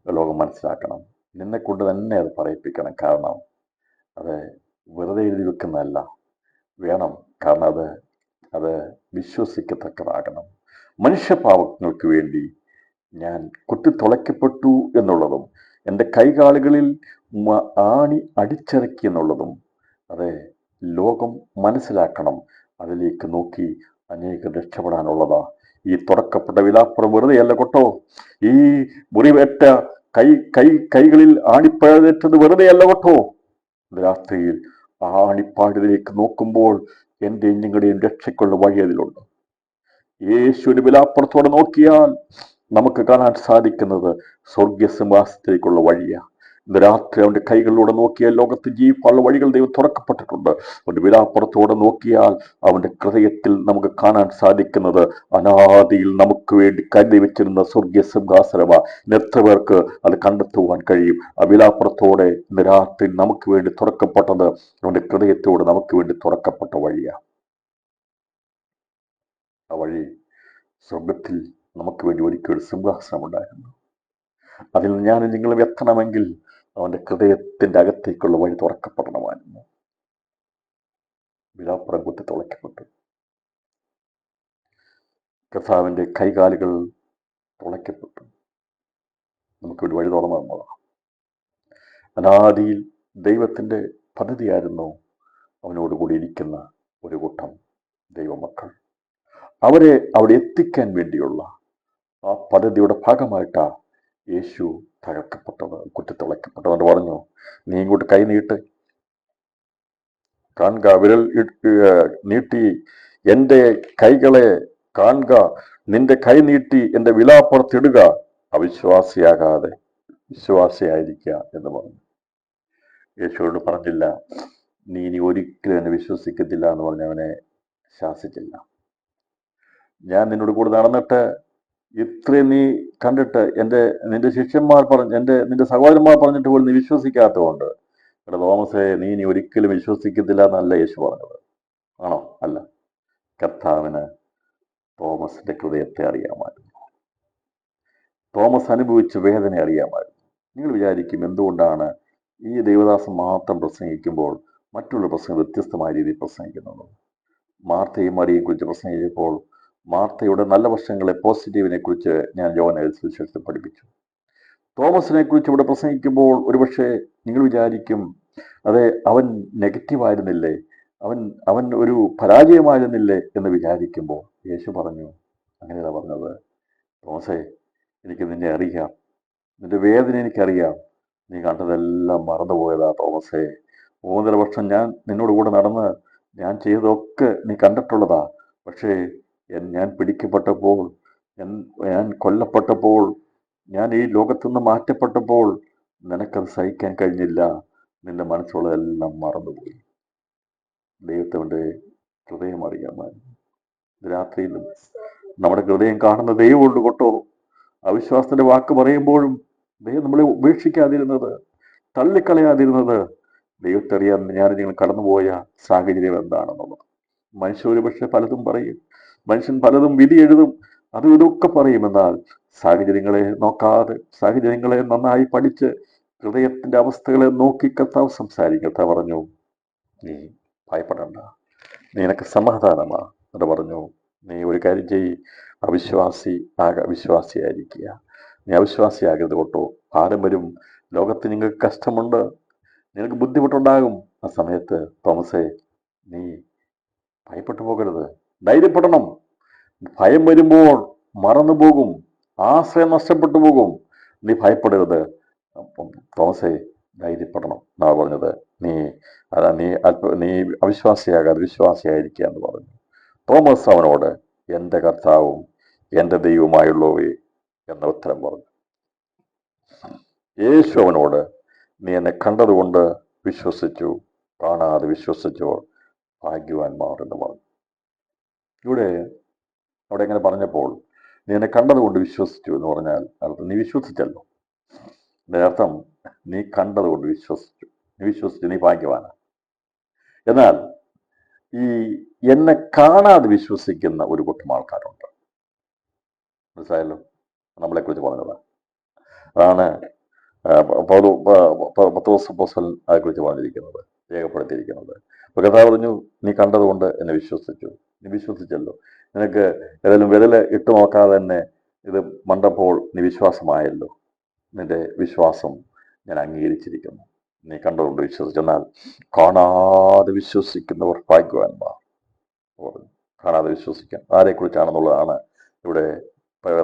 ലോകം മനസ്സിലാക്കണം. നിന്നെ കൊണ്ട് തന്നെ അത് പറയിപ്പിക്കണം. കാരണം അത് വെറുതെ എഴുതി വെക്കുന്നതല്ല, വേണം. കാരണം അത് വിശ്വസിക്കത്തക്കതാകണം. മനുഷ്യപാവങ്ങൾക്ക് വേണ്ടി ഞാൻ കുത്തിത്തുളയ്ക്കപ്പെട്ടു എന്നുള്ളതും എൻ്റെ കൈകാലുകളിൽ ആണി അടിച്ചിറക്കി എന്നുള്ളതും അതെ ലോകം മനസ്സിലാക്കണം. അതിലേക്ക് നോക്കി അനേകം രക്ഷപ്പെടാനുള്ളതാ. ഈ തുറക്കപ്പെട്ട വിലാപ്പുറം വെറുതെയല്ല കേട്ടോ. ഈ മുറിവേറ്റ കൈകളിൽ ആണിപ്പാഴേറ്റത് വെറുതെയല്ല കേട്ടോ. രാത്രിയിൽ ആ ആണിപ്പാടിലേക്ക് നോക്കുമ്പോൾ എൻ്റെ നിങ്ങളുടെയും രക്ഷയ്ക്കുള്ള വഴി അതിലുണ്ട്. യേശുവിന്റെ വിലാപ്പുറത്തോടെ നോക്കിയാൽ നമുക്ക് കാണാൻ സാധിക്കുന്നത് സ്വർഗ്ഗസിംഹാസനത്തിലേക്കുള്ള വഴിയാണ്. ഇന്ന് രാത്രി അവന്റെ കൈകളിലൂടെ നോക്കിയാൽ ലോകത്ത് ജീവിക്കാനുള്ള വഴികൾ ദൈവം തുറക്കപ്പെട്ടിട്ടുണ്ട്. അവന്റെ വിലാപ്പുറത്തോടെ നോക്കിയാൽ അവന്റെ ഹൃദയത്തിൽ നമുക്ക് കാണാൻ സാധിക്കുന്നത് അനാദിയിൽ നമുക്ക് വേണ്ടി കരുതി വെച്ചിരുന്ന സ്വർഗ്ഗസിംഹാസനമാണ്. എത്ര പേർക്ക് അത് കണ്ടെത്തുവാൻ കഴിയും? ആ വിലാപ്പുറത്തോടെ ഇന്ന് രാത്രി നമുക്ക് വേണ്ടി തുറക്കപ്പെട്ടത് അവന്റെ ഹൃദയത്തോടെ നമുക്ക് വേണ്ടി തുറക്കപ്പെട്ട വഴിയാണ്. ആ വഴി സ്വർഗത്തിൽ നമുക്ക് വേണ്ടി ഒരിക്കലും സിംഹാസനം ഉണ്ടായിരുന്നു. അതിൽ ഞാൻ നിങ്ങളും എത്തണമെങ്കിൽ അവന്റെ ഹൃദയത്തിന്റെ അകത്തേക്കുള്ള വഴി തുറക്കപ്പെടണമായിരുന്നു. വിലാപ്പുറം കുത്തി തുളയ്ക്കപ്പെട്ടു. കർത്താവിന്റെ കൈകാലുകൾ തുളയ്ക്കപ്പെട്ടു. നമുക്ക് വേണ്ടി വഴി തുറന്നു തന്നതാണ്. അനാദിയിൽ ദൈവത്തിന്റെ പദ്ധതിയായിരുന്നു അവനോടുകൂടി ഇരിക്കുന്ന ഒരു കൂട്ടം ദൈവമക്കൾ. അവരെ അവിടെ എത്തിക്കാൻ വേണ്ടിയുള്ള ആ പദ്ധതിയുടെ ഭാഗമായിട്ടാ യേശു തകർക്കപ്പെട്ടത്, കുത്തിത്തുളയ്ക്കപ്പെട്ടത്. അവൻ പറഞ്ഞു, നീ ഇങ്ങോട്ട് കൈ നീട്ട്, കാണുക, വിരൽ നീട്ടി എൻ്റെ കൈകളെ കാണുക, നിന്റെ കൈ നീട്ടി എൻ്റെ വിലാപ്പുറത്തിടുക, അവിശ്വാസിയാകാതെ വിശ്വാസിയായിരിക്കുക എന്ന് പറഞ്ഞു. യേശുവോട് പറഞ്ഞില്ല, നീ ഇനി ഒരിക്കലും എന്നെ വിശ്വസിക്കത്തില്ല എന്ന് പറഞ്ഞ് അവനെ ശാസിച്ചില്ല. ഞാൻ നിന്നോട് കൂടെ നടന്നിട്ട് ഇത്രയും നീ കണ്ടിട്ട് നിന്റെ ശിഷ്യന്മാർ നിന്റെ സഹോദരന്മാർ പറഞ്ഞിട്ട് പോലും നീ വിശ്വസിക്കാത്തതുകൊണ്ട് എടാ തോമസേ, നീ ഇനി ഒരിക്കലും വിശ്വസിക്കത്തില്ല എന്നല്ല യേശു പറഞ്ഞത്. ആണോ? അല്ല. കർത്താവിന് തോമസിന്റെ ഹൃദയത്തെ അറിയാമായിരുന്നു. തോമസ് അനുഭവിച്ച വേദന അറിയാമായിരുന്നു. നിങ്ങൾ വിചാരിക്കും, എന്തുകൊണ്ടാണ് ഈ ദൈവദാസൻ മാത്രം പ്രസംഗിക്കുമ്പോൾ മറ്റുള്ള പ്രസംഗം വ്യത്യസ്തമായ രീതിയിൽ പ്രസംഗിക്കുന്നത്? മാർത്തയും മറിയയെ കുറിച്ച് പ്രസംഗിച്ചപ്പോൾ മാർത്തയുടെ നല്ല വശങ്ങളെ, പോസിറ്റീവിനെ കുറിച്ച് ഞാൻ യോഹന്നാൻ സുവിശേഷത്തിൽ പഠിപ്പിച്ചു. തോമസിനെ കുറിച്ച് ഇവിടെ പ്രസംഗിക്കുമ്പോൾ ഒരുപക്ഷെ നിങ്ങൾ വിചാരിക്കും, അതെ, അവൻ നെഗറ്റീവായിരുന്നില്ലേ, അവൻ ഒരു പരാജയമായിരുന്നില്ലേ എന്ന് വിചാരിക്കുമ്പോൾ യേശു പറഞ്ഞു, അങ്ങനെയല്ല പറഞ്ഞത്. തോമസേ, എനിക്ക് നിന്നെ അറിയാം, നിന്റെ വേദന എനിക്കറിയാം, നീ കണ്ടതെല്ലാം മറന്നുപോയതാ തോമസേ. 3.5 വർഷം ഞാൻ നിന്നോട് കൂടെ നടന്ന് ഞാൻ ചെയ്തതൊക്കെ നീ കണ്ടിട്ടുള്ളതാ. പക്ഷേ ഞാൻ പിടിക്കപ്പെട്ടപ്പോൾ, ഞാൻ കൊല്ലപ്പെട്ടപ്പോൾ, ഞാൻ ഈ ലോകത്തുനിന്ന് മാറ്റപ്പെട്ടപ്പോൾ നിനക്കത് സഹിക്കാൻ കഴിഞ്ഞില്ല. നിന്റെ മനസ്സുള്ളതെല്ലാം മറന്നുപോയി. ദൈവത്തിന്റെ ഹൃദയം അറിയാമായിരുന്നു. രാത്രിയിലും നമ്മുടെ ഹൃദയം കാണുന്ന ദൈവമുണ്ട് കേട്ടോ. അവിശ്വാസത്തിന്റെ വാക്ക് പറയുമ്പോഴും ദൈവം നമ്മളെ ഉപേക്ഷിക്കാതിരുന്നത്, തള്ളിക്കളയാതിരുന്നത് ദൈവത്തെ അറിയാൻ ഞാൻ നിങ്ങൾ കടന്നുപോയ സാഹചര്യം എന്താണെന്നുള്ളത്. മനുഷ്യർ ഒരുപക്ഷെ പലതും പറയും, മനുഷ്യൻ പലതും വിധി എഴുതും, അതും ഇതൊക്കെ പറയും. എന്നാൽ സാഹചര്യങ്ങളെ നോക്കാതെ, സാഹചര്യങ്ങളെ നന്നായി പഠിച്ച് ഹൃദയത്തിന്റെ അവസ്ഥകളെ നോക്കി കർത്താവ് സംസാരിക്കും. കർത്താവ് പറഞ്ഞു, നീ ഭയപ്പെടണ്ട, നിനക്ക് സമാധാനമാ എന്ന് പറഞ്ഞു. നീ ഒരു കാര്യം ചെയ്യ്, അവിശ്വാസിയായിരിക്കുക. നീ അവിശ്വാസിയാകരുത് കേട്ടോ. ഭാരം വരും, ലോകത്ത് നിങ്ങൾക്ക് കഷ്ടമുണ്ട്, നിനക്ക് ബുദ്ധിമുട്ടുണ്ടാകും. ആ സമയത്ത് തോമസേ, നീ ഭയപ്പെട്ടു പോകരുത്, ധൈര്യപ്പെടണം. ഭയം വരുമ്പോൾ മറന്നു പോകും, ആശ്രയം നഷ്ടപ്പെട്ടു പോകും. നീ ഭയപ്പെടരുത് തോമസേ, ധൈര്യപ്പെടണം എന്നാണ് പറഞ്ഞത്. നീ നീ അവിശ്വാസിയാകാതെ വിശ്വാസിയായിരിക്കുക എന്ന് പറഞ്ഞു. തോമസ് അവനോട്, എൻ്റെ കർത്താവും എൻ്റെ ദൈവവുമായുള്ളവേ എന്ന ഉത്തരം പറഞ്ഞു. യേശു അവനോട്, നീ എന്നെ കണ്ടതുകൊണ്ട് വിശ്വസിച്ചു, കാണാതെ വിശ്വസിച്ചോ ഭാഗ്യവാന്മാർ എന്ന് പറഞ്ഞു. ഇവിടെ അവിടെ എങ്ങനെ പറഞ്ഞപ്പോൾ നീ എന്നെ കണ്ടതുകൊണ്ട് വിശ്വസിച്ചു എന്ന് പറഞ്ഞാൽ അർത്ഥം നീ വിശ്വസിച്ചല്ലോ. അതിൻ്റെ അർത്ഥം നീ കണ്ടതുകൊണ്ട് വിശ്വസിച്ചു, നീ വിശ്വസിച്ചു, നീ ഭാഗ്യവാനാണ്. എന്നാൽ ഈ എന്നെ കാണാതെ വിശ്വസിക്കുന്ന ഒരു കൂട്ടം ആൾക്കാരുണ്ട്. മനസ്സിലായല്ലോ, നമ്മളെക്കുറിച്ച് പറഞ്ഞതാണ്. അതാണ് പത്രോസ് അപ്പോസ്തലൻ അതേക്കുറിച്ച് പറഞ്ഞിരിക്കുന്നത്, രേഖപ്പെടുത്തിയിരിക്കുന്നത്. അപ്പോൾ കർത്താവ് പറഞ്ഞു, നീ കണ്ടതുകൊണ്ട് എന്നെ വിശ്വസിച്ചു, നീ വിശ്വസിച്ചല്ലോ. നിനക്ക് ഏതായാലും വിരല് ഇട്ട് നോക്കാതെ തന്നെ ഇത് മണ്ടപ്പോൾ നീ വിശ്വാസമായല്ലോ, നിന്റെ വിശ്വാസം ഞാൻ അംഗീകരിച്ചിരിക്കുന്നു, നീ കണ്ടതുകൊണ്ട് വിശ്വസിച്ചു. എന്നാൽ കാണാതെ വിശ്വസിക്കുന്നവർ ഭാഗ്യവാന്മാർ പറഞ്ഞു. കാണാതെ വിശ്വസിക്കാം ആരെക്കുറിച്ചാണെന്നുള്ളതാണ് ഇവിടെ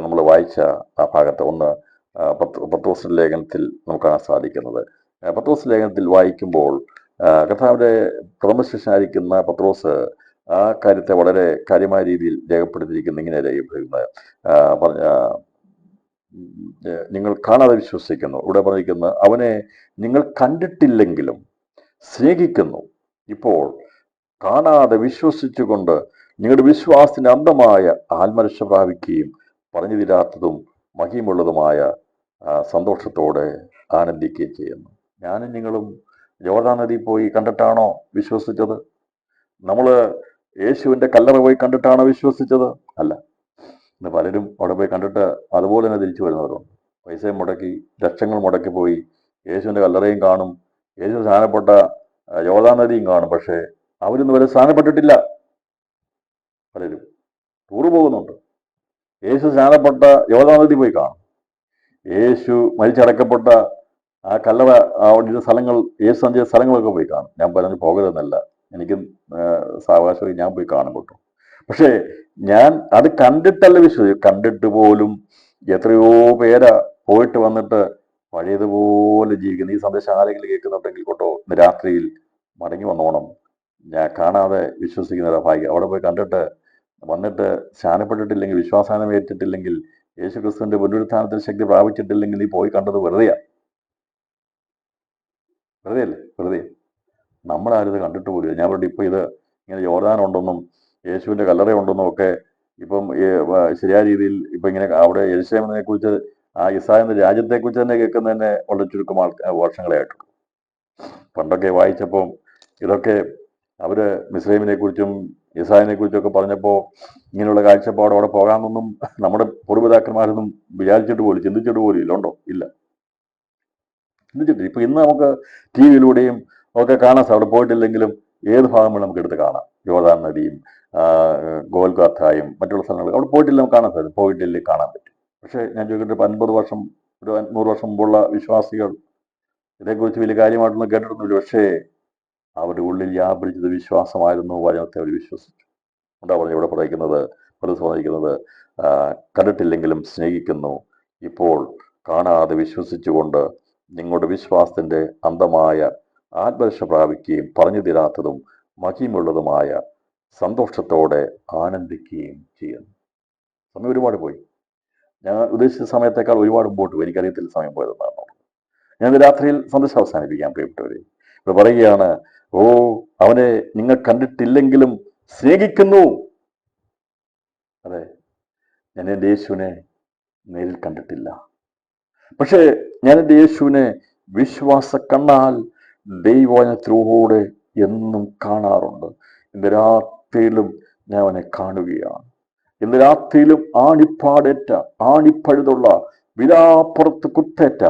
നമ്മൾ വായിച്ച ആ ഭാഗത്ത്. ഒന്ന് പത്രോസ് ലേഖനത്തിൽ നമുക്ക് കാണാൻ സാധിക്കുന്നത്. പത്രോസ് ലേഖനത്തിൽ വായിക്കുമ്പോൾ കർത്താവിന്റെ പ്രഥമ ശിഷ്യനായിരിക്കുന്ന പത്രോസ് ആ കാര്യത്തെ വളരെ കാര്യമായ രീതിയിൽ രേഖപ്പെടുത്തിയിരിക്കുന്ന ഇങ്ങനെ രേഖപ്പെടുത്തുന്നത്, നിങ്ങൾ കാണാതെ വിശ്വസിക്കുന്നു. ഇവിടെ പറഞ്ഞിരിക്കുന്ന അവനെ നിങ്ങൾ കണ്ടിട്ടില്ലെങ്കിലും സ്നേഹിക്കുന്നു. ഇപ്പോൾ കാണാതെ വിശ്വസിച്ചുകൊണ്ട് നിങ്ങളുടെ വിശ്വാസത്തിന്റെ അന്ധമായ ആത്മരക്ഷ പ്രാപിക്കുകയും പറഞ്ഞു തീരാത്തതും മഹിമുള്ളതുമായ സന്തോഷത്തോടെ ആനന്ദിക്കുകയും ചെയ്യുന്നു. ഞാനും നിങ്ങളും യോർദാൻ നദി പോയി കണ്ടിട്ടാണോ വിശ്വസിച്ചത്? നമ്മൾ യേശുവിന്റെ കല്ലറ പോയി കണ്ടിട്ടാണോ വിശ്വസിച്ചത്? അല്ല. ഇന്ന് പലരും അവിടെ പോയി കണ്ടിട്ട് അതുപോലെ തന്നെ തിരിച്ചു വരുന്നവരുണ്ട്. പൈസയും മുടക്കി, ലക്ഷങ്ങൾ മുടക്കി പോയി യേശുവിന്റെ കല്ലറയും കാണും, യേശു സ്നാനപ്പെട്ട യോർദാൻ നദിയും കാണും. പക്ഷേ അവരിന്ന് വരെ സ്നാനപ്പെട്ടിട്ടില്ല. പലരും ടൂറ് പോകുന്നുണ്ട്, യേശു സ്നാനപ്പെട്ട യോർദാൻ നദി പോയി കാണും. യേശു മരിച്ചടക്കപ്പെട്ട ആ കല്ലറ അവിടെ സ്ഥലങ്ങൾ, യേശു സഞ്ചരിച്ച സ്ഥലങ്ങളൊക്കെ പോയി കാണും. ഞാൻ പറഞ്ഞു പോകരുതെന്നല്ല, എനിക്കും സാവകാശമായി ഞാൻ പോയി കാണും കേട്ടോ. പക്ഷേ ഞാൻ അത് കണ്ടിട്ടല്ല വിശ്വസിച്ചു. കണ്ടിട്ട് പോലും എത്രയോ പേരാ പോയിട്ട് വന്നിട്ട് പഴയതുപോലെ ജീവിക്കുന്നു. ഈ സന്ദേശം ആരെങ്കിലും കേൾക്കുന്നുണ്ടെങ്കിൽ കേട്ടോ, ഇന്ന് രാത്രിയിൽ മടങ്ങി വന്നോണം. ഞാൻ കാണാതെ വിശ്വസിക്കുന്ന ഭാഗ്യം. അവിടെ പോയി കണ്ടിട്ട് വന്നിട്ട് സ്നാനപ്പെട്ടിട്ടില്ലെങ്കിൽ, വിശ്വാസാനം ഏറ്റിട്ടില്ലെങ്കിൽ, യേശു ക്രിസ്തുവിന്റെ പുനരുത്ഥാനത്തിൽ ശക്തി പ്രാപിച്ചിട്ടില്ലെങ്കിൽ നീ പോയി കണ്ടത് വെറുതെയാ. വെറുതെയല്ലേ? വെറുതെ. നമ്മളാരും ഇത് കണ്ടിട്ട് പോലും. ഞാൻ പറഞ്ഞു, ഇപ്പൊ ഇത് ഇങ്ങനെ യോർദാൻ ഉണ്ടെന്നും യേശുവിന്റെ കല്ലറ ഉണ്ടെന്നും ഒക്കെ ഇപ്പം ശരിയായ രീതിയിൽ ഇപ്പൊ ഇങ്ങനെ അവിടെ യെരൂശലേമിനെ കുറിച്ച്, ആ ഇസ്രായേൽ എന്ന രാജ്യത്തെക്കുറിച്ച് തന്നെ കേൾക്കുന്നതന്നെ വളരെ ചുരുക്കം വർഷങ്ങളെ ആയിട്ടുള്ളൂ. പണ്ടൊക്കെ വായിച്ചപ്പോൾ ഇതൊക്കെ അവര് മിസ്രൈമിനെ കുറിച്ചും ഇസ്രായേലിനെ കുറിച്ചൊക്കെ പറഞ്ഞപ്പോൾ ഇങ്ങനെയുള്ള കാഴ്ചപ്പാട് അവിടെ പോകാമെന്നൊന്നും നമ്മുടെ പൂർവ്വപിതാക്കന്മാരൊന്നും വിചാരിച്ചിട്ട് പോലും, ചിന്തിച്ചിട്ട് പോലും ഇല്ല. ഉണ്ടോ? ഇല്ല, ചിന്തിച്ചിട്ടില്ല. ഇപ്പൊ ഇന്ന് നമുക്ക് ടി വിയിലൂടെയും ഒക്കെ കാണാൻ സാധിക്കും. അവിടെ പോയിട്ടില്ലെങ്കിലും ഏത് ഭാഗം വേണം നമുക്ക് എടുത്ത് കാണാം. യോർദാൻ നദിയും ഗോൽഗാഥായും മറ്റുള്ള സ്ഥലങ്ങൾ അവിടെ പോയിട്ടില്ല നമുക്ക് കാണാൻ സാധിക്കും. പോയിട്ടില്ലേ കാണാൻ പറ്റും. പക്ഷെ ഞാൻ ചോദിക്കട്ടെ, 50 വർഷം, ഒരു 100 വർഷം മുമ്പുള്ള വിശ്വാസികൾ ഇതേക്കുറിച്ച് വലിയ കാര്യമായിട്ടൊന്നും കേട്ടിട്ടൊന്നുമില്ല. പക്ഷേ അവരുടെ ഉള്ളിൽ വ്യാപരിച്ചത് വിശ്വാസമായിരുന്നു. വചനത്തെ അവർ വിശ്വസിച്ചു. ഉണ്ടാ പറഞ്ഞു ഇവിടെ പറയുന്നത്, പറഞ്ഞിരിക്കുന്നത്, കണ്ടിട്ടില്ലെങ്കിലും സ്നേഹിക്കുന്നു. ഇപ്പോൾ കാണാതെ വിശ്വസിച്ചുകൊണ്ട് നിങ്ങളുടെ വിശ്വാസത്തിന്റെ അന്ധമായ ആത്മരക്ഷ പ്രാപിക്കുകയും പറഞ്ഞു തീരാത്തതും മഹിമുള്ളതുമായ സന്തോഷത്തോടെ ആനന്ദിക്കുകയും ചെയ്യുന്നു. സമയം ഒരുപാട് പോയി. ഞാൻ ഉദ്ദേശിച്ച സമയത്തേക്കാൾ ഒരുപാട് മുമ്പോട്ട് പോയി. എനിക്കറിയത്തില്ല സമയം പോയതെന്നാണ്. ഞാൻ രാത്രിയിൽ സന്ദേശം അവസാനിപ്പിക്കാൻ പ്രിയപ്പെട്ടവരെ. ഇവിടെ പറയുകയാണ്, ഓ അവനെ നിങ്ങൾ കണ്ടിട്ടില്ലെങ്കിലും സ്നേഹിക്കുന്നു. അതെ, ഞാൻ എൻ്റെ യേശുവിനെ നേരിൽ കണ്ടിട്ടില്ല, പക്ഷേ ഞാൻ എൻ്റെ യേശുവിനെ വിശ്വാസ കണ്ണാൽ ദൈവവചനത്തിലൂടെ എന്നും കാണാറുണ്ട്. ഇന്ന് രാത്രിയിലും ഞാൻ അവനെ കാണുകയാണ്. ഇന്ന് രാത്രിയിലും ആണിപ്പാടേറ്റ, ആണിപ്പഴുതുള്ള, വിലാപ്പുറത്ത് കുത്തേറ്റ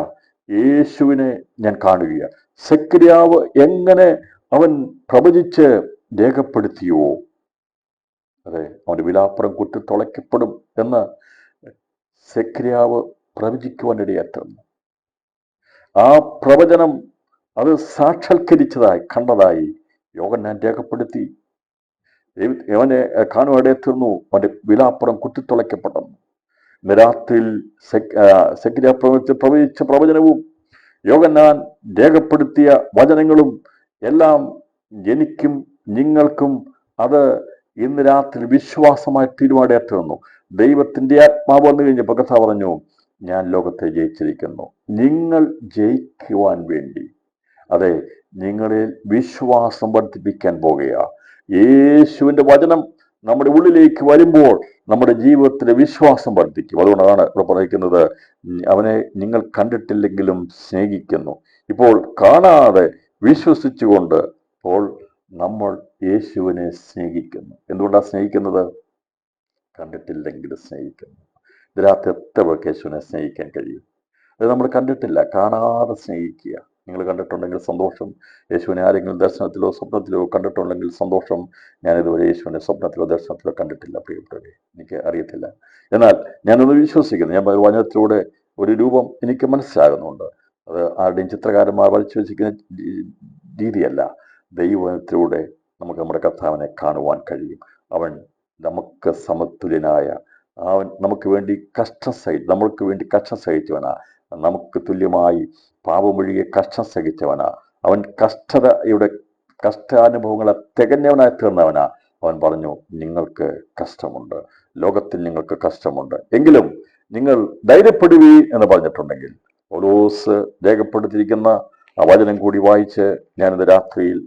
യേശുവിനെ ഞാൻ കാണുകയാണ്. സെക്കരിയാവ് എങ്ങനെ അവൻ പ്രവചിച്ച് രേഖപ്പെടുത്തിയോ, അതെ, അവന്റെ വിലാപ്പുറം കുത്തി തുളയ്ക്കപ്പെടും എന്ന് സെക്കരിയാവ് പ്രവചിക്കുവാനിടയാറ്റുന്നു. ആ പ്രവചനം അത് സാക്ഷാത്കരിച്ചതായി കണ്ടതായി യോഹന്നാൻ രേഖപ്പെടുത്തി. അവനെ കാണുവാടെ തീർന്നു, അവന്റെ വിലാപ്പുറം കുത്തിത്തുളയ്ക്കപ്പെട്ടു. ഇന്ന് രാത്രിയിൽ സെക്രിയ പ്രവചിച്ച പ്രവചനവും യോഹന്നാൻ രേഖപ്പെടുത്തിയ വചനങ്ങളും എല്ലാം എനിക്കും നിങ്ങൾക്കും അത് ഇന്ന് രാത്രി വിശ്വാസമായി തീരുമാനമായി തീർന്നു. ദൈവത്തിന്റെ ആത്മാവ് വന്നു കഴിഞ്ഞപ്പോൾ കഥ പറഞ്ഞു, ഞാൻ ലോകത്തെ ജയിച്ചിരിക്കുന്നു. നിങ്ങൾ ജയിക്കുവാൻ വേണ്ടി, അതെ, നിങ്ങളിൽ വിശ്വാസം വർദ്ധിപ്പിക്കാൻ പോകുക. യേശുവിന്റെ വചനം നമ്മുടെ ഉള്ളിലേക്ക് വരുമ്പോൾ നമ്മുടെ ജീവിതത്തിലെ വിശ്വാസം വർദ്ധിക്കും. അതുകൊണ്ടാണ് ഇവിടെ പറയുന്നത്, അവനെ നിങ്ങൾ കണ്ടിട്ടില്ലെങ്കിലും സ്നേഹിക്കുന്നു. ഇപ്പോൾ കാണാതെ വിശ്വസിച്ചുകൊണ്ട് ഇപ്പോൾ നമ്മൾ യേശുവിനെ സ്നേഹിക്കുന്നു. എന്തുകൊണ്ടാണ് സ്നേഹിക്കുന്നത്? കണ്ടിട്ടില്ലെങ്കിലും സ്നേഹിക്കുന്നു. ഇതിനകത്ത് എത്ര പേർക്ക് യേശുവിനെ സ്നേഹിക്കാൻ കഴിയും? അത് നമ്മൾ കണ്ടിട്ടില്ല, കാണാതെ സ്നേഹിക്കുക. നിങ്ങൾ കണ്ടിട്ടുണ്ടെങ്കിൽ സന്തോഷം. യേശുവിനെ ആരെങ്കിലും ദർശനത്തിലോ സ്വപ്നത്തിലോ കണ്ടിട്ടുണ്ടെങ്കിൽ സന്തോഷം. ഞാനിതുവരെ യേശുവിനെ സ്വപ്നത്തിലോ ദർശനത്തിലോ കണ്ടിട്ടില്ല പ്രിയപ്പെട്ടവരെ, എനിക്ക് അറിയത്തില്ല. എന്നാൽ ഞാനൊന്ന് വിശ്വസിക്കുന്നു. ഞാൻ വചനത്തിലൂടെ ഒരു രൂപം എനിക്ക് മനസ്സിലാകുന്നുണ്ട്. അത് ആരുടെയും ചിത്രകാരന്മാർ വരച്ചു വെച്ചിരിക്കുന്ന രീതിയല്ല. ദൈവത്തിലൂടെ നമുക്ക് നമ്മുടെ കർത്താവിനെ കാണുവാൻ കഴിയും. അവൻ നമുക്ക് സമതുല്യനായ, അവൻ നമുക്ക് വേണ്ടി നമ്മൾക്ക് വേണ്ടി കഷ്ടം സഹിച്ചവനാ. നമുക്ക് തുല്യമായി പാപമൊഴിയെ കഷ്ടം സഹിച്ചവനാ. അവൻ കഷ്ടാനുഭവങ്ങളെ തികഞ്ഞവനായി തീർന്നവനാ. അവൻ പറഞ്ഞു, നിങ്ങൾക്ക് കഷ്ടമുണ്ട്, ലോകത്തിൽ നിങ്ങൾക്ക് കഷ്ടമുണ്ട്, എങ്കിലും നിങ്ങൾ ധൈര്യപ്പെടുവീ എന്ന് പറഞ്ഞിട്ടുണ്ടെങ്കിൽ പൗലോസ് രേഖപ്പെടുത്തിയിരിക്കുന്ന ആ വചനം കൂടി വായിച്ച് ഞാനിന്ന് രാത്രിയിൽ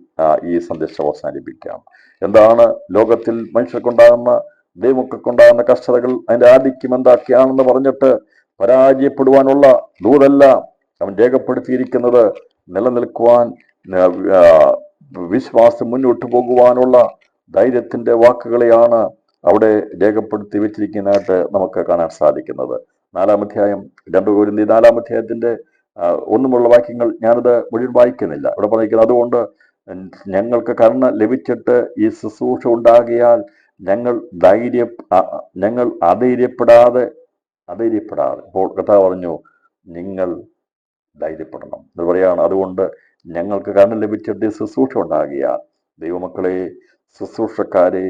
ഈ സന്ദേശം അവസാനിപ്പിക്കാം. എന്താണ് ലോകത്തിൽ മനുഷ്യർക്കുണ്ടാകുന്ന, ദൈവമക്കൾക്കുണ്ടാകുന്ന കഷ്ടതകൾ, അതിന്റെ ആധിക്യം എന്തൊക്കെയാണെന്ന് പറഞ്ഞിട്ട് പരാജയപ്പെടുവാനുള്ള ദൂതല്ല അവൻ രേഖപ്പെടുത്തിയിരിക്കുന്നത്. നിലനിൽക്കുവാൻ, വിശ്വാസം മുന്നോട്ട് പോകുവാനുള്ള ധൈര്യത്തിന്റെ വാക്കുകളെയാണ് അവിടെ രേഖപ്പെടുത്തി വെച്ചിരിക്കുന്നതായിട്ട് നമുക്ക് കാണാൻ സാധിക്കുന്നത്. 4-ാം അധ്യായം 2 കൊരിന്ത്യർ 4-ാം അധ്യായത്തിന്റെ ഒന്നുമുള്ള വാക്യങ്ങൾ ഞാനത് മുഴുവൻ വായിക്കുന്നില്ല. ഇവിടെ പറഞ്ഞിരിക്കുന്നത്, അതുകൊണ്ട് ഞങ്ങൾക്ക് കരുണ ലഭിച്ചിട്ട് ഈ ശുശ്രൂഷ ഉണ്ടാകിയാൽ ഞങ്ങൾ അധൈര്യപ്പെടാതെ ഇപ്പോൾ കർത്താവ് പറഞ്ഞു, നിങ്ങൾ ധൈര്യപ്പെടണം എന്ന് പറയാണ്. അതുകൊണ്ട് ഞങ്ങൾക്ക് കരുണ ലഭിച്ചിട്ട് ശുശ്രൂഷ ഉണ്ടാകിയാൽ, ദൈവമക്കളെ, ശുശ്രൂഷക്കാരെ,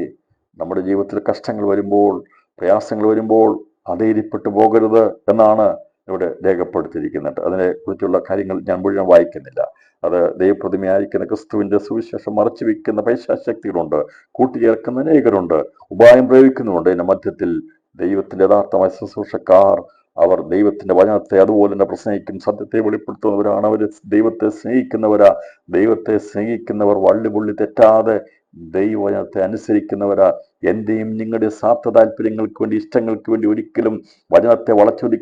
നമ്മുടെ ജീവിതത്തിൽ കഷ്ടങ്ങൾ വരുമ്പോൾ, പ്രയാസങ്ങൾ വരുമ്പോൾ അധൈര്യപ്പെട്ടു പോകരുത് എന്നാണ് ഇവിടെ രേഖപ്പെടുത്തിയിരിക്കുന്നുണ്ട്. അതിനെ കുറിച്ചുള്ള കാര്യങ്ങൾ ഞാൻ മുഴുവൻ വായിക്കുന്നില്ല. അത് ദൈവപ്രതിമയായിരിക്കുന്ന ക്രിസ്തുവിന്റെ സുവിശേഷം മറച്ചു വയ്ക്കുന്ന പൈശാചക്തികളുണ്ട്, കൂട്ടിച്ചേർക്കുന്ന അനേകരുണ്ട്, ഉപായം പ്രയോഗിക്കുന്നുണ്ട്. ഇതിന്റെ മധ്യത്തിൽ ദൈവത്തിന്റെ യഥാർത്ഥമായ ശുശ്രൂഷക്കാർ, അവർ ദൈവത്തിന്റെ വചനത്തെ അതുപോലെ തന്നെ പ്രസംഗിക്കും, സത്യത്തെ വെളിപ്പെടുത്തുന്നവരാണ്. അവർ ദൈവത്തെ സ്നേഹിക്കുന്നവരാ. ദൈവത്തെ സ്നേഹിക്കുന്നവർ വള്ളിപുള്ളി തെറ്റാതെ ദൈവവചനത്തെ അനുസരിക്കുന്നവരാ. എന്റെയും നിങ്ങളുടെ സ്വാർത്ഥ താല്പര്യങ്ങൾക്ക് വേണ്ടി, ഇഷ്ടങ്ങൾക്ക് വേണ്ടി ഒരിക്കലും വചനത്തെ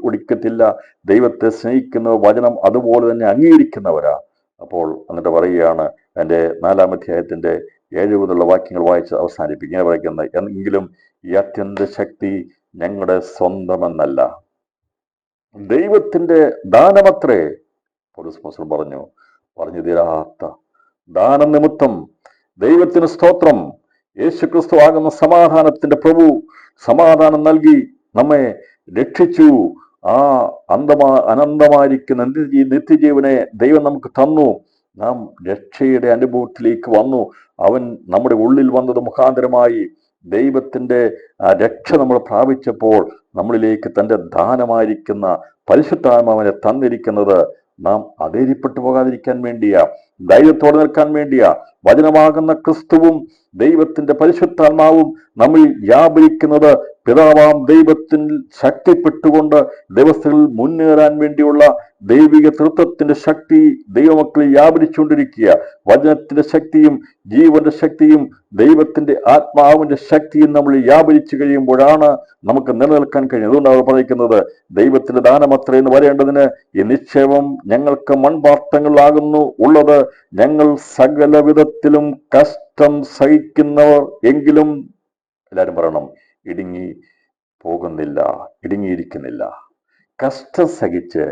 ഒടിക്കത്തില്ല. ദൈവത്തെ സ്നേഹിക്കുന്നവർ വചനം അതുപോലെ തന്നെ അംഗീകരിക്കുന്നവരാ. അപ്പോൾ എന്നിട്ട് പറയുകയാണ്, എൻ്റെ 4-ാം അധ്യായത്തിന്റെ 7 മുതലുള്ള വാക്യങ്ങൾ വായിച്ച് അവസാനിപ്പിക്കുക. പറയുന്നത്, എങ്കിലും ഈ അത്യന്ത ശക്തി ഞങ്ങളുടെ സ്വന്തമെന്നല്ല, ദൈവത്തിന്റെ ദാനമത്രേ. പൗലോസ് പറഞ്ഞു തീരാത്ത ദാനം നിമിത്തം ദൈവത്തിന് സ്തോത്രം. യേശുക്രിസ്തു ആകുന്ന സമാധാനത്തിന്റെ പ്രഭു സമാധാനം നൽകി നമ്മെ രക്ഷിച്ചു. ആ അനന്തമായിരിക്കുന്ന നിത്യജീവനെ ദൈവം നമുക്ക് തന്നു. നാം രക്ഷയുടെ അനുഭവത്തിലേക്ക് വന്നു. അവൻ നമ്മുടെ ഉള്ളിൽ വന്നത് മുഖാന്തരമായി ദൈവത്തിന്റെ രക്ഷ നമ്മൾ പ്രാപിച്ചപ്പോൾ നമ്മളിലേക്ക് തന്റെ ദാനമായിരിക്കുന്ന പരിശുദ്ധാത്മാവിനെ തന്നിരിക്കുന്നത് നാം അധൈര്യപ്പെട്ടു പോകാതിരിക്കാൻ വേണ്ടിയാ, ധൈര്യത്തോടെ നിൽക്കാൻ വേണ്ടിയാ. വചനമാകുന്ന ക്രിസ്തുവും ദൈവത്തിന്റെ പരിശുദ്ധാത്മാവും നമ്മിൽ വ്യാപരിക്കുന്നത് പിതാവാം ദൈവത്തിൽ ശക്തിപ്പെട്ടുകൊണ്ട് ദിവസങ്ങളിൽ മുന്നേറാൻ വേണ്ടിയുള്ള ദൈവിക തൃത്വത്തിന്റെ ശക്തി ദൈവമക്കളിൽ വ്യാപരിച്ചുകൊണ്ടിരിക്കുക. വചനത്തിന്റെ ശക്തിയും ജീവന്റെ ശക്തിയും ദൈവത്തിന്റെ ആത്മാവിന്റെ ശക്തിയും നമ്മൾ വ്യാപരിച്ചു കഴിയുമ്പോഴാണ് നമുക്ക് നിലനിൽക്കാൻ കഴിയും. അതുകൊണ്ടാണ് പറയുന്നത്, ദൈവത്തിന്റെ ദാനമത്ര എന്ന് വരേണ്ടതിന് ഈ നിക്ഷേപം ഞങ്ങൾക്ക് മൺപാത്രങ്ങളാകുന്നു ഉള്ളത്. ഞങ്ങൾ സകല വിധത്തിലും കഷ്ടം സഹിക്കുന്നവർ എങ്കിലും, എല്ലാവരും പറയണം, ഇടുങ്ങിയിരിക്കുന്നില്ല. കഷ്ടം സഹിച്ച്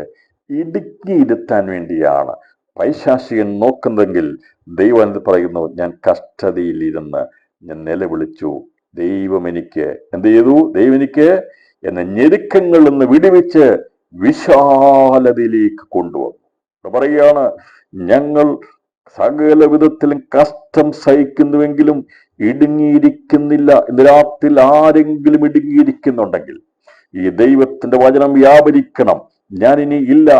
ഇടുങ്ങിയിരുത്താൻ വേണ്ടിയാണ് പൈശാചികൻ നോക്കുന്നതെങ്കിൽ ദൈവം എന്ത് പറയുന്നു? ഞാൻ കഷ്ടതയിലിരുന്ന് ഞാൻ നിലവിളിച്ചു, ദൈവം എനിക്ക് എന്ത് ചെയ്തു? ദൈവം എനിക്ക് എന്നെ ഞെരുക്കങ്ങളിൽ നിന്ന് വിടുവിച്ച് വിശാലതയിലേക്ക് കൊണ്ടുവന്നു. പറയുകയാണ്, ഞങ്ങൾ സകല വിധത്തിലും കഷ്ടം സഹിക്കുന്നുവെങ്കിലും ഇടുങ്ങിയിരിക്കുന്നില്ല. ഇന്ന് രാത്രി ആരെങ്കിലും ഇടുങ്ങിയിരിക്കുന്നുണ്ടെങ്കിൽ ഈ ദൈവത്തിന്റെ വചനം വ്യാപരിക്കണം. ഞാൻ ഇനി ഇല്ല,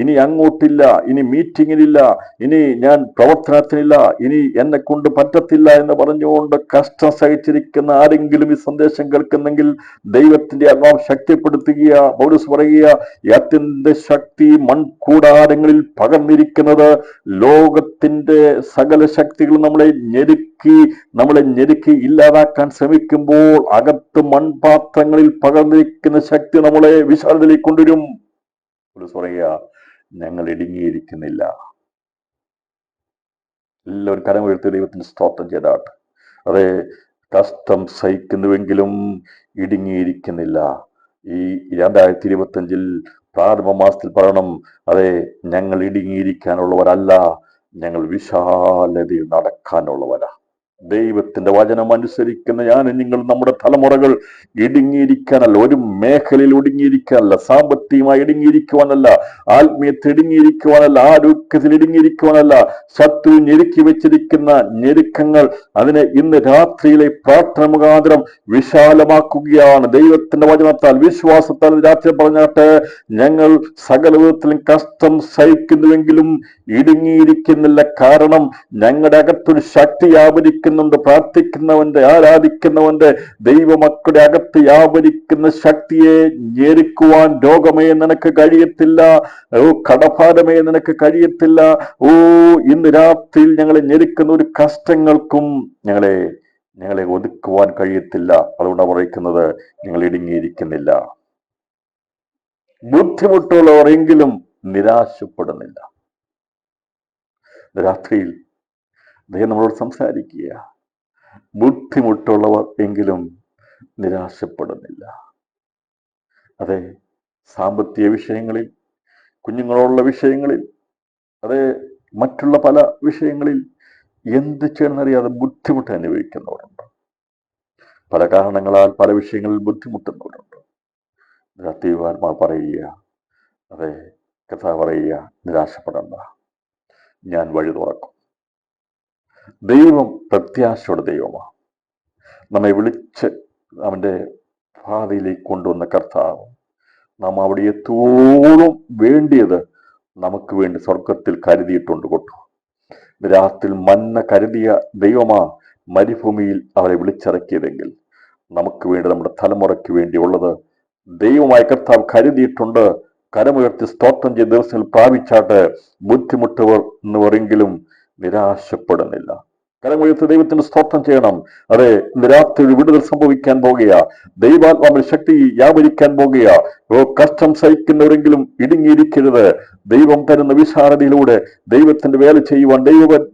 ഇനി അങ്ങോട്ടില്ല, ഇനി മീറ്റിങ്ങിനില്ല, ഇനി ഞാൻ പ്രവർത്തനത്തിനില്ല, ഇനി എന്നെ കൊണ്ട് പറ്റത്തില്ല എന്ന് പറഞ്ഞുകൊണ്ട് കഷ്ടം സഹിച്ചിരിക്കുന്ന ആരെങ്കിലും ഈ സന്ദേശം കേൾക്കുന്നെങ്കിൽ ദൈവത്തിന്റെ ആത്മാവ് ശക്തിപ്പെടുത്തുക. പൗലോസ് പറയുക, ഈ അത്യന്ത ശക്തി മൺകൂടാരങ്ങളിൽ പകർന്നിരിക്കുന്നത് ലോകത്തിന്റെ സകല ശക്തികളും നമ്മളെ ഞെരുക്കി ഇല്ലാതാക്കാൻ ശ്രമിക്കുമ്പോൾ അകത്ത് മൺപാത്രങ്ങളിൽ പകർന്നിരിക്കുന്ന ശക്തി നമ്മളെ വിശാലതയിലേക്ക് കൊണ്ടുവരും. പറയുക, ഞങ്ങൾ ഇടുങ്ങിയിരിക്കുന്നില്ല. എല്ലാവരും കരം ഉയർത്തി ദൈവത്തിന് സ്തോത്രം ചെയ്താട്ട്. അതെ, കഷ്ടം സഹിക്കുന്നുവെങ്കിലും ഇടുങ്ങിയിരിക്കുന്നില്ല. ഈ 2025 പ്രാരംഭ മാസത്തിൽ പറയണം, അതെ, ഞങ്ങൾ ഇടുങ്ങിയിരിക്കാനുള്ളവരല്ല, ഞങ്ങൾ വിശാലതയിൽ നടക്കാനുള്ളവരാ. ദൈവത്തിന്റെ വചനം അനുസരിക്കുന്ന നിങ്ങൾ നമ്മുടെ തലമുറകൾ ഇടുങ്ങിയിരിക്കാനല്ല, ഒരു മേഖലയിൽ ഒടുങ്ങിയിരിക്കാനല്ല, സാമ്പത്തികമായി ഇടുങ്ങിയിരിക്കുവാനല്ല, ആത്മീയത്തിൽ ഇടുങ്ങിയിരിക്കുവാനല്ല, ആരോഗ്യത്തിൽ ഇടുങ്ങിയിരിക്കുവാനല്ല. ശത്രു ഞെരുക്കി വെച്ചിരിക്കുന്ന ഞെരുക്കങ്ങൾ അതിനെ ഇന്ന് രാത്രിയിലെ പ്രാർത്ഥന മുഖാന്തരം വിശാലമാക്കുകയാണ്. ദൈവത്തിന്റെ വചനത്താൽ വിശ്വാസത്താൽ രാത്രി പറഞ്ഞാട്ട്, ഞങ്ങൾ സകല വിധത്തിലും കഷ്ടം സഹിക്കുന്നുവെങ്കിലും ഇടുങ്ങിയിരിക്കുന്നില്ല. കാരണം ഞങ്ങളുടെ അകത്തൊരു ശക്തി വ്യാപരിക്കുന്നുണ്ട്. പ്രാർത്ഥിക്കുന്നവന്റെ, ആരാധിക്കുന്നവന്റെ, ദൈവമക്കളുടെ അകത്ത് വ്യാപരിക്കുന്ന ശക്തിയെ ഞെരുക്കുവാൻ രോഗമേ നിനക്ക് കഴിയത്തില്ല, കടഭാരമേ നിനക്ക് കഴിയത്തില്ല. ഇന്ന് രാത്രിയിൽ ഞങ്ങളെ ഞെരുക്കുന്ന ഒരു കഷ്ടങ്ങൾക്കും ഞങ്ങളെ ഒതുക്കുവാൻ കഴിയത്തില്ല. അതുകൊണ്ടാണ് പറയുന്നത്, ഞങ്ങൾ ഇടുങ്ങിയിരിക്കുന്നില്ല. ബുദ്ധിമുട്ടുള്ളവർ എങ്കിലും നിരാശപ്പെടുന്നില്ല. രാത്രിയിൽ ദൈവം നമ്മളോട് സംസാരിക്കുക, ബുദ്ധിമുട്ടുള്ളവർ എങ്കിലും നിരാശപ്പെടുന്നില്ല. അതെ, സാമ്പത്തിക വിഷയങ്ങളിൽ, കുഞ്ഞുങ്ങളോടുള്ള വിഷയങ്ങളിൽ, അതെ, മറ്റുള്ള പല വിഷയങ്ങളിൽ എന്ത് ചെയ്യണമെന്നറിയാതെ ബുദ്ധിമുട്ട് അനുഭവിക്കുന്നവരുണ്ട്. പല കാരണങ്ങളാൽ പല വിഷയങ്ങളിൽ ബുദ്ധിമുട്ടുന്നവരുണ്ട്. ദൈവാത്മാ പറയുക, അതെ, കഥ പറയുക, നിരാശപ്പെടണ്ട, ഞാൻ വഴി തുറക്കും. ദൈവം പ്രത്യാശയുടെ ദൈവമാണ്. നമ്മെ വിളിച്ച് അവന്റെ പാതയിലേക്ക് കൊണ്ടുവന്ന കർത്താവ്. നാം അവിടെ എത്തോളം വേണ്ടിയത് നമുക്ക് വേണ്ടി സ്വർഗത്തിൽ കരുതിയിട്ടുണ്ട് കൊണ്ടു. രാത്രിയിൽ മന്ന കരുതിയ ദൈവമാ മരുഭൂമിയിൽ അവരെ വിളിച്ചിറക്കിയതെങ്കിൽ നമുക്ക് വേണ്ടി, നമ്മുടെ തലമുറയ്ക്ക് വേണ്ടിയുള്ളത് ദൈവമായ കർത്താവ് കരുതിയിട്ടുണ്ട്. കരമുയർത്തി സ്തോത്രം ചെയ്ത ദിവസങ്ങൾ പ്രാപിച്ചാട്ട് ബുദ്ധിമുട്ടുവർ എന്ന് പറയെങ്കിലും നിരാശപ്പെടുന്നില്ല. കരമുയർത്തി ദൈവത്തിന് സ്തോത്രം ചെയ്യണം. അതെ, ഇന്ന് രാത്രി ഒരു വിടുതൽ സംഭവിക്കാൻ പോകുക, ദൈവാത്മാവിൽ ശക്തി വ്യാപരിക്കാൻ പോകുക. കഷ്ടം സഹിക്കുന്നവരെങ്കിലും ഇടുങ്ങിയിരിക്കരുത്. ദൈവം തരുന്ന വിശാലതയിലൂടെ ദൈവത്തിന്റെ വേല ചെയ്യുവാൻ,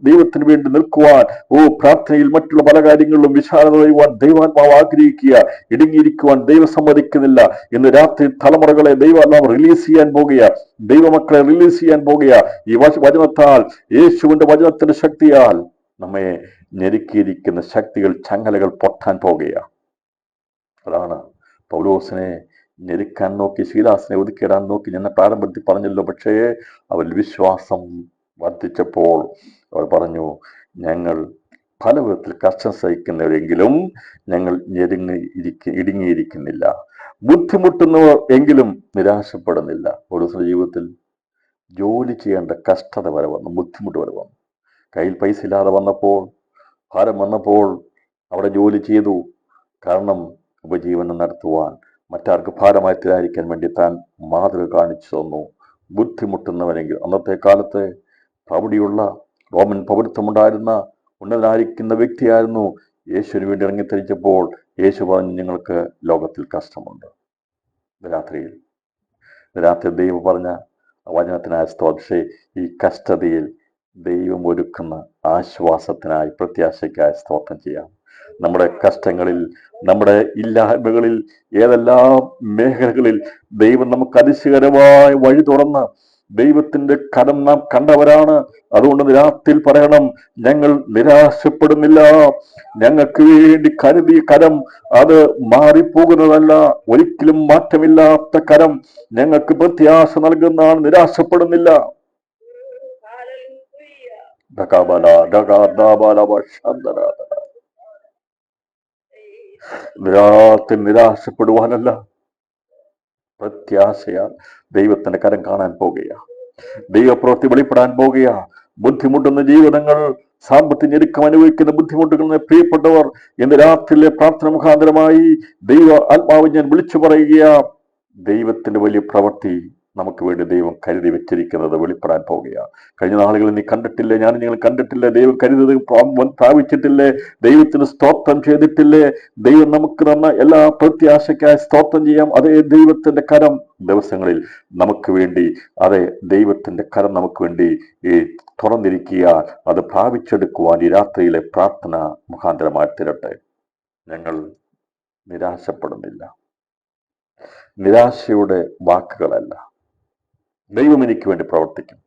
ദൈവത്തിന് വേണ്ടി നിൽക്കുവാൻ, പ്രാർത്ഥനയിൽ മറ്റുള്ള പല കാര്യങ്ങളിലും വിശാലത ചെയ്യുവാൻ ദൈവാത്മാവ് ആഗ്രഹിക്കുക. ഇടുങ്ങിയിരിക്കുവാൻ ദൈവം സമ്മതിക്കുന്നില്ല. ഇന്ന് രാത്രി തലമുറകളെ ദൈവാത്മാവ് റിലീസ് ചെയ്യാൻ പോകുക, ദൈവമക്കളെ റിലീസ് ചെയ്യാൻ പോകുക. ഈ വചനത്താൽ, യേശുവിന്റെ വചനത്തിന്റെ ശക്തിയാൽ നമ്മെ ഞെരുക്കിയിരിക്കുന്ന ശക്തികൾ, ചങ്ങലകൾ പൊട്ടാൻ പോകുക. അതാണ് പൗലോസിനെ ഞെരുക്കാൻ നോക്കി, ശീലാസിനെ ഒതുക്കിയിടാൻ നോക്കി ഞാൻ പ്രാരംഭത്തിൽ പറഞ്ഞല്ലോ. പക്ഷേ അവരിൽ വിശ്വാസം വർദ്ധിച്ചപ്പോൾ അവർ പറഞ്ഞു, ഞങ്ങൾ പല വിധത്തിൽ കഷ്ടം സഹിക്കുന്നവരെങ്കിലും ഞങ്ങൾ ഇടുങ്ങിയിരിക്കുന്നില്ല. ബുദ്ധിമുട്ടുന്നവർ എങ്കിലും നിരാശപ്പെടുന്നില്ല. പൗലോസിന്റെ ജീവിതത്തിൽ ജോലി ചെയ്യേണ്ട കഷ്ടത വരെ വന്നു, ബുദ്ധിമുട്ട് വരെ വന്നു. കയ്യിൽ പൈസ ഇല്ലാതെ വന്നപ്പോൾ, ഭാരം വന്നപ്പോൾ അവിടെ ജോലി ചെയ്തു. കാരണം ഉപജീവനം നടത്തുവാൻ, മറ്റാർക്ക് ഭാരമായി തീരാതിരിക്കാൻ വേണ്ടി താൻ മാതൃക കാണിച്ചു തന്നു. ബുദ്ധിമുട്ടുന്നവനെങ്കിൽ, അന്നത്തെ കാലത്ത് പ്രൗഢിയുള്ള റോമൻ പൗരത്വമുണ്ടായിരുന്ന ഉന്നതനായിരിക്കുന്ന വ്യക്തിയായിരുന്നു. യേശുവിന് വേണ്ടി ഇറങ്ങിത്തിരിച്ചപ്പോൾ യേശു പറഞ്ഞു, നിങ്ങൾക്ക് ലോകത്തിൽ കഷ്ടമുണ്ട്. രാത്രി ദൈവം പറഞ്ഞ വചനത്തിനായ സ്തോത്രേ, ഈ കഷ്ടതയിൽ ദൈവം ഒരുക്കുന്ന ആശ്വാസത്തിനായി, പ്രത്യാശയ്ക്കായി സ്തോത്രം ചെയ്യാം. നമ്മുടെ കഷ്ടങ്ങളിൽ, നമ്മുടെ ഇല്ലായ്മകളിൽ, ഏതെല്ലാം മേഖലകളിൽ ദൈവം നമുക്ക് അതിശയകരമായ വഴി തുറന്ന് ദൈവത്തിന്റെ കരം നാം കണ്ടവരാണ്. അതുകൊണ്ട് രാത്രിയിൽ പറയണം, ഞങ്ങൾ നിരാശപ്പെടുന്നില്ല. ഞങ്ങൾക്ക് വേണ്ടി കരുതിയ കരം അത് മാറിപ്പോകുന്നതല്ല, ഒരിക്കലും മാറ്റമില്ലാത്ത കരം ഞങ്ങൾക്ക് പ്രത്യാശ നൽകുന്നതാണ്. നിരാശപ്പെടുന്നില്ല. ഡകാബല, ഡകാദാബല, വശന്തര. നിരാശപ്പെടുവാനല്ല, പ്രത്യാശയാൽ ദൈവത്തിന്റെ കരം കാണാൻ പോകുക, ദൈവപ്രവൃത്തി വെളിപ്പെടാൻ പോകുക. ബുദ്ധിമുട്ടുന്ന ജീവിതങ്ങൾ, സാമ്പത്തിക ഞെരുക്കം അനുഭവിക്കുന്ന ബുദ്ധിമുട്ടുകൾ പ്രിയപ്പെട്ടവർ, ഇന്ന് രാത്രിയിലെ പ്രാർത്ഥന മുഖാന്തരമായി ദൈവ ആത്മാവ് ഞാൻ വിളിച്ചു പറയുക, ദൈവത്തിന്റെ വലിയ പ്രവൃത്തി നമുക്ക് വേണ്ടി ദൈവം കരുതി വെച്ചിരിക്കുന്നത് വെളിപ്പെടാൻ പോകുകയാണ്. കഴിഞ്ഞ നാളുകളിൽ നീ കണ്ടിട്ടില്ലേ, ഞാൻ നിങ്ങൾ കണ്ടിട്ടില്ലേ, ദൈവം കരുതത് പ്രാപിച്ചിട്ടില്ലേ, ദൈവത്തിന് സ്തോത്രം ചെയ്തിട്ടില്ലേ? ദൈവം നമുക്ക് തന്ന എല്ലാ പ്രത്യാശയ്ക്കായി സ്തോത്രം ചെയ്യാം. അതേ ദൈവത്തിന്റെ കരം ദിവസങ്ങളിൽ നമുക്ക് വേണ്ടി, അതെ ദൈവത്തിന്റെ കരം നമുക്ക് വേണ്ടി ഈ തുറന്നിരിക്കുക. അത് പ്രാപിച്ചെടുക്കുവാൻ ഈ രാത്രിയിലെ പ്രാർത്ഥന മുഖാന്തരമായി തീരട്ടെ. ഞങ്ങൾ നിരാശപ്പെടുന്നില്ല, നിരാശയുടെ വാക്കുകളല്ല. ദൈവം എനിക്ക് വേണ്ടി പ്രവർത്തിക്കും,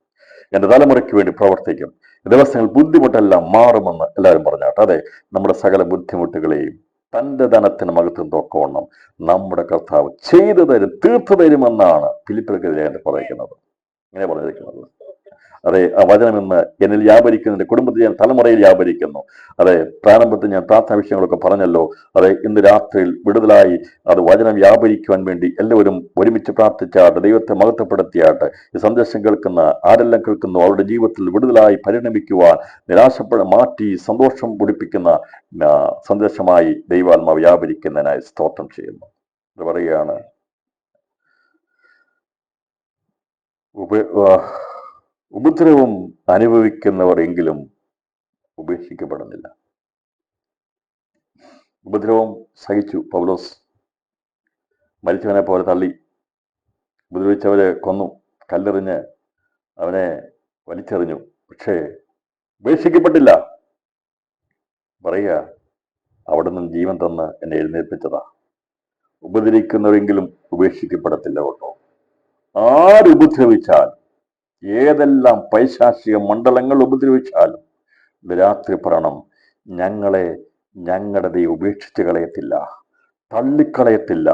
എന്റെ തലമുറയ്ക്ക് വേണ്ടി പ്രവർത്തിക്കും. ദിവസങ്ങൾ ബുദ്ധിമുട്ടെല്ലാം മാറുമെന്ന് എല്ലാവരും പറഞ്ഞാട്ടെ. അതെ, നമ്മുടെ സകല ബുദ്ധിമുട്ടുകളെയും തന്റെ ധനത്തിന് മകത്തും തൊക്കവണ്ണം നമ്മുടെ കർത്താവ് ചെയ്തു തരും, തീർത്തു തരുമെന്നാണ് ഫിലിപ്പിയർക്കെതിരെ പറയുന്നത്. ഇങ്ങനെ പറഞ്ഞിരിക്കുന്നത്. അതെ, ആ വചനം ഇന്ന് എന്നിൽ വ്യാപരിക്കുന്നു, എന്റെ കുടുംബത്തിൽ ഞാൻ തലമുറയിൽ വ്യാപരിക്കുന്നു. അതെ, പ്രാരംഭത്തിൽ ഞാൻ പ്രാർത്ഥന വിഷയങ്ങളൊക്കെ പറഞ്ഞല്ലോ. അതെ, ഇന്ന് രാത്രിയിൽ വിടുതലായി അത് വചനം വ്യാപരിക്കുവാൻ വേണ്ടി എല്ലാവരും ഒരുമിച്ച് പ്രാർത്ഥിച്ചാട്ട്, ദൈവത്തെ മഹത്വപ്പെടുത്തിയാട്ട്, ഈ സന്ദേശം കേൾക്കുന്ന ആരെല്ലാം കേൾക്കുന്നു അവരുടെ ജീവിതത്തിൽ വിടുതലായി പരിണമിക്കുവാൻ, മാറ്റി സന്തോഷം പൊടിപ്പിക്കുന്ന സന്ദേശമായി ദൈവാത്മാവ് വ്യാപരിക്കുന്നതിനായി സ്തോത്രം ചെയ്യുന്നു. ഇത് പറയുകയാണ്, ഉപദ്രവം അനുഭവിക്കുന്നവർ എങ്കിലും ഉപേക്ഷിക്കപ്പെടുന്നില്ല. ഉപദ്രവം സഹിച്ചു പൗലോസ്. മരിച്ചവനെ പോലെ തള്ളി, ഉപദ്രവിച്ചവരെ കൊന്നു, കല്ലെറിഞ്ഞ് അവനെ വലിച്ചെറിഞ്ഞു. പക്ഷേ ഉപേക്ഷിക്കപ്പെട്ടില്ല. പറയുക, അവിടെ നിന്നും ജീവൻ തന്ന് എന്നെ എഴുന്നേൽപ്പിച്ചതാ. ഉപദ്രവിക്കുന്നവരെങ്കിലും ഉപേക്ഷിക്കപ്പെടത്തില്ല കേട്ടോ. ആരുപദ്രവിച്ചാൽ, ഏതെല്ലാം പൈശാചിക മണ്ഡലങ്ങൾ ഉപദ്രവിച്ചാലും രാത്രി പറയണം, ഞങ്ങളുടെ ദൈവം ഉപേക്ഷിച്ച് കളയത്തില്ല, തള്ളിക്കളയത്തില്ല.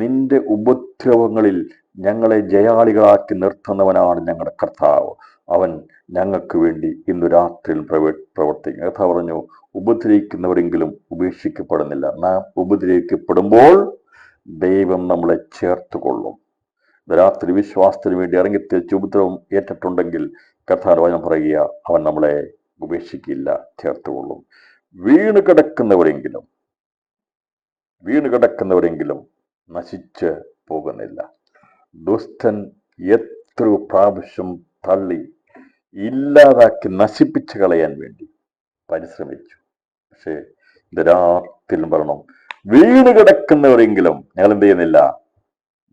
നിന്റെ ഉപദ്രവങ്ങളിൽ ഞങ്ങളെ ജയാളികളാക്കി നിർത്തുന്നവനാണ് ഞങ്ങളുടെ കർത്താവ്. അവൻ ഞങ്ങൾക്ക് വേണ്ടി ഇന്നു രാത്രിയിൽ പ്രവർത്തിക്കും. കഥ പറഞ്ഞു, ഉപദ്രവിക്കുന്നവരെങ്കിലും ഉപേക്ഷിക്കപ്പെടുന്നില്ല. നാം ഉപദ്രവിക്കപ്പെടുമ്പോൾ ദൈവം നമ്മളെ ചേർത്തുകൊള്ളും. രാത്രി വിശ്വാസത്തിന് വേണ്ടി ഇറങ്ങിത്തിരിച്ച് ഉപദ്രവം ഏറ്റിട്ടുണ്ടെങ്കിൽ കർത്താവ് പറയുക, അവൻ നമ്മളെ ഉപേക്ഷിക്കില്ല, ചേർത്തുകൊള്ളും. വീണ് കിടക്കുന്നവരെങ്കിലും നശിച്ച് പോകുന്നില്ല. ദുഷ്ടൻ എത്ര പ്രാവശ്യം തള്ളി ഇല്ലാതാക്കി നശിപ്പിച്ചു കളയാൻ വേണ്ടി പരിശ്രമിച്ചു. പക്ഷേ ഇത് രാത്രിയിൽ പറയണം, വീണ് കിടക്കുന്നവരെങ്കിലും ഞങ്ങൾ എന്ത് ചെയ്യുന്നില്ല,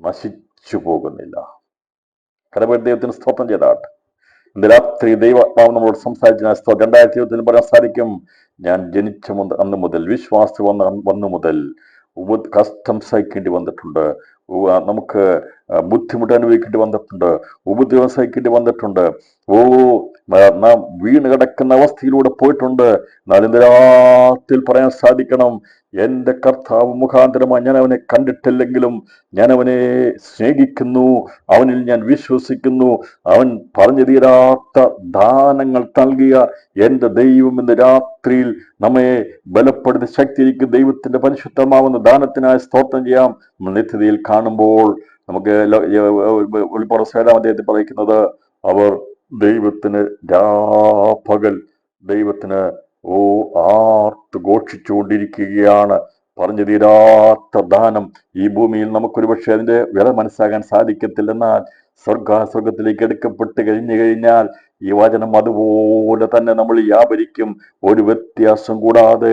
നശിച്ചു പോകുന്നില്ല. കരപേർ ദൈവത്തിന് സ്തോത്രം ചെയ്താട്ട്. ഇന്ന് രാത്രി ദൈവാത്മാവ് നമ്മളോട് സംസാരിച്ച 2020 പറയാൻ സാധിക്കും, ഞാൻ ജനിച്ച അന്ന് മുതൽ, വിശ്വാസത്തിൽ വന്നു മുതൽ കഷ്ടം സഹിക്കേണ്ടി വന്നിട്ടുണ്ട്, നമുക്ക് ബുദ്ധിമുട്ട് അനുഭവിക്കേണ്ടി വന്നിട്ടുണ്ട്, ഉപദ്രവം സഹിക്കേണ്ടി വന്നിട്ടുണ്ട്. നാം വീണ് കിടക്കുന്ന അവസ്ഥയിലൂടെ പോയിട്ടുണ്ട്. എന്നാൽ ഇന്ന് രാത്രിയിൽ പറയാൻ സാധിക്കണം, എന്റെ കർത്താവ് മുഖാന്തരമായി ഞാൻ അവനെ കണ്ടിട്ടില്ലെങ്കിലും ഞാൻ അവനെ സ്നേഹിക്കുന്നു, അവനിൽ ഞാൻ വിശ്വസിക്കുന്നു. അവൻ പറഞ്ഞു തീരാത്ത ദാനങ്ങൾ നൽകിയ എന്റെ ദൈവം ഇന്ന് രാത്രിയിൽ നമ്മെ ബലപ്പെടുത്തി ശക്തിയിരിക്കും. ദൈവത്തിന്റെ പരിശുദ്ധമാവുന്ന ദാനത്തിനായി സ്തോത്രം ചെയ്യാം. നിത്യതയിൽ കാണുമ്പോൾ നമുക്ക് വെളിപ്പാട് 7-ാം അധ്യായത്തിൽ പറയുന്നത്, അവർ ദൈവത്തിന് രാപകൽ ദൈവത്തിന് ആർത്ത് ഘോഷിച്ചുകൊണ്ടിരിക്കുകയാണ്. പറഞ്ഞു തീരാത്ത ദാനം ഈ ഭൂമിയിൽ നമുക്കൊരു പക്ഷേ അതിന്റെ വില മനസ്സാകാൻ സാധിക്കത്തില്ലെന്നാൽ സ്വർഗത്തിലേക്ക് എടുക്കപ്പെട്ട് കഴിഞ്ഞാൽ ഈ വചനം അതുപോലെ തന്നെ നമ്മൾ വ്യാപരിക്കും. ഒരു വ്യത്യാസം കൂടാതെ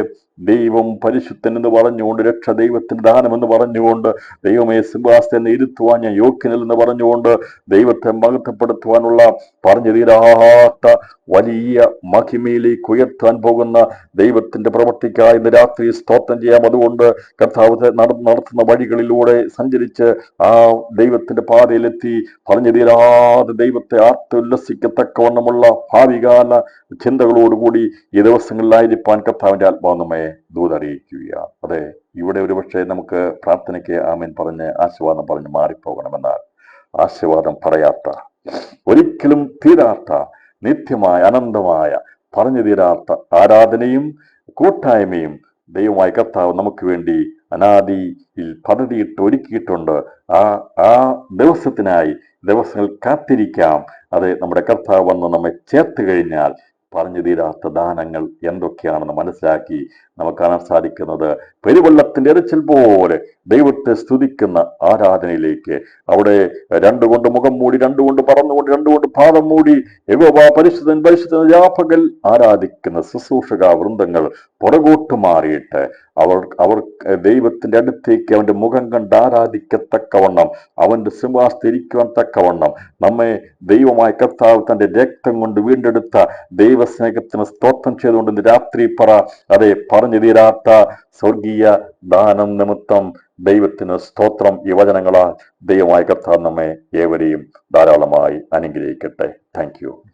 ദൈവം പരിശുദ്ധൻ എന്ന് പറഞ്ഞുകൊണ്ട്, രക്ഷ ദൈവത്തിന്റെ ദാനം എന്ന് പറഞ്ഞുകൊണ്ട്, ദൈവമേ സിംഹാസനം ഇരുത്തുവാൻ ഞാൻ യോഗ്യനെന്ന് പറഞ്ഞുകൊണ്ട് ദൈവത്തെ മഹത്വപ്പെടുത്തുവാനുള്ള പറഞ്ഞു തീരാത്ത വലിയ മഹിമയിലേക്ക് ഉയർത്താൻ പോകുന്ന ദൈവത്തിന്റെ പ്രവൃത്തിക്കായി ഇന്ന് രാത്രി സ്തോത്രം ചെയ്യാം. അതുകൊണ്ട് കർത്താവ് നടത്തുന്ന വഴികളിലൂടെ സഞ്ചരിച്ച് ആ ദൈവത്തിന്റെ പാതയിലെത്തി പറഞ്ഞു തീരാതെ ദൈവത്തെ ഉല്ലസിക്കത്തക്കവണ്ണമുള്ള ഭാവികാല ചിന്തകളോടുകൂടി ഈ ദിവസങ്ങളിലായിരിക്കാൻ കർത്താവിന്റെ ആത്മാവ് നമ്മെ ദൂതറിയിക്കുകയാണ്. അതെ, ഇവിടെ ഒരുപക്ഷെ നമുക്ക് പ്രാർത്ഥനയ്ക്ക് ആമേൻ പറഞ്ഞ് ആശീർവാദം പറഞ്ഞ് മാറിപ്പോകണമെന്നാൽ ആശീർവാദം പറയാത്ത, ഒരിക്കലും തീരാത്ത, നിത്യമായ, അനന്തമായ പറഞ്ഞു തീരാത്ത ആരാധനയും കൂട്ടായ്മയും ദൈവമായ കർത്താവ് നമുക്ക് വേണ്ടി അനാദിയിൽ പദ്ധതിയിട്ട് ഒരുക്കിയിട്ടുണ്ട്. ആ ദിവസത്തിനായി ദിവസങ്ങൾ കാത്തിരിക്കാം. അത് നമ്മുടെ കർത്താവ് വന്ന് നമ്മെ ചേർത്ത് കഴിഞ്ഞാൽ പറഞ്ഞു തീരാത്ത ദാനങ്ങൾ എന്തൊക്കെയാണെന്ന് മനസ്സിലാക്കി നമുക്ക് കാണാൻ സാധിക്കുന്നത് പെരുവെള്ളത്തിന്റെ എറിച്ചിൽ പോലെ ദൈവത്തെ സ്തുതിക്കുന്ന ആരാധനയിലേക്ക്. അവിടെ രണ്ടുകൊണ്ട് മുഖം മൂടി, രണ്ടുകൊണ്ട് പറന്നുകൊണ്ട്, രണ്ടുകൊണ്ട് പാദം മൂടി യഹോവ പരിശുദ്ധൻ പരിശുദ്ധൻ രാപകൽ ആരാധിക്കുന്ന ശുശ്രൂഷക വൃന്ദങ്ങൾ പുറകോട്ട് മാറിയിട്ട് അവർ ദൈവത്തിന്റെ അടുത്തേക്ക് അവന്റെ മുഖം കണ്ട് ആരാധിക്കത്തക്കവണ്ണം, അവന്റെ സിംഹാസനത്തിരിക്കുവാൻ തക്കവണ്ണം നമ്മെ ദൈവമായ കർത്താവ് തന്റെ രക്തം കൊണ്ട് വീണ്ടെടുത്ത ദൈവസ്നേഹത്തിന് സ്തോത്രം ചെയ്തുകൊണ്ട് രാത്രി അതെ പറഞ്ഞു തീരാത്ത സ്വർഗീയ ദാനം നിമിത്തം ദൈവത്തിന് സ്തോത്രം. ഈ വചനങ്ങളാൽ ദൈവമായ കർത്താവ് നമ്മെ ഏവരെയും ധാരാളമായി അനുഗ്രഹിക്കട്ടെ. Thank you.